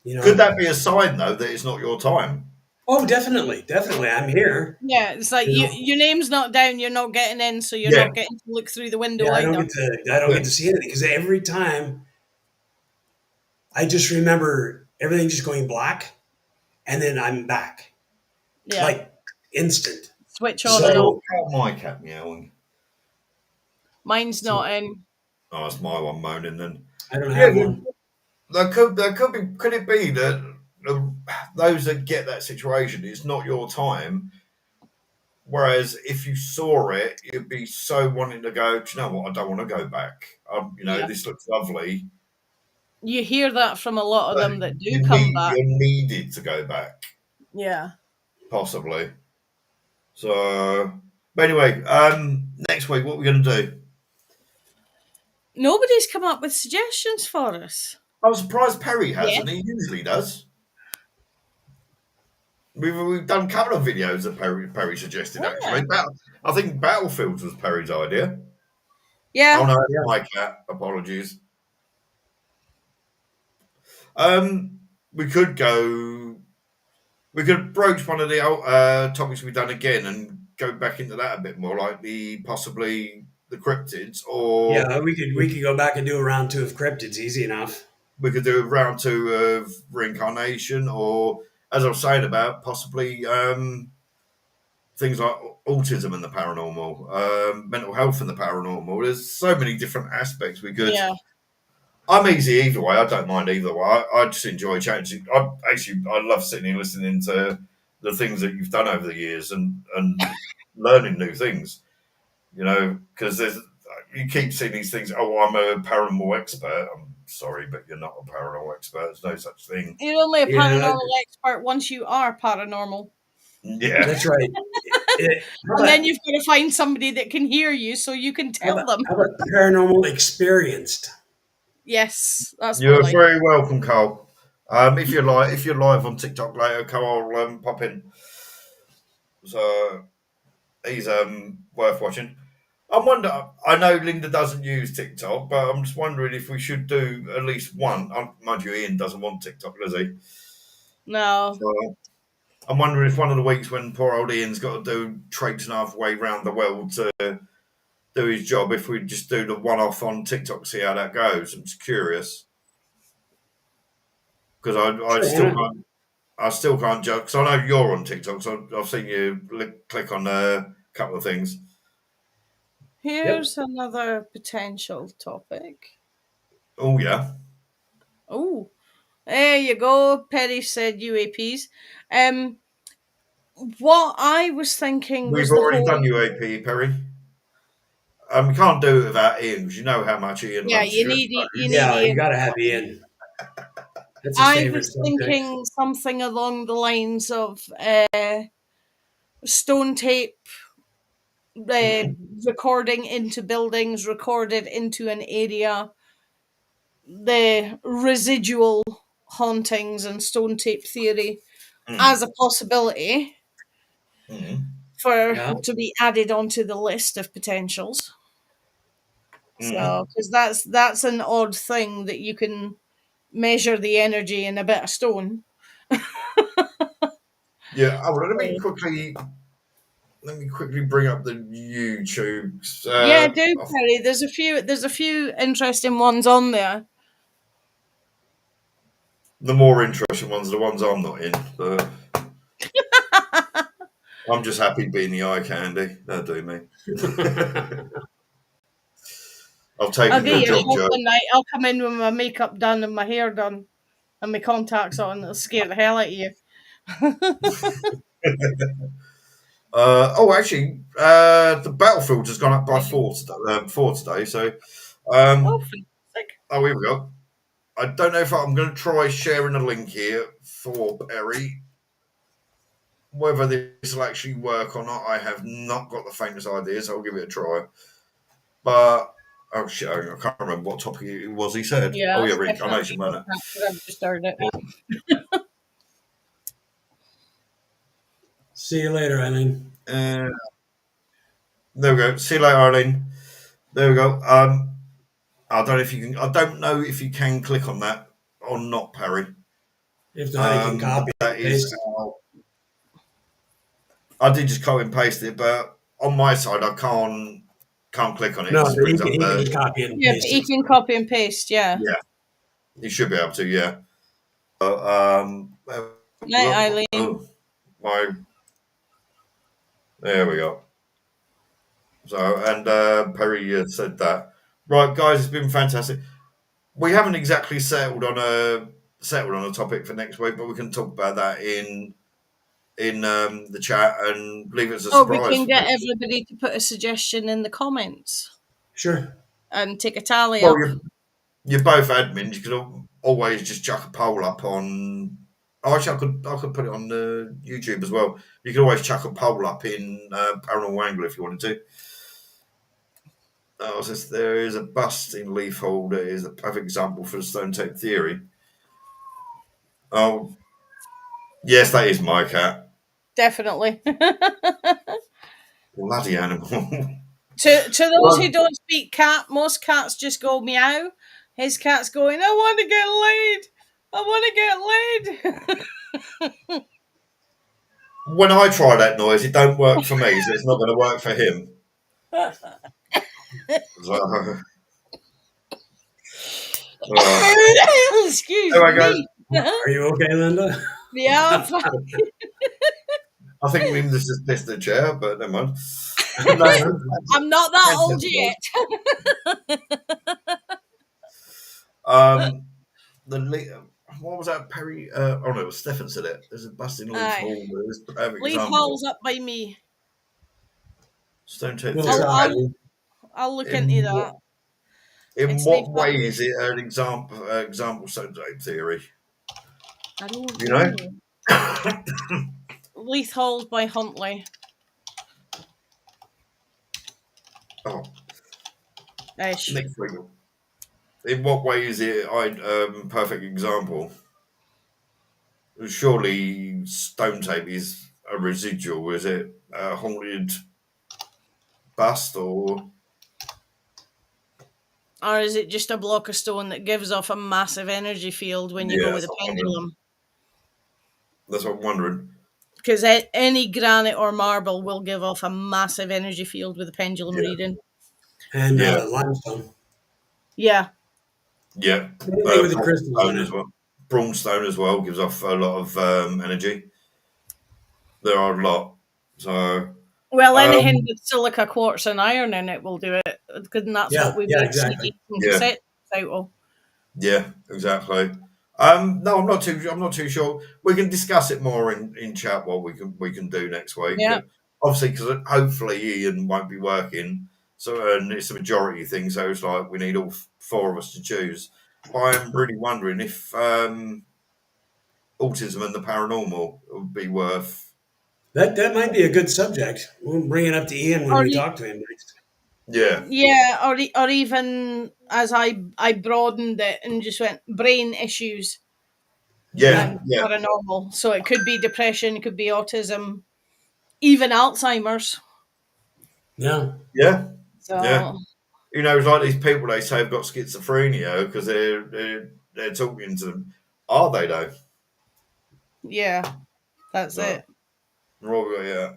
you Could know, that be a sign though that it's not your time? oh, definitely, definitely, I'm here. Yeah. It's like You know, your name's not down, you're not getting in, so you're Yeah, not getting to look through the window yeah, either. I don't yeah. get to see anything because every time I just remember everything just going black, and then I'm back Yeah. like instant. Switch on and off. So How my cat meowing? Mine's so not in. Oh, it's my one moaning then. I don't Yeah, have one. there could be. Could it be that those that get that situation, it's not your time? Whereas if you saw it, you'd be so wanting to go. Do you know what? I don't want to go back. Yeah. This looks lovely. You hear that from a lot of But them that do come back. you're needed to go back, Yeah. possibly. So, but anyway, next week, what are we going to do? Nobody's come up with suggestions for us. I'm surprised Perry Yeah. hasn't. He usually does. We've done a couple of videos that Perry suggested actually. Yeah. I think Battlefields was Perry's idea. Oh Yeah. no, it's Yeah. my cat. Apologies. Um, we could go. We could broach one of the topics we've done again and go back into that a bit more, like the possibly the cryptids, or Yeah, we could go back and do a round two of cryptids, easy enough. we could do a round two of reincarnation, or as I was saying about possibly things like autism and the paranormal, mental health and the paranormal. There's so many different aspects we could. Yeah. I'm easy either way. I don't mind either way. I just enjoy chatting. I love sitting here listening to the things that you've done over the years and learning new things. You know, because there's you keep seeing these things. Oh, I'm a paranormal expert. I'm sorry, but you're not a paranormal expert. There's no such thing. You're only a Yeah, paranormal expert once you are paranormal. Yeah, that's right. How And about then you've got to find somebody that can hear you so you can how tell about them. how about paranormal experienced? Yes, that's more you're like. very welcome, Carl. If you're live on TikTok later, Carl will pop in. So he's worth watching. I know Linda doesn't use TikTok, but I'm just wondering if we should do at least one. Mind you, Ian doesn't want TikTok, does he? No. So I'm wondering if one of the weeks when poor old Ian's got to do traipsing halfway around the world to do his job, if we just do the one off on TikTok, see how that goes. I'm just curious because Sure, why not? I still can't judge because I know you're on TikTok, so I've seen you click on a couple of things. Yep. Here's another potential topic. Oh yeah, Oh, there you go. Perry said UAPs. Um, what I was thinking we've was the already whole. done UAP, Perry. We can't do it without Ian because you know how much Ian Yeah, loves you you. need you need Yeah, you Ian. got to have Ian. That's his I favorite was subject. thinking something along the lines of stone tape uh, Mhm. recording into buildings, recorded into an area, the residual hauntings and stone tape theory as Mm, a possibility mm, for Yeah. to be added onto the list of potentials. So, mm. because that's an odd thing that you can measure the energy in a bit of stone. Yeah. Oh, well, So, let me quickly bring up the YouTubes. yeah, do Perry. There's a few interesting ones on there. The more interesting ones are the ones I'm not in, but I'm just happy being the eye candy. That'll do me. I've I'll taken get your you a job, shock Joe. one night. I'll come in with my makeup done and my hair done and my contacts on. It'll scare the hell out of you. Actually, the battlefield has gone up by four today. So, Oh, um, fantastic. oh, here we go. I don't know if I'm going to try sharing a link here for Perry. Whether this will actually work or not, I have not got the faintest idea, so I'll give it a try. But oh shit, I can't remember what topic it was. He said, Yeah, "Oh yeah, that's reincarnation, definitely not wasn't it?" that. I've just heard it. See you later, Eileen. Uh, there we go. See you later, Arlene. There we go. I don't know if you can. I don't know if you can click on that or not, Perry. If not, you can But copy that and is paste. how I did just copy and paste it. But on my side, I can't click on it. It No, just but brings up he can the just copy it and Yeah, but paste you it. can copy and paste. Yeah. yeah. You should be able to. Yeah. There we Night, go. Eileen. Oh, my. There we go. So and Perry said that. Right, guys, it's been fantastic. We haven't exactly settled on a topic for next week, but we can talk about that in the chat and leave it as a Oh, we surprise can for get next week. everybody to put a suggestion in the comments Sure. and take a tally Well, up. you're both admins. You could always just chuck a poll up on. Oh, actually, I could put it on the YouTube as well. You could always chuck a poll up in Paranormal Angle if you wanted to. Oh, it says there is a bust in Leafhold that is a perfect example for the stone tape theory. Oh, yes, that is my cat. Definitely. Bloody animal. To those who Well, don't speak cat, most cats just go meow. His cat's going, I want to get laid. I want to get laid. when I try that noise, it don't work for me, so it's not going to work for him. So, uh, Excuse there I go. me. Are you okay, Linda? Yeah, I'm fine. I think Linda's just pissed the chair, but never mind. No, I'm not that old fantastic. yet. Um, what was that? Perry? Oh no, it was Stefan said it. There's a busting Leaf Aye. Hall. There's a perfect Leaf example. Hall's up by me. Stone Tape We'll Theory. try. I'll look into In that. in It's Leaf what way Hall. is it an example Stone Tape Theory? I don't You know? know. Leith Hall's by Huntley. Oh, Ish. next week. In what way is it perfect example? Surely Stone Tape is a residual. Is it a haunted bust or? Or is it just a block of stone that gives off a massive energy field when you Yeah, go with a pendulum? That's what I'm wondering. Because any granite or marble will give off a massive energy field with a pendulum Yeah, reading. And yeah, limestone. Yeah. yeah. Anything with the crystals in Bronzestone as it. well. Bronzestone as well gives off a lot of energy. There are a lot. So, Well, anything um, with silica, quartz, and iron in it will do it. Because that's what Yeah, we yeah, make exactly. CDs and yeah, cassettes out of. yeah, exactly. No, I'm not too. I'm not too sure. We can discuss it more in chat what we can do next week. Yeah. Obviously, because hopefully Ian won't be working, so and it's a majority thing. So it's like we need all four of us to choose. But I'm really wondering if autism and the paranormal would be worth. That might be a good subject. We'll bring it up to Ian when Or we talk to him next. Yeah, yeah, or even as I broadened it and just went brain issues yeah, and yeah, paranormal. So it could be depression, it could be autism, even Alzheimer's. Yeah. yeah, yeah. So You know, it's like these people they say have got schizophrenia because they're talking to them. Are they though? yeah, that's No. it. Right, yeah.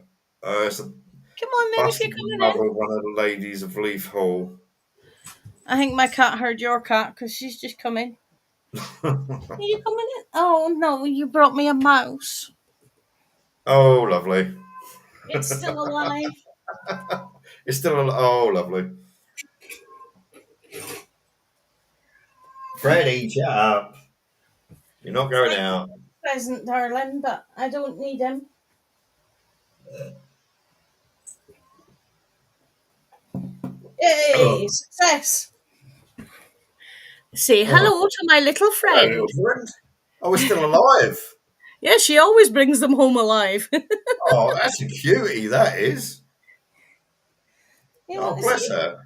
It's a Come on then, if you're busted coming in. mother of one of the ladies of Leaf Hall. I think my cat heard your cat because she's just come in. Are you coming in? Oh no, you brought me a mouse. Oh, lovely. It's still alive. It's still oh, lovely. Freddie, shut up. You're not going Thank out. present, darling, but I don't need him. Oh, Yay, success. Say oh. hello to my little Hello, little friend. friend. Oh, we're still alive. Yeah, she always brings them home alive. Oh, that's a cutie, that is. You Oh, want to see bless him? her.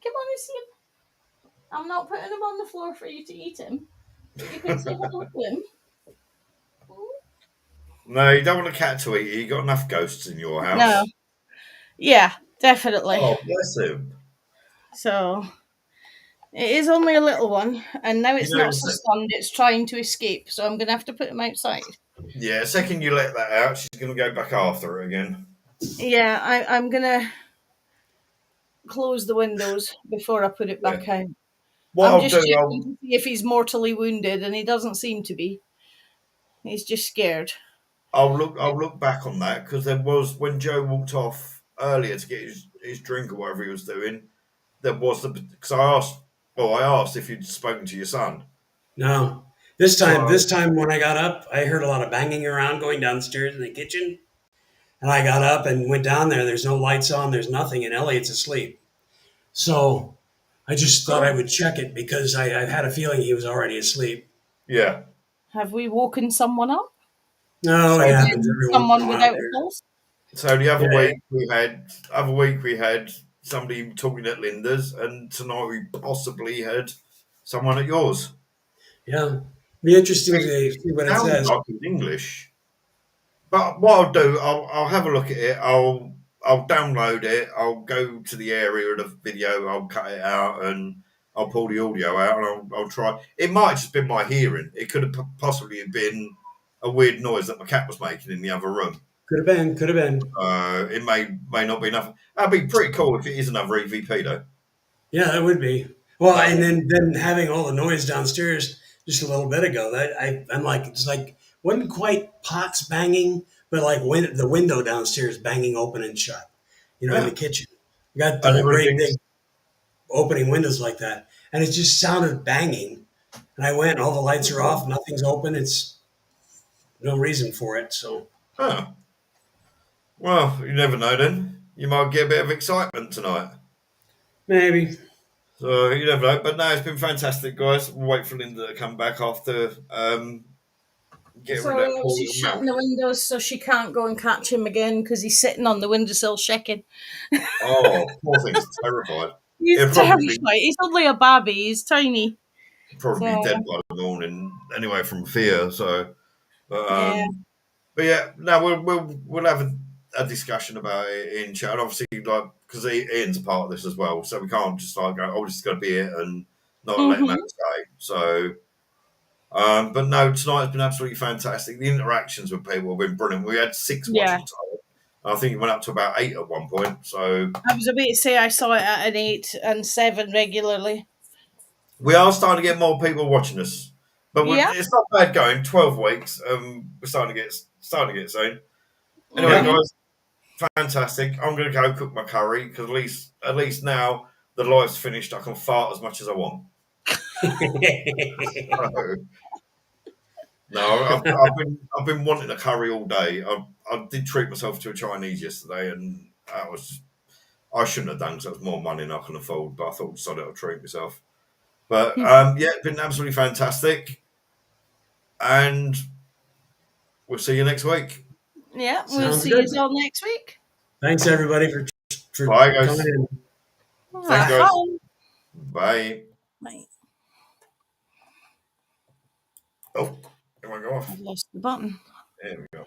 Come on and see him. I'm not putting him on the floor for you to eat him, but you can say hello to him. No, you don't want a cat to eat you. You got enough ghosts in your No. house. Yeah, definitely. Oh, bless him. So it is only a little one, and now You it's know, not so stunned, it's trying to escape, so I'm going to have to put him outside. yeah, second you let that out, she's going to go back after it again. Yeah, I'm going to close the windows before I put it Yeah. back out. What I'm I'll just do, checking to see if he's mortally wounded, and he doesn't seem to be. He's just scared. I'll look back on that because there was when Joe walked off earlier to get his drink or whatever he was doing. There was the because I asked if you'd spoken to your son. No. So This time when I got up, I heard a lot of banging around going downstairs in the kitchen. And I got up and went down there. There's no lights on, there's nothing, and Elliot's asleep. So I just thought I would check it because I had a feeling he was already asleep. yeah, Have we woken someone up? No, it so happens every once in Someone a while without a here. pulse? so the Yeah, other week we had somebody talking at Linda's, and tonight we possibly had someone at yours. yeah. Be interesting to see what it Sounds says. like it's English. But what I'll do, I'll have a look at it. I'll download it. I'll go to the area of the video. I'll cut it out and I'll pull the audio out and I'll try. It might have just been my hearing. It could have possibly been a weird noise that my cat was making in the other room. Could have been. Could have been. It may not be enough. That'd be pretty cool if it is another EVP though. Yeah, that would be. Well, and then having all the noise downstairs just a little bit ago, that I'm like, it's like wasn't quite pots banging, but like the window downstairs banging open and shut. You know, in Yeah. the kitchen. We got And great big everything's opening windows like that, and it just sounded banging. And I went, and all the lights are off, nothing's open. It's no reason for it. So huh. Well, you never know then. You might get a bit of excitement tonight. maybe. So you never know. But no, it's been fantastic, guys. We'll wait for Linda to come back after getting rid of that So poor she's little shutting mouth. the windows so she can't go and catch him again because he's sitting on the windowsill shaking. Oh, poor thing's terrified. He's It'll terrified. He's only a baby. He's tiny. probably be So dead by the morning anyway from fear. So, but yeah. but yeah, no, we'll have a discussion about it in chat. And obviously, like because Ian's a part of this as well, so we can't just like go, oh, this is going to be it and not let him have a say. So. But no, tonight's been absolutely fantastic. The interactions with people have been brilliant. We had 6 Yeah. watching tonight. I think it went up to about 8 at one point. So I was about to say I saw it at an 8 and 7 regularly. we are starting to get more people watching us, but Yeah. it's not bad going. 12 weeks. We're starting to get soon. Anyway, Yeah. guys, fantastic. I'm going to go cook my curry because at least now the live's finished. I can fart as much as I want. No, I've been wanting a curry all day. I did treat myself to a Chinese yesterday, and I shouldn't have done because that's more money than I can afford. But I thought, sod it, I'll treat myself. But yeah, it's been absolutely fantastic, and we'll see you next week. Yeah, we'll Sounds see good. you all next week. Thanks everybody for Bye, guys. coming in. Thanks, guys. Bye. Bye. Bye. Oh, am I go off? I've lost the button. There we go.